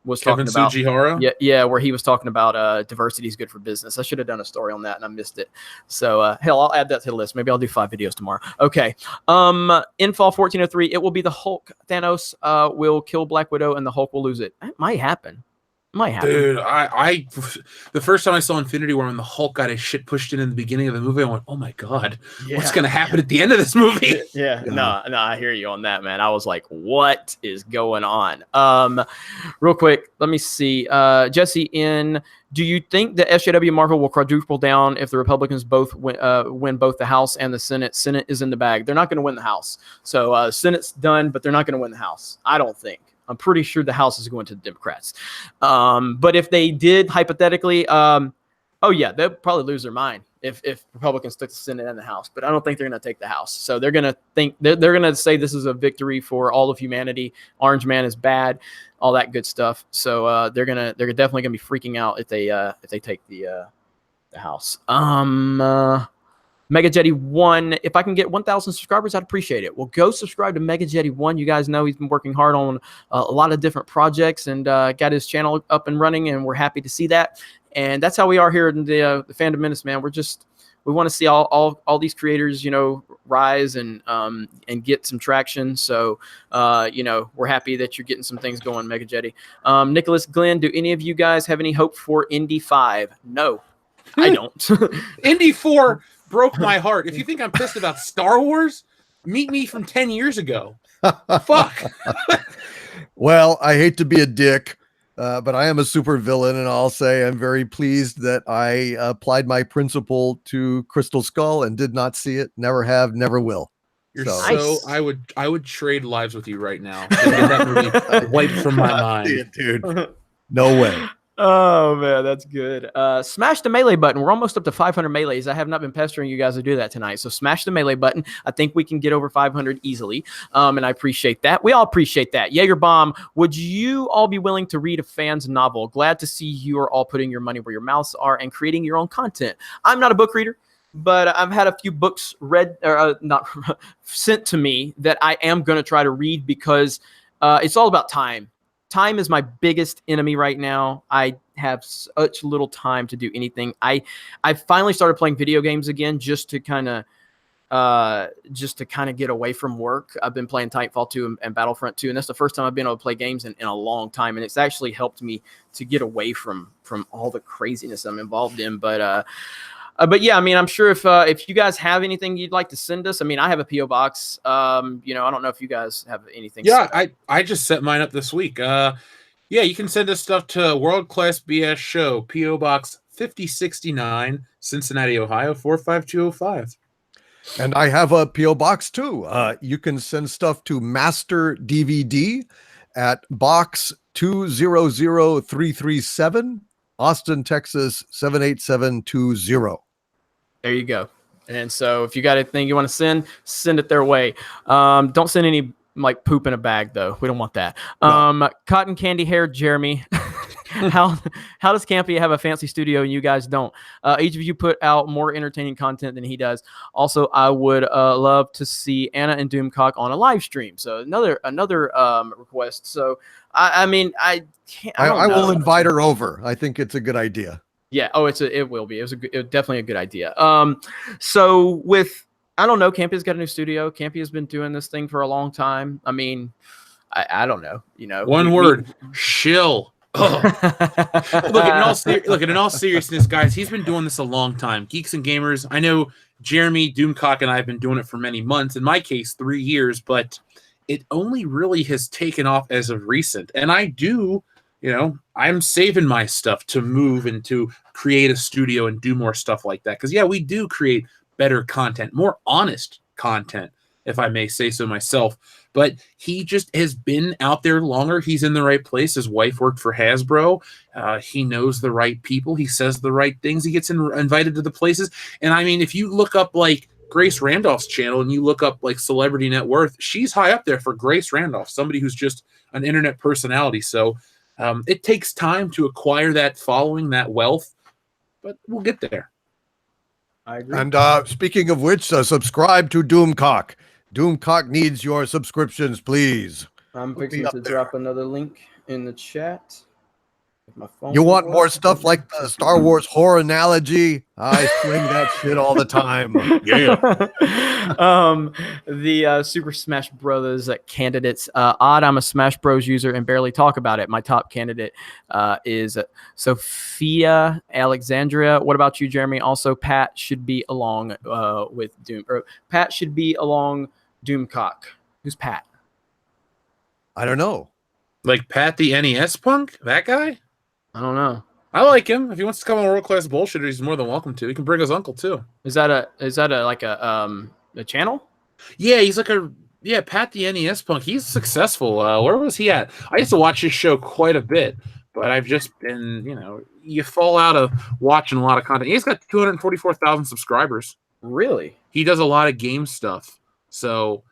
was Kevin talking about Tsujihara? yeah, where he was talking about diversity is good for business. I should have done a story on that and I missed it. So hell, I'll add that to the list. Maybe I'll do 5 videos tomorrow. Okay. In fall 1403, it will be the Hulk. Thanos will kill Black Widow and the Hulk will lose it. That might happen. Dude, I the first time I saw Infinity War when the Hulk got his shit pushed in the beginning of the movie, I went, "Oh my god, what's gonna happen at the end of this movie?" Yeah, no, I hear you on that, man. I was like, "What is going on?" Real quick, let me see. Jesse, do you think that SJW Marvel will quadruple down if the Republicans both win both the House and the Senate? Senate is in the bag. They're not going to win the House, so Senate's done, but they're not going to win the House. I don't think. I'm pretty sure the House is going to the Democrats. But if they did, hypothetically, oh yeah, they'll probably lose their mind if Republicans took the Senate and the House. But I don't think they're going to take the House. So they're going to think they're going to say this is a victory for all of humanity. Orange Man is bad, all that good stuff. So they're definitely going to be freaking out if they take the House. Mega Jetty 1, if I can get 1,000 subscribers, I'd appreciate it. Well, go subscribe to Mega Jetty 1. You guys know he's been working hard on a lot of different projects and got his channel up and running, and we're happy to see that. And that's how we are here in the Fandom Menace, man. We want to see all these creators, rise and get some traction. So, we're happy that you're getting some things going, Mega Jetty. Nicholas Glenn, do any of you guys have any hope for Indy 5? No, I don't. Indy 4 broke my heart. If you think I'm pissed about Star Wars, meet me from 10 years ago. Fuck. Well, I hate to be a dick, but I am a super villain, and I'll say I'm very pleased that I applied my principle to Crystal Skull and did not see it. Never have, never will. Nice. I would trade lives with you right now. That movie wiped from my mind, dude. No way. Oh man, that's good. Smash the melee button. We're almost up to 500 melees. I have not been pestering you guys to do that tonight. So smash the melee button. I think we can get over 500 easily. And I appreciate that. We all appreciate that. Jaeger Bomb, would you all be willing to read a fan's novel? Glad to see you are all putting your money where your mouths are and creating your own content. I'm not a book reader, but I've had a few books read or not sent to me that I am going to try to read because it's all about time. Time is my biggest enemy right now. I have such little time to do anything. I finally started playing video games again just to kind of get away from work. I've been playing Titanfall 2 and Battlefront 2, and that's the first time I've been able to play games in a long time, and it's actually helped me to get away from all the craziness I'm involved in. But yeah, I mean, I'm sure if you guys have anything you'd like to send us, I mean, I have a PO box. I don't know if you guys have anything. Yeah, I just set mine up this week. Yeah, you can send us stuff to World Class BS Show, PO Box 5069, Cincinnati, Ohio 45205. And I have a PO box too. You can send stuff to Master DVD at box 200337, Austin, Texas 78720. There you go. And so if you got anything you want to send it their way. Don't send any like poop in a bag though. We don't want that. No. Cotton candy hair Jeremy. How does Campy have a fancy studio and you guys don't? Each of you put out more entertaining content than he does. Also, I would love to see Anna and Doomcock on a live stream. So another request. So I mean, I will invite her over. I think it's a good idea. Yeah. Oh, it will be. It was definitely a good idea. So with, I don't know, Campy's got a new studio. Campy has been doing this thing for a long time. I mean, I don't know, One word, shill. Look, in all seriousness, guys, he's been doing this a long time. Geeks and Gamers. I know Jeremy, Doomcock, and I have been doing it for many months. In my case, 3 years, but it only really has taken off as of recent. And I do, I'm saving my stuff to move and to create a studio and do more stuff like that. Because, yeah, we do create better content, more honest content, if I may say so myself. But he just has been out there longer. He's in the right place. His wife worked for Hasbro. He knows the right people. He says the right things. He gets invited to the places. And, I mean, if you look up, like, Grace Randolph's channel and you look up, like, Celebrity Net Worth, she's high up there for Grace Randolph, somebody who's just an internet personality. So it takes time to acquire that following, that wealth, but we'll get there. I agree. And speaking of which, subscribe to Doomcock. Doomcock needs your subscriptions, please. I'm Look me fixing up to there. drop another link in the chat. If my phone You will want work. more stuff like the Star Wars horror analogy? I sling that shit all the time. The Super Smash Brothers candidates. Odd, I'm a Smash Bros user and barely talk about it. My top candidate is Sophia Alexandria. What about you, Jeremy? Also, Pat should be along with Doom. Or Pat should be along Doomcock. Who's Pat? I don't know. Like Pat the NES punk? That guy? I don't know. I like him. If he wants to come on World Class Bullshitter, he's more than welcome to. He can bring his uncle too. Is that a channel? Yeah, he's like Pat the NES punk. He's successful. Where was he at? I used to watch his show quite a bit, but I've just been, you fall out of watching a lot of content. He's got 244,000 subscribers. Really? He does a lot of game stuff. So,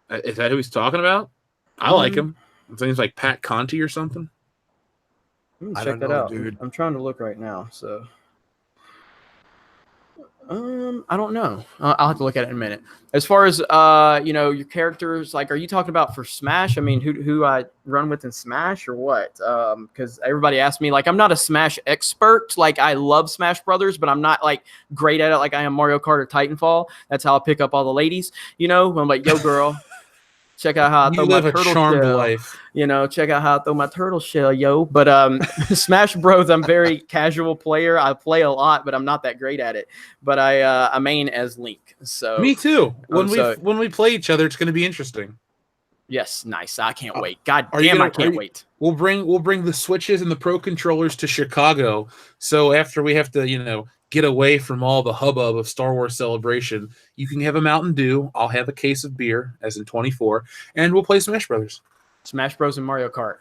is that who he's talking about? I like him. His name's like Pat Conti or something. Check that out, dude. I'm trying to look right now. So, I don't know. I'll have to look at it in a minute. As far as your characters, like, are you talking about for Smash? I mean, who I run with in Smash or what? Because everybody asks me, like, I'm not a Smash expert. Like, I love Smash Brothers, but I'm not like great at it like I am Mario Kart or Titanfall. That's how I pick up all the ladies. I'm like, yo, girl. Check out how I throw my turtle shell. Life. Check out how I throw my turtle shell, yo. But Smash Bros, I'm very casual player. I play a lot, but I'm not that great at it. But I main as Link. So me too. When we play each other, it's going to be interesting. Yes, nice. I can't wait. God damn, I can't wait. We'll bring the Switches and the Pro Controllers to Chicago. So after we have to, get away from all the hubbub of Star Wars Celebration, you can have a Mountain Dew. I'll have a case of beer, as in 24, and we'll play Smash Brothers. Smash Bros and Mario Kart.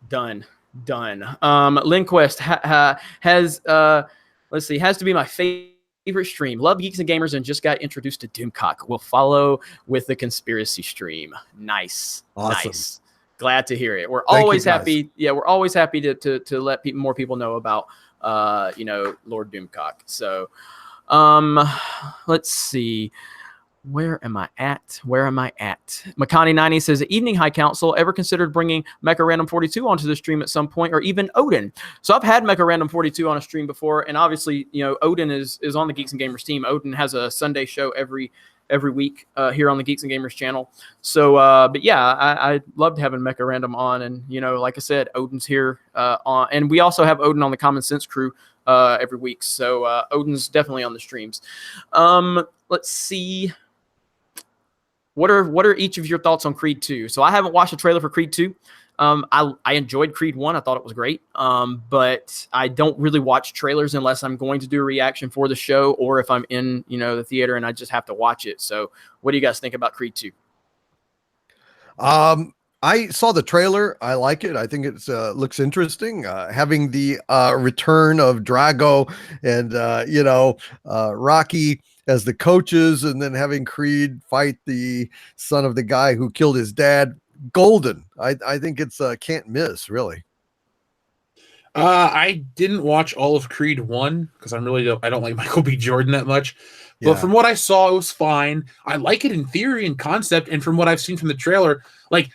Done. Linquest has has to be my favorite stream. Love Geeks and Gamers and just got introduced to Doomcock. We'll follow with the conspiracy stream. Nice. Awesome. Nice. Glad to hear it. We're always happy. Yeah, we're always happy to let more people know about Lord Doomcock. So let's see. Where am I at? Makani90 says, Evening High Council, ever considered bringing Mecha Random 42 onto the stream at some point, or even Odin? So I've had Mecha Random 42 on a stream before, and obviously, Odin is on the Geeks and Gamers team. Odin has a Sunday show every week here on the Geeks and Gamers channel. So, but yeah, I loved having Mecha Random on, and like I said, Odin's here on, and we also have Odin on the Common Sense crew every week. So Odin's definitely on the streams. Let's see. What are each of your thoughts on Creed 2? So I haven't watched the trailer for Creed 2. I enjoyed Creed 1. I thought it was great. But I don't really watch trailers unless I'm going to do a reaction for the show, or if I'm in, the theater and I just have to watch it. So what do you guys think about Creed 2? I saw the trailer. I like it. I think it looks interesting. Having the return of Drago and Rocky as the coaches, and then having Creed fight the son of the guy who killed his dad. Golden. I think it's can't miss, really. I didn't watch all of Creed 1 because I don't like Michael B. Jordan that much. Yeah. But from what I saw, it was fine. I like it in theory and concept, and from what I've seen from the trailer, like,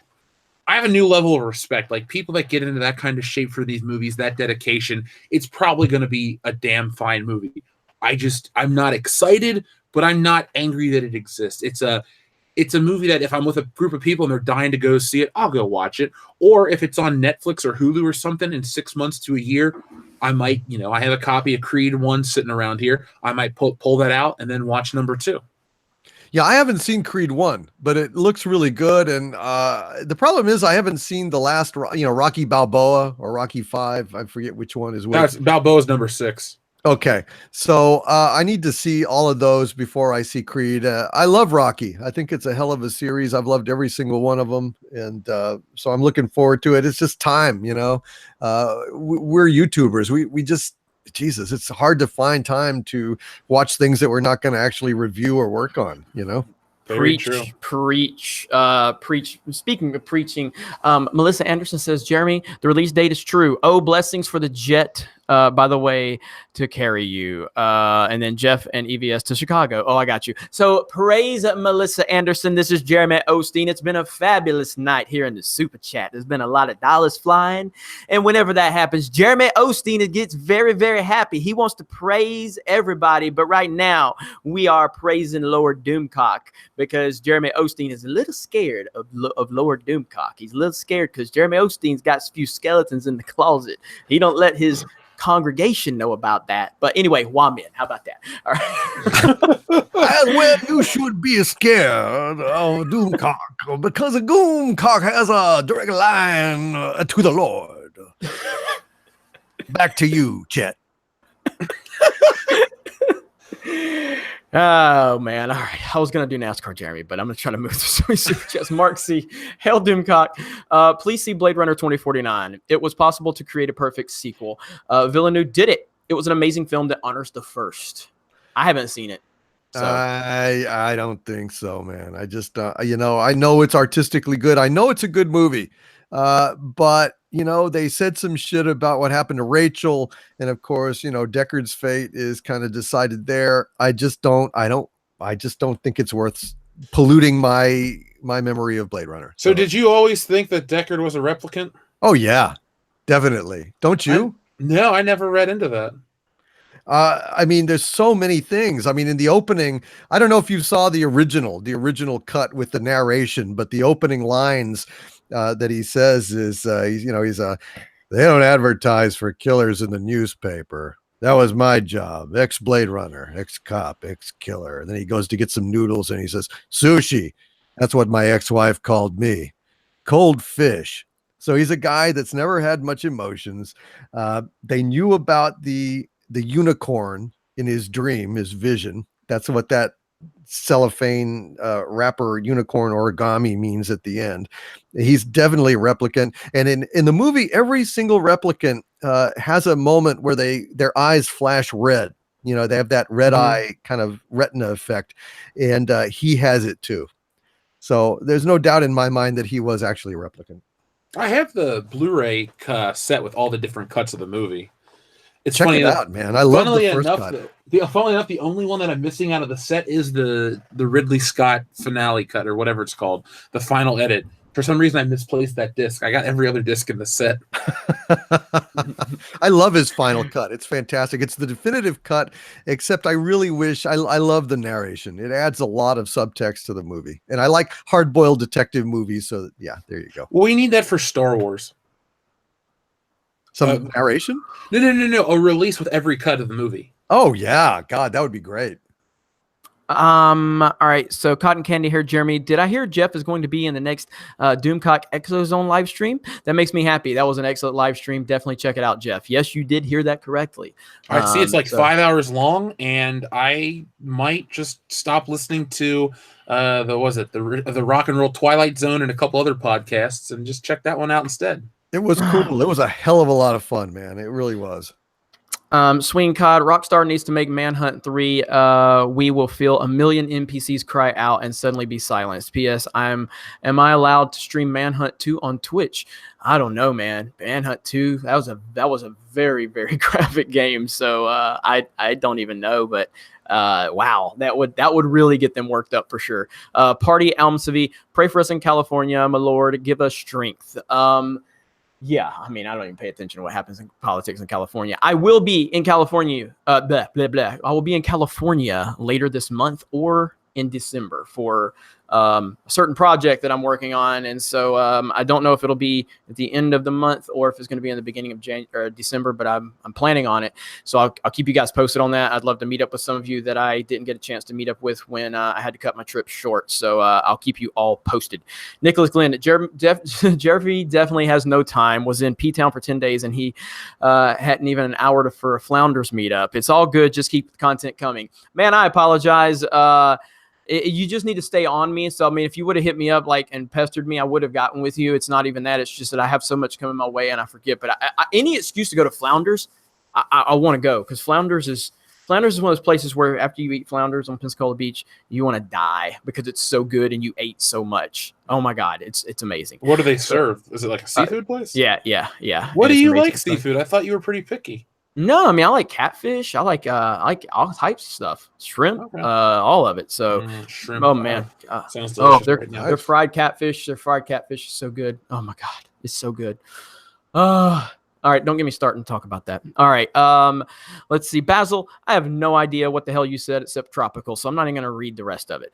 I have a new level of respect. Like, people that get into that kind of shape for these movies, that dedication, it's probably going to be a damn fine movie. I'm not excited, but I'm not angry that it exists. It's a movie that if I'm with a group of people and they're dying to go see it, I'll go watch it. Or if it's on Netflix or Hulu or something in 6 months to a year, I might, I have a copy of Creed 1 sitting around here. I might pull that out and then watch number 2. Yeah, I haven't seen Creed 1, but it looks really good. And the problem is I haven't seen the last, Rocky Balboa or Rocky 5. I forget which one is which. Balboa's number 6. Okay, so I need to see all of those before I see Creed. I love Rocky. I think it's a hell of a series. I've loved every single one of them, and so I'm looking forward to it. It's just time, we're YouTubers. We just, Jesus, it's hard to find time to watch things that we're not going to actually review or work on, Preach. Speaking of preaching, Melissa Anderson says, Jeremy, the release date is true. Oh, blessings for the Jet by the way, to carry you. And then Jeff and EVS to Chicago. Oh, I got you. So praise Melissa Anderson. This is Jeremy Osteen. It's been a fabulous night here in the Super Chat. There's been a lot of dollars flying. And whenever that happens, Jeremy Osteen gets very, very happy. He wants to praise everybody. But right now, we are praising Lord Doomcock because Jeremy Osteen is a little scared of Lord Doomcock. He's a little scared because Jeremy Osteen's got a few skeletons in the closet. He don't let his congregation know about that. But anyway, Wamin, how about that? All right. Well, you should be scared of Doomcock because a Doomcock has a direct line to the Lord. Back to you, Chet. Oh man! All right, I was gonna do NASCAR, Jeremy, but I'm gonna try to move through super chats. Mark C. Hail Doomcock. Please see Blade Runner 2049. It was possible to create a perfect sequel. Villeneuve did it. It was an amazing film that honors the first. I haven't seen it. So. I don't think so, man. I just I know it's artistically good. I know it's a good movie, but they said some shit about what happened to Rachel, and of course, Deckard's fate is kind of decided there. I just don't think it's worth polluting my memory of Blade Runner. So did you always think that Deckard was a replicant? Oh yeah, definitely. Don't you? No, I never read into that. I mean, there's so many things. I mean, in the opening, I don't know if you saw the original cut with the narration, but the opening lines that he says is, they don't advertise for killers in the newspaper. That was my job. Ex-Blade Runner, ex-cop, ex-killer. And then he goes to get some noodles and he says, sushi. That's what my ex-wife called me. Cold fish. So he's a guy that's never had much emotions. They knew about the unicorn in his dream, his vision. That's what that cellophane wrapper unicorn origami means at the end. He's definitely a replicant. And in the movie, every single replicant has a moment where their eyes flash red. They have that red eye kind of retina effect. And he has it too. So there's no doubt in my mind that he was actually a replicant. I have the Blu-ray set with all the different cuts of the movie. It's Check funny it out, man. I love the first cut. Funnily enough, the only one that I'm missing out of the set is the Ridley Scott finale cut or whatever it's called, the final edit. For some reason, I misplaced that disc. I got every other disc in the set. I love his final cut. It's fantastic. It's the definitive cut, except I really wish I love the narration. It adds a lot of subtext to the movie. And I like hard-boiled detective movies. So yeah, there you go. Well, we need that for Star Wars. Some narration? No. A release with every cut of the movie. Oh yeah. God, that would be great. All right. So Cotton Candy here, Jeremy. Did I hear Jeff is going to be in the next Doomcock Exozone live stream? That makes me happy. That was an excellent live stream. Definitely check it out, Jeff. Yes, you did hear that correctly. I see it's like 5 hours long, and I might just stop listening to the Rock and Roll Twilight Zone and a couple other podcasts and just check that one out instead. It was cool. It was a hell of a lot of fun, man. It really was. Swing Cod, Rockstar needs to make Manhunt 3. We will feel a million NPCs cry out and suddenly be silenced. P.S. Am I allowed to stream Manhunt 2 on Twitch? I don't know, man. Manhunt 2, that was a very, very graphic game. So I don't even know, but wow, that would really get them worked up for sure. Party Almsavi, pray for us in California, my lord, give us strength. Yeah, I mean, I don't even pay attention to what happens in politics in California. I will be in California. I will be in California later this month or in December for a certain project that I'm working on. And so I don't know if it'll be at the end of the month or if it's going to be in the beginning of December, but I'm planning on it. So I'll keep you guys posted on that. I'd love to meet up with some of you that I didn't get a chance to meet up with when I had to cut my trip short. So I'll keep you all posted. Nicholas Glenn, Jeremy definitely has no time, was in P-Town for 10 days, and he hadn't even an hour for a Flounders meetup. It's all good. Just keep the content coming. Man, I apologize. You just need to stay on me. So, I mean, if you would have hit me up and pestered me, I would have gotten with you. It's not even that. It's just that I have so much coming my way and I forget. But any excuse to go to Flounders, I want to go because Flounders is one of those places where after you eat Flounders on Pensacola Beach, you want to die because it's so good and you ate so much. Oh my God, it's amazing. What do they serve? Is it like a seafood place? Yeah. What do you like seafood? I thought you were pretty picky. No, I mean I like catfish. I like all types of stuff, shrimp, Okay. all of it. So, Shrimp. oh man, Sounds delicious. they're right now. they're fried catfish. Their fried catfish is so good. Oh my god, it's so good. All right, don't get me started and talk about that. All right, let's see, Basil. I have no idea what the hell you said except tropical, so I'm not even gonna read the rest of it.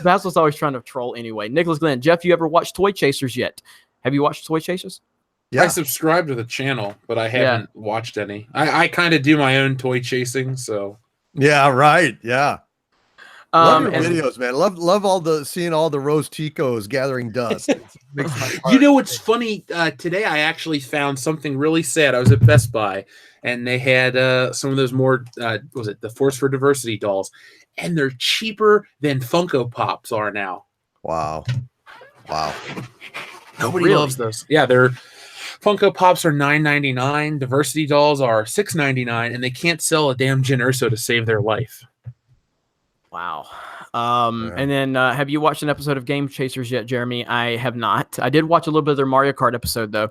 Basil's always trying to troll anyway. Nicholas Glenn, Jeff, you ever watched Toy Chasers yet? Have you watched Toy Chasers? Yeah. I subscribe to the channel, but I haven't watched any. I kind of do my own toy chasing, so Yeah, right. Yeah. Love your And videos, man. Love seeing all the Rose Ticos gathering dust. It makes my heart you know what's funny? Today I actually found something really sad. I was at Best Buy, and they had some of those more was it the Force for Diversity dolls, and they're cheaper than Funko Pops are now. Wow. Nobody loves those. Yeah, they're Funko Pops are $9.99. Diversity dolls are $6.99, and they can't sell a damn Jyn Erso to save their life. Wow. And then have you watched an episode of Game Chasers yet, Jeremy? I have not. I did watch a little bit of their Mario Kart episode, though.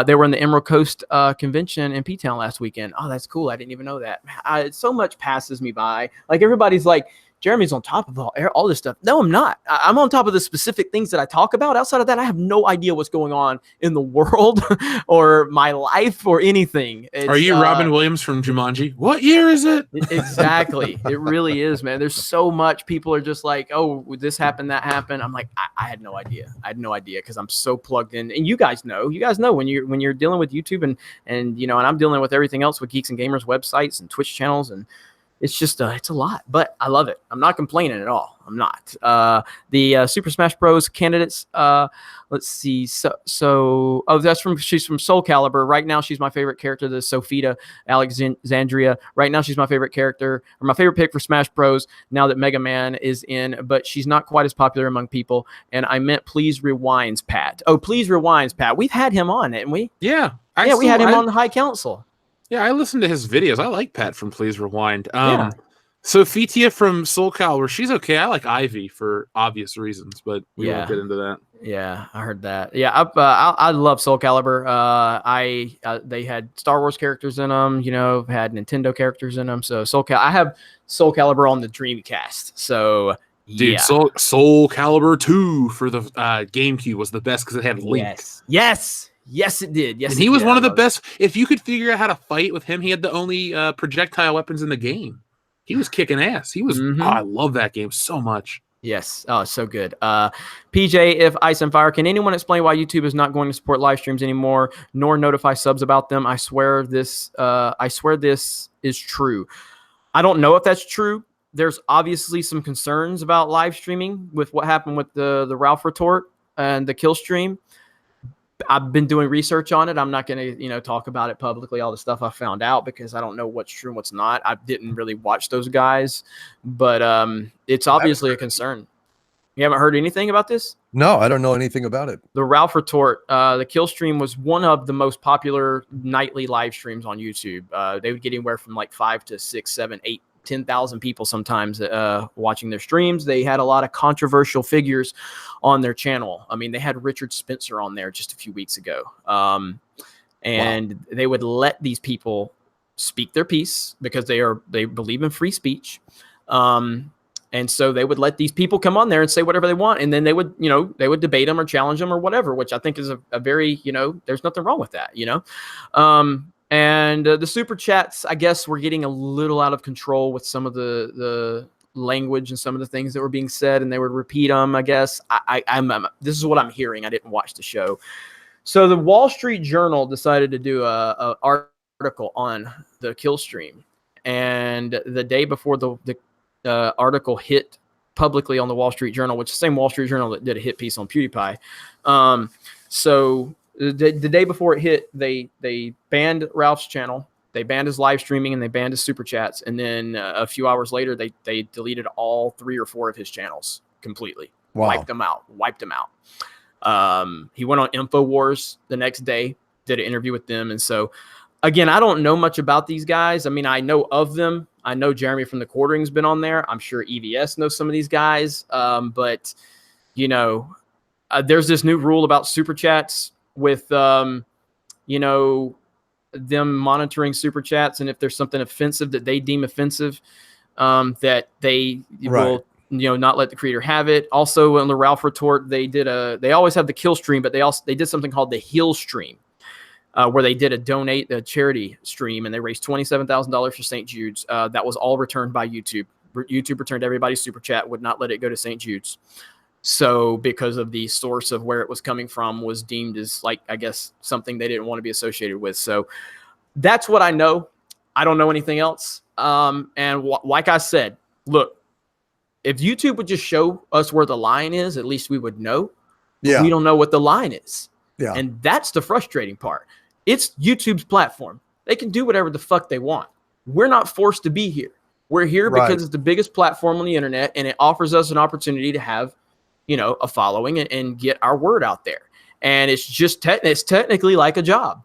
They were in the Emerald Coast convention in P-Town last weekend. Oh, that's cool. I didn't even know that. So much passes me by. Like, everybody's like, Jeremy's on top of all this stuff. No, I'm not. I'm on top of the specific things that I talk about. Outside of that, I have no idea what's going on in the world or my life or anything. Are you Robin Williams from Jumanji? What year is it? Exactly. It really is, man. There's so much. People are just like, oh, this happened, that happened. I'm like, I had no idea. I had no idea because I'm so plugged in. And you guys know when you're dealing with YouTube and and I'm dealing with everything else with Geeks and Gamers websites and Twitch channels, and it's just it's a lot, but I love it. I'm not complaining at all. I'm not. The Super Smash Bros. Candidates. Let's see. So she's from Soul Calibur. Right now, she's my favorite character. The Sophia Alexandria. Right now, she's my favorite character, or my favorite pick for Smash Bros. Now that Mega Man is in, but she's not quite as popular among people. And I meant Please Rewinds Pat. Oh, Please Rewinds Pat. We've had him on, didn't we? Yeah. We had him on the High Council. Yeah, I listened to his videos. I like Pat from Please Rewind. Sophia from Soul Calibur, she's okay. I like Ivy for obvious reasons, but we won't get into that. Yeah, I heard that. Yeah, I love Soul Calibur. They had Star Wars characters in them. Had Nintendo characters in them. So I have Soul Calibur on the Dreamcast. So dude, yeah. Soul Calibur 2 for the GameCube was the best because it had Link. Yes, it did. Yes, and he was one of the best. If you could figure out how to fight with him, he had the only projectile weapons in the game. He was kicking ass. He was. Oh, I love that game so much. Yes. Oh, so good. PJ, if Ice and Fire, can anyone explain why YouTube is not going to support live streams anymore, nor notify subs about them? I swear this is true. I don't know if that's true. There's obviously some concerns about live streaming with what happened with the Ralph retort and the kill stream. I've been doing research on it. I'm not going to, talk about it publicly, all the stuff I found out, because I don't know what's true and what's not. I didn't really watch those guys, but it's obviously a concern. You haven't heard anything about this? No, I don't know anything about it. The Ralph retort, the kill stream was one of the most popular nightly live streams on YouTube. They would get anywhere from like 5 to 6, 7, 8, 10,000 people sometimes watching their streams. They had a lot of controversial figures on their channel. I mean, they had Richard Spencer on there just a few weeks ago. And they would let these people speak their piece because they believe in free speech. And so they would let these people come on there and say whatever they want. And then they would debate them or challenge them or whatever, which I think is a very, there's nothing wrong with that, And the super chats, I guess, were getting a little out of control with some of the language and some of the things that were being said, and they would repeat them. I guess this is what I'm hearing. I didn't watch the show. So the Wall Street Journal decided to do a article on the kill stream, and the day before the article hit publicly on the Wall Street Journal, which is the same Wall Street Journal that did a hit piece on PewDiePie. So the day before it hit, they banned Ralph's channel, they banned his live streaming, and they banned his super chats. And then a few hours later, they deleted all 3 or 4 of his channels completely. Wow. Wiped them out. He went on InfoWars the next day, did an interview with them. And so, again, I don't know much about these guys. I mean, I know of them. I know Jeremy from the Quartering's been on there. I'm sure EVS knows some of these guys. But, there's this new rule about super chats with, them monitoring super chats, and if there's something offensive that they deem offensive, that they will not let the creator have it. Also, on the Ralph retort, they always have the kill stream, but they did something called the heal stream, where they did a charity stream, and they raised $27,000 for St. Jude's. That was all returned by YouTube. YouTube returned everybody's super chat, would not let it go to St. Jude's. So because of the source of where it was coming from was deemed as, like, I guess, something they didn't want to be associated with. So that's what I know. I don't know anything else. Like I said, look, if YouTube would just show us where the line is, at least we would know. Yeah. We don't know what the line is. Yeah. And that's the frustrating part. It's YouTube's platform. They can do whatever the fuck they want. We're not forced to be here. We're here because it's the biggest platform on the internet, and it offers us an opportunity to have, a following and get our word out there. And it's just it's technically like a job.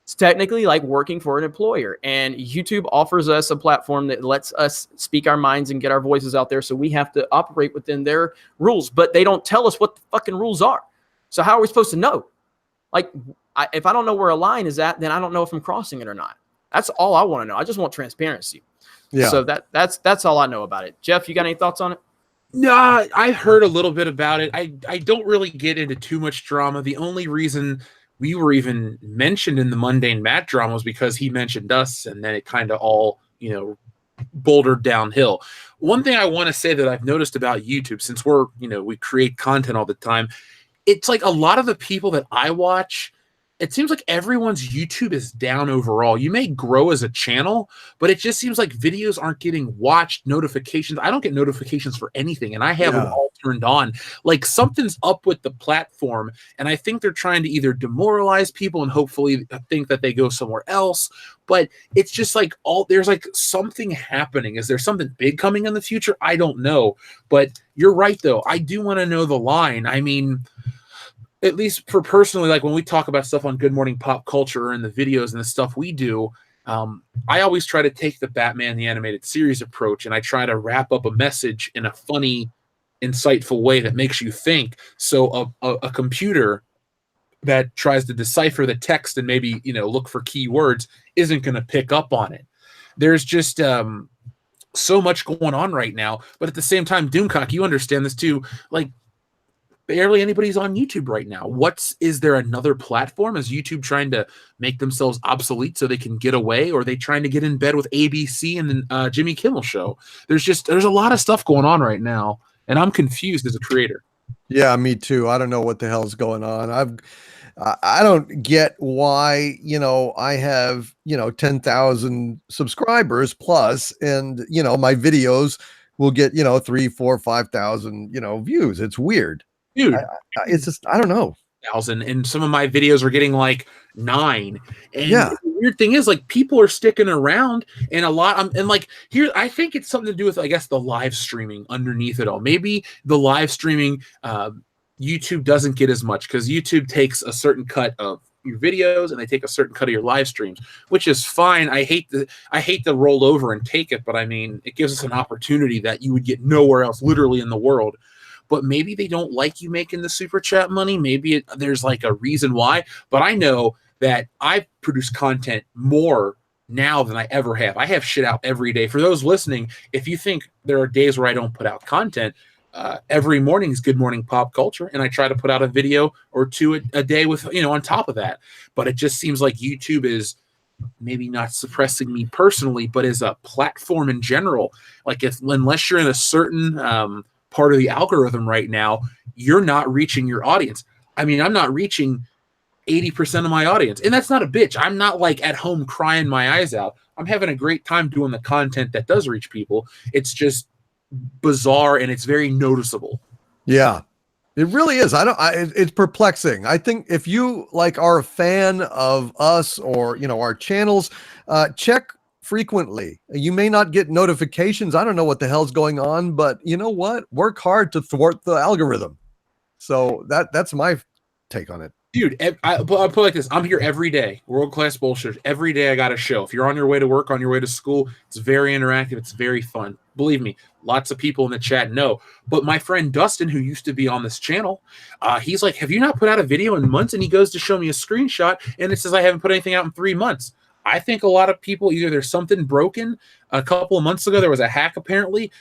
It's technically like working for an employer, and YouTube offers us a platform that lets us speak our minds and get our voices out there. So we have to operate within their rules, but they don't tell us what the fucking rules are. So how are we supposed to know? Like, if I don't know where a line is at, then I don't know if I'm crossing it or not. That's all I want to know. I just want transparency. Yeah. So that's all I know about it. Jeff, you got any thoughts on it? No, I heard a little bit about it. I don't really get into too much drama. The only reason we were even mentioned in the Mundane Matt drama was because he mentioned us, and then it kind of all, bouldered downhill. One thing I want to say that I've noticed about YouTube, since we create content all the time, it's like a lot of the people that I watch, it seems like everyone's YouTube is down overall. You may grow as a channel, but it just seems like videos aren't getting watched, notifications. I don't get notifications for anything, and I have them all turned on. Like, something's up with the platform, and I think they're trying to either demoralize people and hopefully think that they go somewhere else. But it's just like there's like something happening. Is there something big coming in the future? I don't know. But you're right, though. I do want to know the line. I mean, at least for personally, like when we talk about stuff on Good Morning Pop Culture and the videos and the stuff we do, I always try to take the Batman the Animated Series approach, and I try to wrap up a message in a funny, insightful way that makes you think. So a computer that tries to decipher the text and maybe, look for keywords isn't going to pick up on it. There's just so much going on right now. But at the same time, Doomcock, you understand this too. Like, barely anybody's on YouTube right now. Is there another platform? Is YouTube trying to make themselves obsolete so they can get away? Or are they trying to get in bed with ABC and the Jimmy Kimmel show? There's a lot of stuff going on right now, and I'm confused as a creator. Yeah, me too. I don't know what the hell's going on. I don't get why, I have, 10,000 subscribers plus, and, my videos will get, 3, 4, 5,000, views. It's weird. Dude, it's just, I don't know. And some of my videos are getting like 9. And the weird thing is, like, people are sticking around, and a lot. And like here, I think it's something to do with, I guess, the live streaming underneath it all. Maybe the live streaming, YouTube doesn't get as much because YouTube takes a certain cut of your videos and they take a certain cut of your live streams, which is fine. I hate to roll over and take it, but I mean, it gives us an opportunity that you would get nowhere else, literally, in the world. But maybe they don't like you making the super chat money. Maybe there's like a reason why. But I know that I produce content more now than I ever have. I have shit out every day. For those listening, if you think there are days where I don't put out content, every morning is Good Morning Pop Culture, and I try to put out a video or two a day with, on top of that. But it just seems like YouTube is maybe not suppressing me personally, but as a platform in general. Like, unless you're in a certain part of the algorithm right now, you're not reaching your audience. I mean, I'm not reaching 80% of my audience, and that's not a bitch. I'm not like at home crying my eyes out. I'm having a great time doing the content that does reach people. It's just bizarre, and it's very noticeable. Yeah, it really is. It's perplexing. I think if you are a fan of us or our channels, check frequently. You may not get notifications. I don't know what the hell's going on, but you know what? Work hard to thwart the algorithm. So that's my take on it. Dude, I'll put it like this. I'm here every day. World-class bullshit. Every day I got a show. If you're on your way to work, on your way to school, it's very interactive. It's very fun. Believe me, lots of people in the chat know. But my friend Dustin, who used to be on this channel, he's like, have you not put out a video in months? And he goes to show me a screenshot, and it says I haven't put anything out in 3 months. I think a lot of people, either there's something broken. A couple of months ago, there was a hack apparently.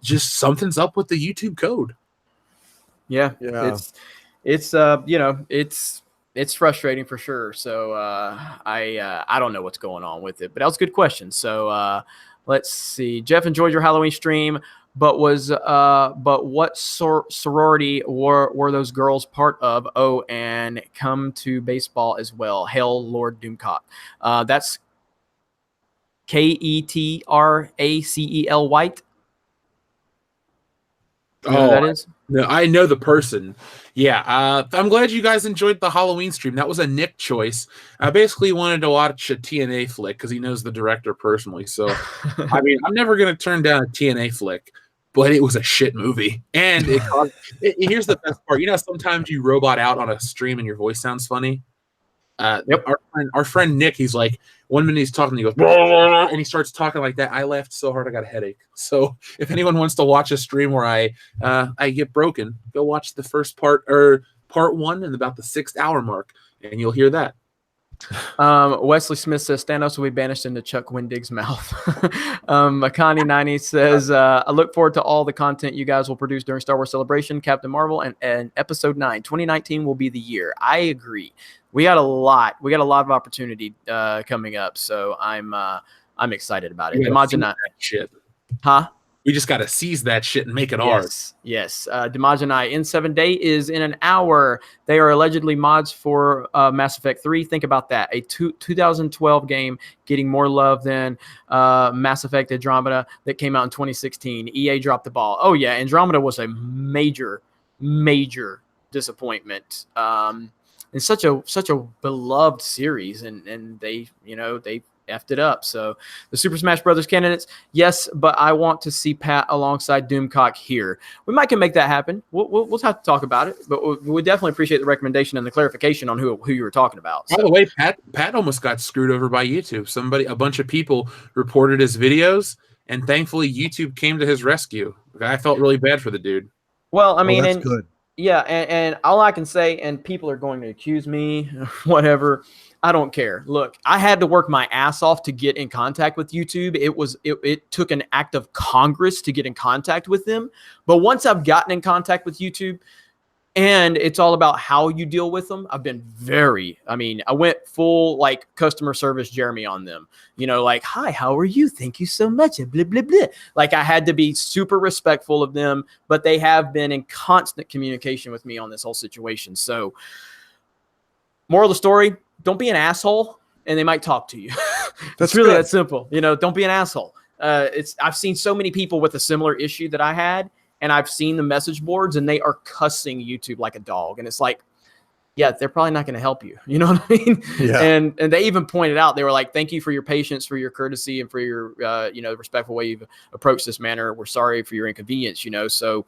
Just something's up with the YouTube code. Yeah. It's it's frustrating for sure. So I don't know what's going on with it, but that was a good question. So let's see. Jeff enjoyed your Halloween stream, but what sorority were those girls part of? Oh, and come to baseball as well. Hail Lord Doomcock. That's Ketracel White. You know who that is? No, I know the person. Yeah, I'm glad you guys enjoyed the Halloween stream. That was a Nick choice. I basically wanted to watch a TNA flick because he knows the director personally. So, I mean, I'm never going to turn down a TNA flick, but it was a shit movie. And here's the best part. You know, sometimes you robot out on a stream and your voice sounds funny. Yep. Our friend Nick, he's like, 1 minute he's talking, he goes, and he starts talking like that. I laughed so hard I got a headache. So if anyone wants to watch a stream where I get broken, go watch the first part or part 1 and about the 6th hour mark, and you'll hear that. Wesley Smith says Thanos will be banished into Chuck Wendig's mouth. Makani90 says, I look forward to all the content you guys will produce during Star Wars Celebration, Captain Marvel, and Episode 9. 2019 will be the year. I agree. We got a lot of opportunity coming up, so I'm excited about it. Imagine that shit. Huh? We just got to seize that shit and make it ours. Yes. Demajanai, N7 Day is in an hour. They are allegedly mods for Mass Effect 3. Think about that. A 2012 game getting more love than Mass Effect Andromeda that came out in 2016. EA dropped the ball. Oh, yeah. Andromeda was a major disappointment. And such a beloved series, and they effed it up. So the Super Smash Brothers candidates, yes, but I want to see Pat alongside Doomcock here. We might can make that happen. We'll have to talk about it, but we definitely appreciate the recommendation and the clarification on who you were talking about. So. By the way, Pat almost got screwed over by YouTube. A bunch of people reported his videos, and thankfully YouTube came to his rescue. I felt really bad for the dude. Well, I mean, that's good. Yeah, and all I can say, and people are going to accuse me, whatever, I don't care. Look, I had to work my ass off to get in contact with YouTube. It took an act of Congress to get in contact with them. But once I've gotten in contact with YouTube, and it's all about how you deal with them, I went full like customer service Jeremy on them. Like, hi, how are you? Thank you so much. And blah, blah, blah. Like, I had to be super respectful of them, but they have been in constant communication with me on this whole situation. So, moral of the story, don't be an asshole, and they might talk to you. That's really that simple. Don't be an asshole. I've seen so many people with a similar issue that I had, and I've seen the message boards, and they are cussing YouTube like a dog. And it's like, yeah, they're probably not going to help you. You know what I mean? Yeah. And they even pointed out, they were like, thank you for your patience, for your courtesy, and for your, respectful way you've approached this manner. We're sorry for your inconvenience, So,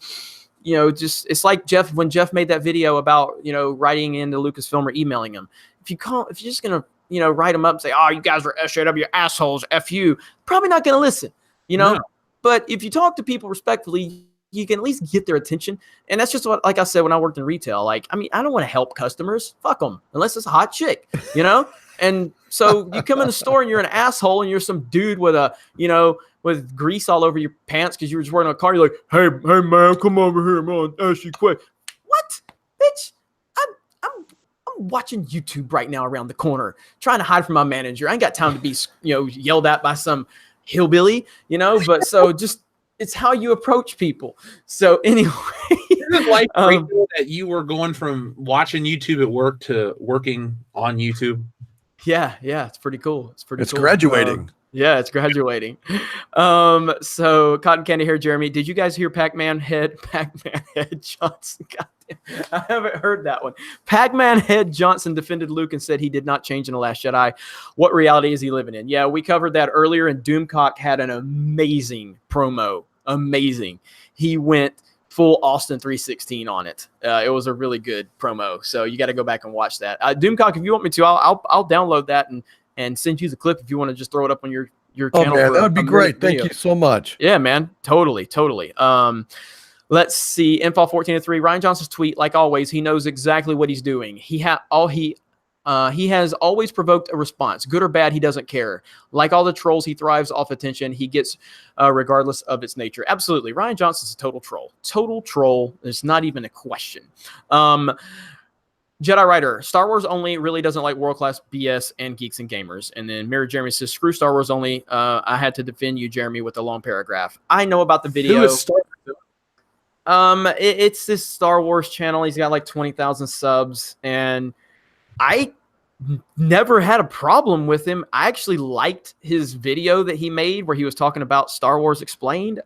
just, it's like when Jeff made that video about, writing into Lucasfilm or emailing him. If you're just going to, write them up and say, oh, you guys are SJW assholes, F you, probably not going to listen, No. But if you talk to people respectfully, you can at least get their attention. And that's just what, like I said, when I worked in retail, I don't want to help customers. Fuck them, unless it's a hot chick, And so you come in the store and you're an asshole and you're some dude with with grease all over your pants because you were just wearing a car. You're like, hey man, come over here, man, ask you quick. What, bitch? I'm watching YouTube right now around the corner, trying to hide from my manager. I ain't got time to be yelled at by some hillbilly, But so just. It's how you approach people. So anyway, isn't it like that you were going from watching YouTube at work to working on YouTube? Yeah, it's pretty cool. It's cool. Graduating. Yeah, it's graduating. So Cotton Candy here, Jeremy. Did you guys hear Pac-Man Head Johnson? Goddamn, I haven't heard that one. Pac-Man Head Johnson defended Luke and said he did not change in The Last Jedi. What reality is he living in? Yeah, we covered that earlier, and Doomcock had an amazing promo. Amazing. He went full Austin 316 on it. It was a really good promo. So you got to go back and watch that. Doomcock, if you want me to, I'll download that and send you the clip if you want to just throw it up on your channel. Oh man, that would be great. Thank you so much. Yeah, man. Totally. Let's see. Infall 14-3. Ryan Johnson's tweet, like always, he knows exactly what he's doing. He has always provoked a response, good or bad. He doesn't care. Like all the trolls, he thrives off attention. He gets, regardless of its nature. Absolutely, Rian Johnson's a total troll. Total troll. There's not even a question. Jedi Rider, Star Wars only, really doesn't like world-class BS and geeks and gamers. And then Mirror Jeremy says, screw Star Wars only. I had to defend you, Jeremy, with a long paragraph. I know about the video. Who is Star Wars? It's this Star Wars channel. He's got like 20,000 subs, and I never had a problem with him. I actually liked his video that he made where he was talking about Star Wars Explained.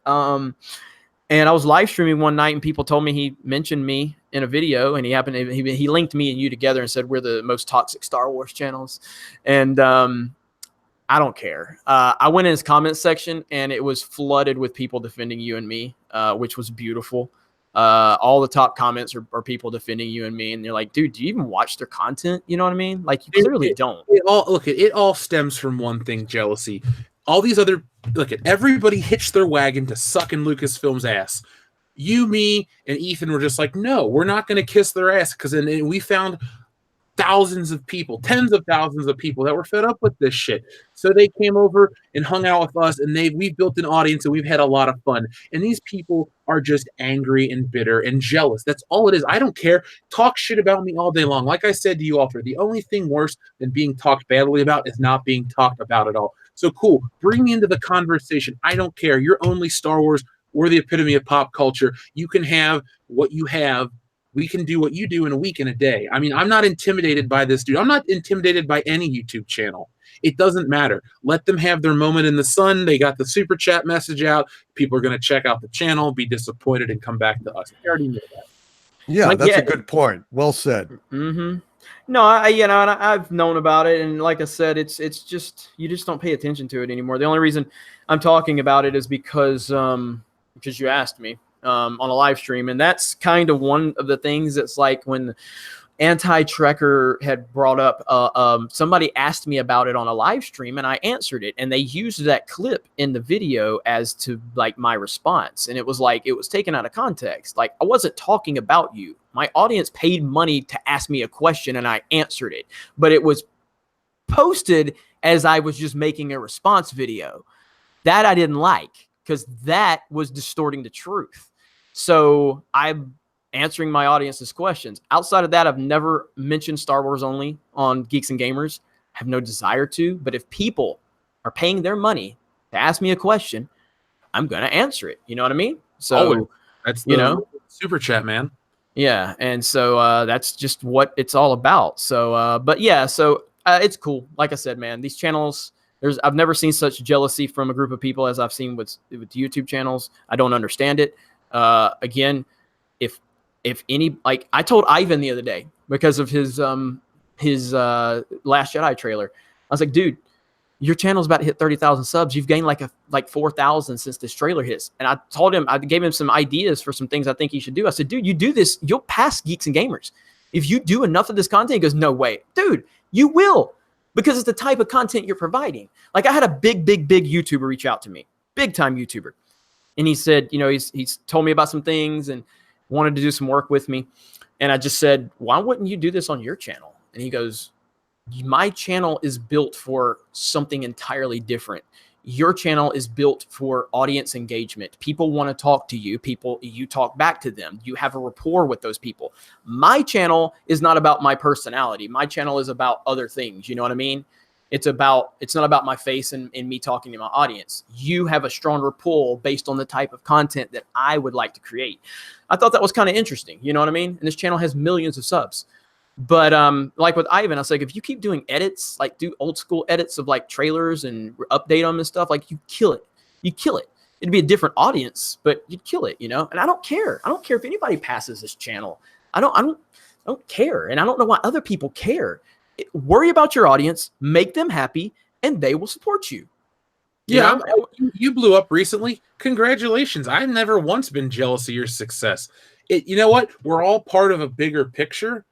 And I was live streaming one night, and people told me he mentioned me in a video, and he linked me and you together and said we're the most toxic Star Wars channels. And I don't care. I went in his comment section, and it was flooded with people defending you and me, which was beautiful. All the top comments are people defending you and me, and they're like, dude, do you even watch their content? You know what I mean? Like, you clearly don't. It all stems from one thing: jealousy. All these other everybody hitched their wagon to sucking Lucasfilm's ass. You, me, and Ethan were just like, no, we're not going to kiss their ass, because we found thousands of people, tens of thousands of people that were fed up with this shit. So they came over and hung out with us, and we've built an audience, and we've had a lot of fun. And these people are just angry and bitter and jealous. That's all it is. I don't care. Talk shit about me all day long. Like I said to you, Alfred, the only thing worse than being talked badly about is not being talked about at all. So cool. Bring me into the conversation. I don't care. You're only Star Wars. We're the epitome of pop culture. You can have what you have. We can do what you do in a week and a day. I mean, I'm not intimidated by this dude. I'm not intimidated by any YouTube channel. It doesn't matter. Let them have their moment in the sun. They got the super chat message out. People are going to check out the channel, be disappointed, and come back to us. I already knew that. Yeah, that's a good point. Well said. Mm-hmm. No, I've known about it, and like I said, it's just you just don't pay attention to it anymore. The only reason I'm talking about it is because you asked me on a live stream, and that's kind of one of the things that's like when Anti-Trekker had brought up, somebody asked me about it on a live stream, and I answered it, and they used that clip in the video as to like my response, and it was like it was taken out of context. Like, I wasn't talking about you. My audience paid money to ask me a question, and I answered it, but it was posted as I was just making a response video. That I didn't like, because that was distorting the truth. So I'm answering my audience's questions. Outside of that, I've never mentioned Star Wars only on Geeks and Gamers. I have no desire to, but if people are paying their money to ask me a question, I'm going to answer it. You know what I mean? So that's the super chat, man. Yeah. And so that's just what it's all about. So, but yeah, so it's cool. Like I said, man, these channels, I've never seen such jealousy from a group of people as I've seen with YouTube channels. I don't understand it. Again, if any, like I told Ivan the other day because of his Last Jedi trailer, I was like, dude, your channel's about to hit 30,000 subs. You've gained like 4,000 since this trailer hits. And I told him, I gave him some ideas for some things I think he should do. I said, dude, you do this, you'll pass Geeks and Gamers. If you do enough of this content, he goes, no way, dude, you will, because it's the type of content you're providing. Like, I had a big YouTuber reach out to me, big time YouTuber. And he said, he's told me about some things and wanted to do some work with me. And I just said, why wouldn't you do this on your channel? And he goes, my channel is built for something entirely different. Your channel is built for audience engagement. People want to talk to you. You talk back to them. You have a rapport with those people. My channel is not about my personality. My channel is about other things. You know what I mean? It's not about my face and me talking to my audience. You have a stronger pull based on the type of content that I would like to create. I thought that was kind of interesting. You know what I mean? And this channel has millions of subs. But like with Ivan, I was like, if you keep doing edits, like do old school edits of like trailers and update them and stuff, like you kill it. You kill it. It'd be a different audience, but you'd kill it, And I don't care. I don't care if anybody passes this channel. I don't care. And I don't know why other people care. Worry about your audience, make them happy, and they will support you. You blew up recently. Congratulations. I've never once been jealous of your success. You know what? We're all part of a bigger picture,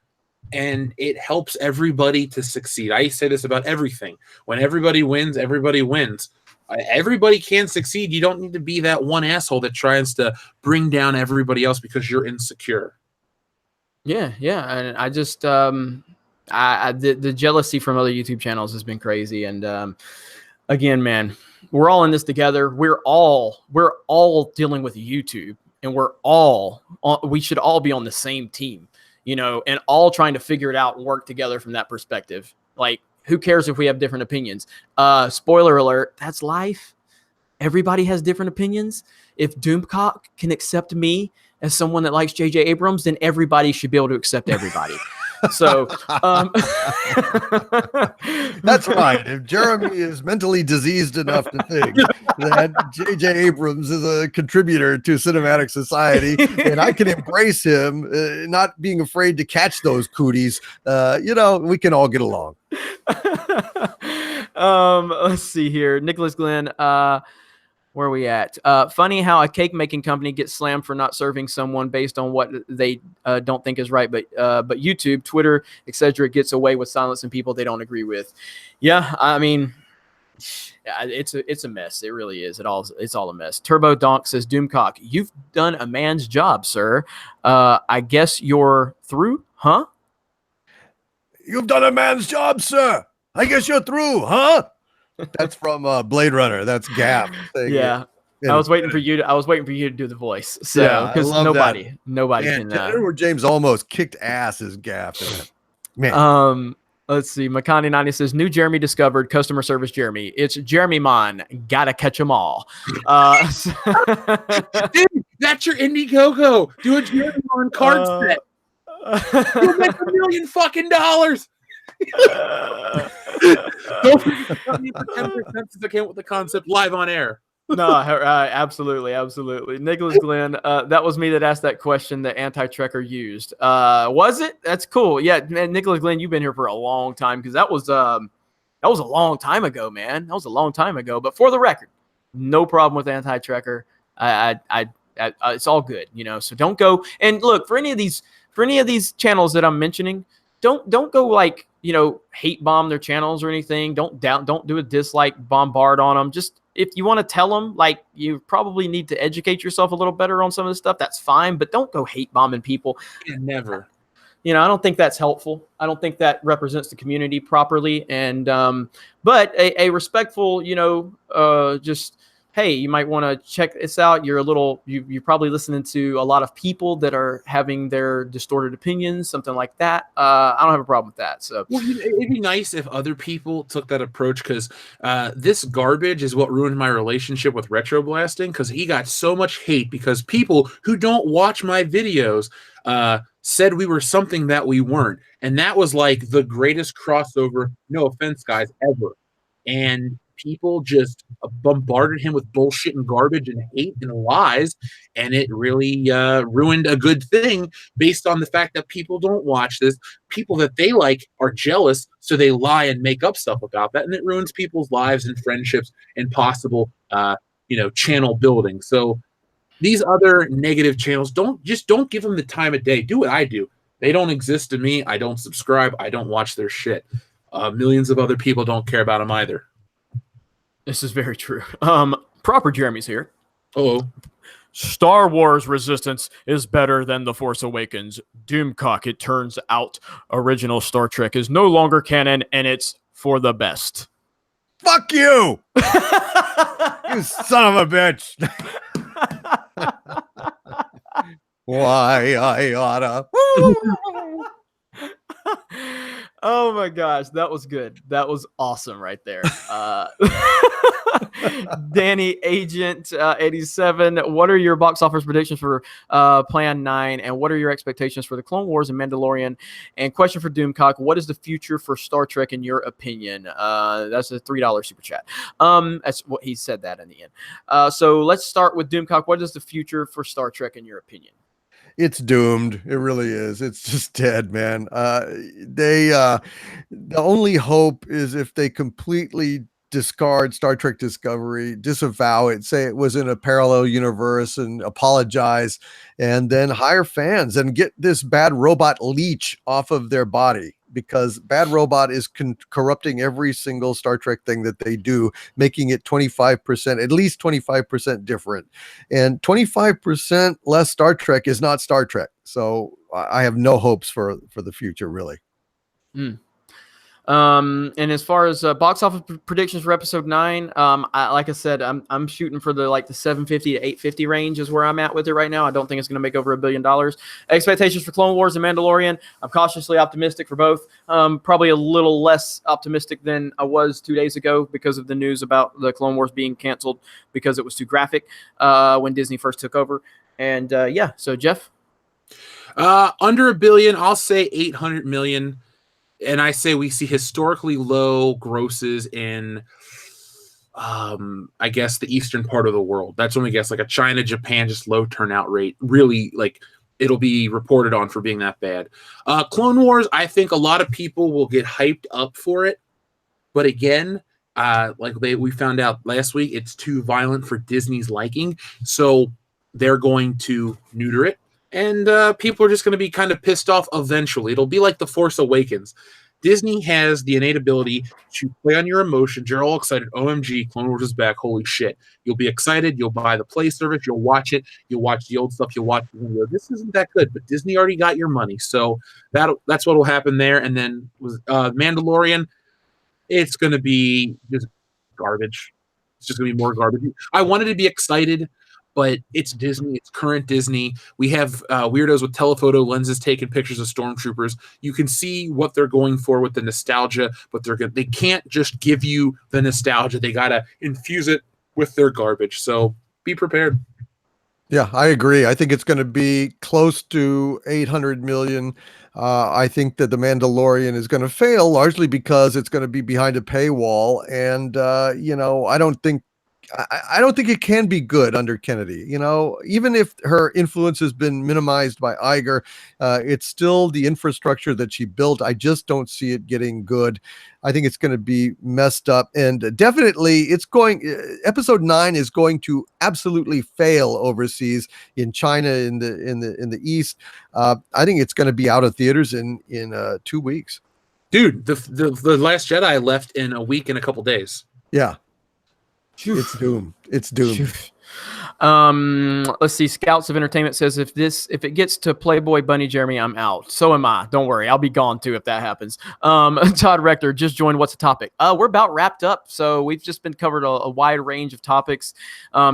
and it helps everybody to succeed. I say this about everything. When everybody wins, everybody wins. Everybody can succeed. You don't need to be that one asshole that tries to bring down everybody else because you're insecure. Yeah. And I just, the jealousy from other YouTube channels has been crazy. And again, man, we're all in this together. We're all dealing with YouTube, and we should all be on the same team, and all trying to figure it out and work together from that perspective. Like, who cares if we have different opinions? Spoiler alert, that's life. Everybody has different opinions. If Doomcock can accept me as someone that likes J.J. Abrams, then everybody should be able to accept everybody. So that's right. If Jeremy is mentally diseased enough to think that J.J. Abrams is a contributor to cinematic society, and I can embrace him, not being afraid to catch those cooties, we can all get along. Let's see here. Nicholas Glenn, where are we at? Funny how a cake making company gets slammed for not serving someone based on what they don't think is right, but YouTube, Twitter, etc. gets away with silencing people they don't agree with. Yeah, I mean, it's a mess. It really is. It's all a mess. Turbo Donk says, Doomcock, you've done a man's job, sir. I guess you're through, huh? You've done a man's job, sir. I guess you're through, huh? That's from Blade Runner. That's Gav. Yeah. I was waiting for you to do the voice. So because nobody can. Edward James almost kicked ass as Gav. Man. Let's see. Makani 90 says, new Jeremy discovered, customer service Jeremy. It's Jeremy Mon. Gotta catch them all. Dude, that's your Indiegogo. Do a Jeremy Mon card set. You'll make $1 million fucking dollars. Don't forget to me for 10% since I came with the concept live on air. No, absolutely. Nicholas Glenn, that was me that asked that question that Anti-Trekker used. Was it? That's cool. Yeah, Nicholas Glenn, you've been here for a long time, because that was a long time ago, man. That was a long time ago. But for the record, no problem with Anti-Trekker. It's all good, So don't go and look for any of these channels that I'm mentioning. Don't go like, hate bomb their channels or anything. Don't do a dislike bombard on them. Just if you want to tell them, like, you probably need to educate yourself a little better on some of this stuff, that's fine, but don't go hate bombing people. Yeah, never. I don't think that's helpful. I don't think that represents the community properly. And but a respectful, just, hey, you might want to check this out. You're probably listening to a lot of people that are having their distorted opinions, something like that. I don't have a problem with that. So it'd be nice if other people took that approach, because this garbage is what ruined my relationship with Retro Blasting, because he got so much hate because people who don't watch my videos said we were something that we weren't. And that was like the greatest crossover, no offense, guys, ever. And people just bombarded him with bullshit and garbage and hate and lies, and it really ruined a good thing based on the fact that people don't watch this. People that they like are jealous, so they lie and make up stuff about that, and it ruins people's lives and friendships and possible channel building. So these other negative channels, don't give them the time of day. Do what I do. They don't exist to me. I don't subscribe. I don't watch their shit. Millions of other people don't care about them either. This is very true. Proper Jeremy's here. Oh, Star Wars Resistance is better than The Force Awakens. Doomcock, it turns out, original Star Trek is no longer canon, and it's for the best. Fuck you! You son of a bitch! Why I oughta... Oh my gosh, that was good. That was awesome right there. Danny Agent 87. What are your box office predictions for Plan 9, and what are your expectations for the Clone Wars and Mandalorian? And question for Doomcock: what is the future for Star Trek in your opinion? That's a $3 super chat. That's what he said that in the end. So let's start with Doomcock. What is the future for Star Trek in your opinion? It's doomed. It really is. It's just dead, man. The only hope is if they completely discard Star Trek Discovery, disavow it, say it was in a parallel universe, and apologize, and then hire fans and get this bad robot leech off of their body, because Bad Robot is corrupting every single Star Trek thing that they do, making it 25%, at least 25% different. And 25% less Star Trek is not Star Trek. So I have no hopes for the future, really. And as far as box office predictions for episode 9, like I said, I'm shooting for the 750 to 850 range is where I'm at with it right now. I don't think it's going to make over $1 billion. Expectations for Clone Wars and Mandalorian, I'm cautiously optimistic for both. Probably a little less optimistic than I was 2 days ago because of the news about the Clone Wars being canceled because it was too graphic when Disney first took over. And so Jeff? Under $1 billion, I'll say 800 million. And I say we see historically low grosses in, I guess, the eastern part of the world. That's when we guess a China, Japan, just low turnout rate. Really, it'll be reported on for being that bad. Clone Wars, I think a lot of people will get hyped up for it. But again, we found out last week, it's too violent for Disney's liking. So they're going to neuter it. And people are just going to be kind of pissed off eventually. It'll be like The Force Awakens. Disney has the innate ability to play on your emotions. You're all excited. OMG, Clone Wars is back. Holy shit. You'll be excited. You'll buy the play service. You'll watch it. You'll watch the old stuff. You'll watch the video. This isn't that good, but Disney already got your money. So that's what will happen there. And then with Mandalorian, it's going to be just garbage. It's just going to be more garbage. I wanted to be excited, but it's Disney. It's current Disney. We have weirdos with telephoto lenses taking pictures of stormtroopers. You can see what they're going for with the nostalgia, but they can't just give you the nostalgia. They got to infuse it with their garbage. So be prepared. Yeah, I agree. I think it's going to be close to 800 million. I think that The Mandalorian is going to fail largely because it's going to be behind a paywall. And, I don't think it can be good under Kennedy. Even if her influence has been minimized by Iger, it's still the infrastructure that she built. I just don't see it getting good. I think it's going to be messed up, and definitely episode 9 is going to absolutely fail overseas in China, in the East. I think it's going to be out of theaters in 2 weeks. Dude, the Last Jedi left in a week and a couple days. Yeah. It's doomed. It's doomed. Let's see. Scouts of Entertainment says if it gets to Playboy Bunny Jeremy, I'm out. So am I. Don't worry. I'll be gone too if that happens. Todd Rector just joined. What's the topic? We're about wrapped up. So we've just been covered a wide range of topics.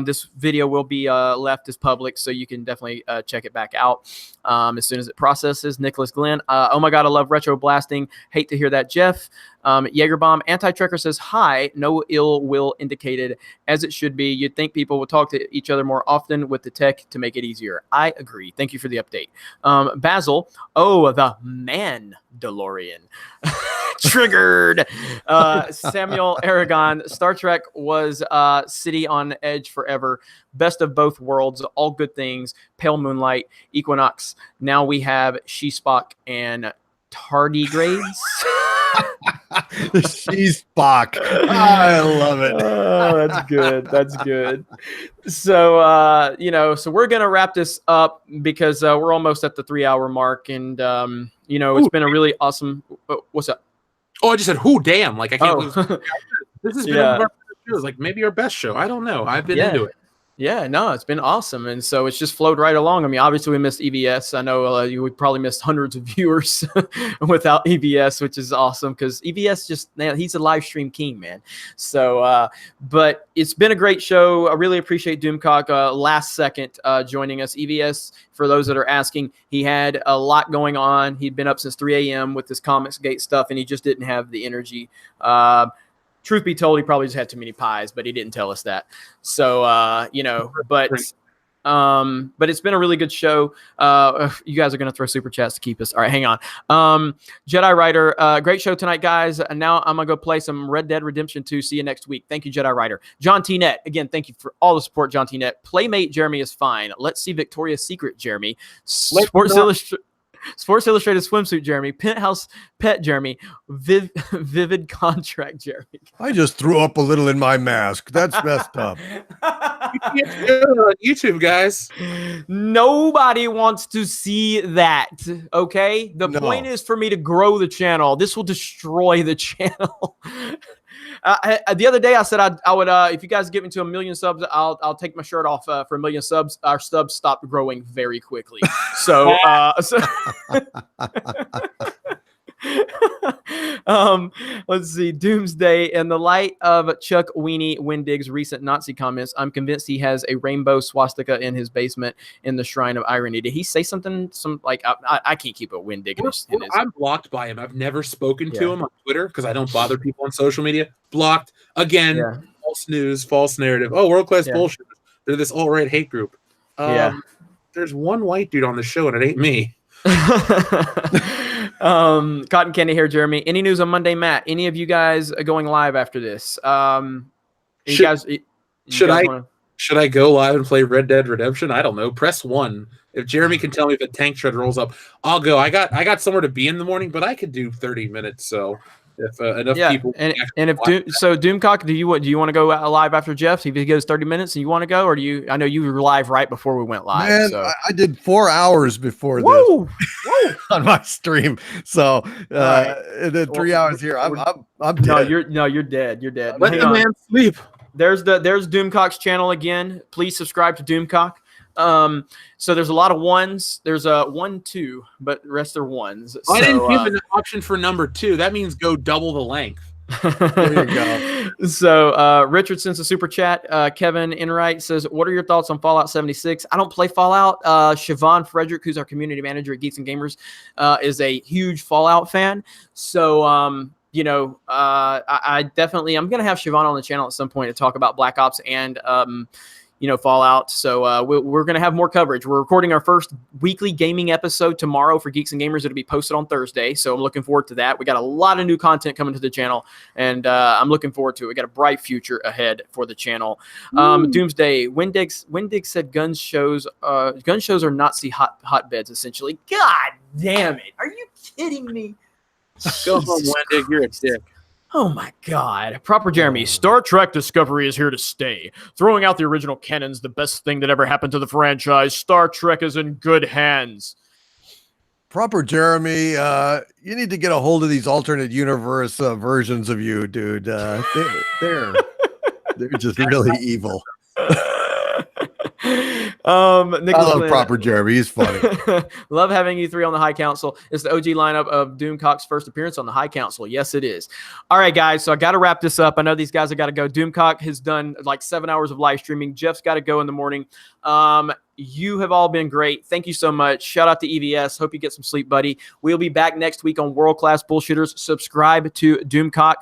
This video will be left as public, so you can definitely check it back out as soon as it processes. Nicholas Glenn. Oh my God, I love retro blasting. Hate to hear that, Jeff. Jaegerbomb Anti-Trekker says, hi, no ill will indicated, as it should be. You'd think people would talk to each other more often with the tech to make it easier. I agree. Thank you for the update. Basil, the Mandalorian. Triggered. Samuel Aragon, Star Trek was City on Edge forever. Best of both worlds, all good things. Pale Moonlight, Equinox. Now we have She-Spock and Tardigrades. She's Spock. I love it. Oh, that's good. That's good. So, so we're going to wrap this up because we're almost at the 3-hour mark. And, it's been a really awesome. What's up? Oh, I just said, damn. I can't lose. This has been one of our shows, maybe our best show. I don't know. I've been into it. Yeah, no, it's been awesome. And so it's just flowed right along. I mean, obviously we missed EVS. I know we probably missed hundreds of viewers without EVS, which is awesome because EVS he's a live stream king, man. So, but it's been a great show. I really appreciate Doomcock last second joining us. EVS, for those that are asking, he had a lot going on. He'd been up since 3 a.m. with this ComicsGate stuff, and he just didn't have the energy. Truth be told, he probably just had too many pies, but he didn't tell us that. So, but it's been a really good show. You guys are going to throw super chats to keep us. All right, hang on. Jedi Rider, great show tonight, guys. And now I'm going to go play some Red Dead Redemption 2. See you next week. Thank you, Jedi Rider. John T. Net, again, thank you for all the support, John T. Net. Playmate Jeremy is fine. Let's see Victoria's Secret, Jeremy. Sports Illustrated swimsuit, Jeremy. Penthouse pet, Jeremy. Vivid contract, Jeremy. I just threw up a little in my mask. That's messed up. You can't do it on YouTube, guys. Nobody wants to see that. Okay, the point is for me to grow the channel. This will destroy the channel. The other day I said I would if you guys get me to 1 million subs, I'll take my shirt off for 1 million subs. Our subs stopped growing very quickly. So Let's see. Doomsday. In the light of Chuck Weenie Wendig's recent Nazi comments, I'm convinced he has a rainbow swastika in his basement in the Shrine of Irony. Did he say something? I can't keep a Wendig. I'm blocked by him. I've never spoken to him on Twitter because I don't bother people on social media. Blocked again. Yeah. False news, false narrative. Oh, world class bullshit. They're this alt-right hate group. There's one white dude on the show, and it ain't me. Cotton candy hair, Jeremy. Any news on Monday, Matt? Any of you guys going live after this? Should I go live and play Red Dead Redemption? I don't know. Press 1. If Jeremy can tell me if a tank tread rolls up, I'll go. I got somewhere to be in the morning, but I could do 30 minutes. So if enough people, and if Doomcock, do you want to go live after Jeff? See if he goes 30 minutes and you want to go, or do you? I know you were live right before we went live. Man, so. I did 4 hours before this on my stream. So and then 3 hours here. I'm dead. You're dead. You're dead. Let the man sleep. There's Doomcock's channel again. Please subscribe to Doomcock. So there's a lot of ones. There's 1, 2, but the rest are ones. So, I didn't give an option for number 2. That means go double the length. There you go. So Richard sends a super chat. Kevin Enright says, what are your thoughts on Fallout 76? I don't play Fallout. Siobhan Frederick, who's our community manager at Geeks and Gamers, is a huge Fallout fan. So I definitely, I'm going to have Siobhan on the channel at some point to talk about Black Ops and Fallout. So we're going to have more coverage. We're recording our first weekly gaming episode tomorrow for Geeks and Gamers. It'll be posted on Thursday. So I'm looking forward to that. We got a lot of new content coming to the channel, and I'm looking forward to it. We got a bright future ahead for the channel. Doomsday. Wendig said gun shows are Nazi hotbeds, essentially. God damn it. Are you kidding me? Go home, Wendig. You're a dick. Oh my God. Proper Jeremy. Star Trek Discovery is here to stay. Throwing out the original canon's the best thing that ever happened to the franchise. Star Trek is in good hands. Proper Jeremy, you need to get a hold of these alternate universe versions of you, dude. They're just really evil. I love Proper Jeremy. He's funny. Love having you three on the High Council. It's the OG lineup of Doomcock's first appearance on the High Council. Yes, it is. All right, guys. So I got to wrap this up. I know these guys have got to go. Doomcock has done like 7 hours of live streaming. Jeff's got to go in the morning. You have all been great. Thank you so much. Shout out to EVS. Hope you get some sleep, buddy. We'll be back next week on World Class Bullshitters. Subscribe to Doomcock.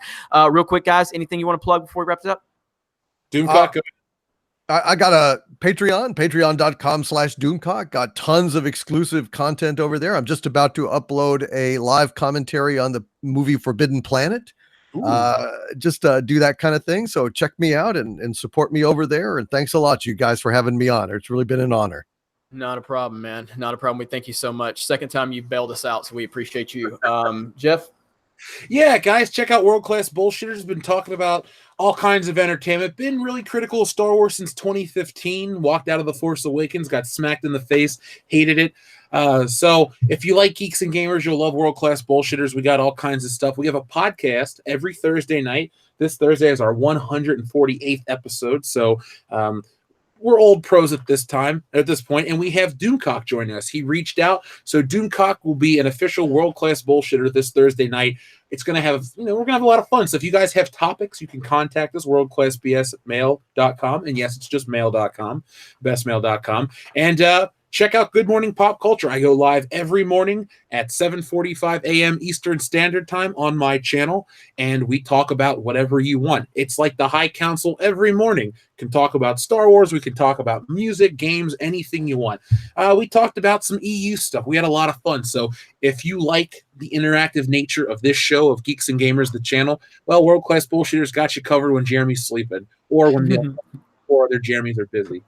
Real quick, guys, anything you want to plug before we wrap this up? Doomcock. I got a patreon.com/Doomcock. Got tons of exclusive content over there. I'm just about to upload a live commentary on the movie Forbidden Planet. Just do that kind of thing. So check me out and support me over there. And thanks a lot, you guys, for having me on. It's really been an honor. Not a problem, man. Not a problem. We thank you so much. Second time you've bailed us out, so we appreciate you. Jeff? Yeah, guys, check out World Class Bullshitters. Been talking about all kinds of entertainment. Been really critical of Star Wars since 2015. Walked out of The Force Awakens, got smacked in the face, hated it. So if you like Geeks and Gamers, you'll love World Class Bullshitters. We got all kinds of stuff. We have a podcast every Thursday night. This Thursday is our 148th episode. So we're old pros at this point, and we have Doomcock joining us. He reached out, so Doomcock will be an official World Class Bullshitter this Thursday night. It's going to have, we're going to have a lot of fun. So if you guys have topics, you can contact us, worldclassbs@mail.com. And yes, it's just mail.com, bestmail.com. And check out Good Morning Pop Culture. I go live every morning at 7:45 a.m. Eastern Standard Time on my channel, and we talk about whatever you want. It's like the High Council every morning. Can talk about Star Wars. We can talk about music, games, anything you want. We talked about some EU stuff. We had a lot of fun. So if you like the interactive nature of this show of Geeks and Gamers, the channel, well, World Class Bullshitters got you covered when Jeremy's sleeping or when the four other Jeremys are busy.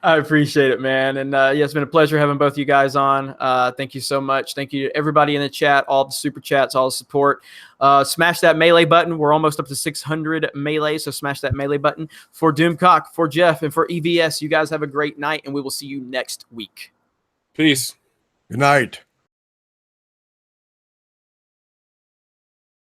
I appreciate it, man. And yeah, it's been a pleasure having both you guys on. Thank you so much. Thank you to everybody in the chat, all the super chats, all the support. Smash that melee button. We're almost up to 600 melee, so smash that melee button. For Doomcock, for Jeff, and for EVS, you guys have a great night, and we will see you next week. Peace. Good night.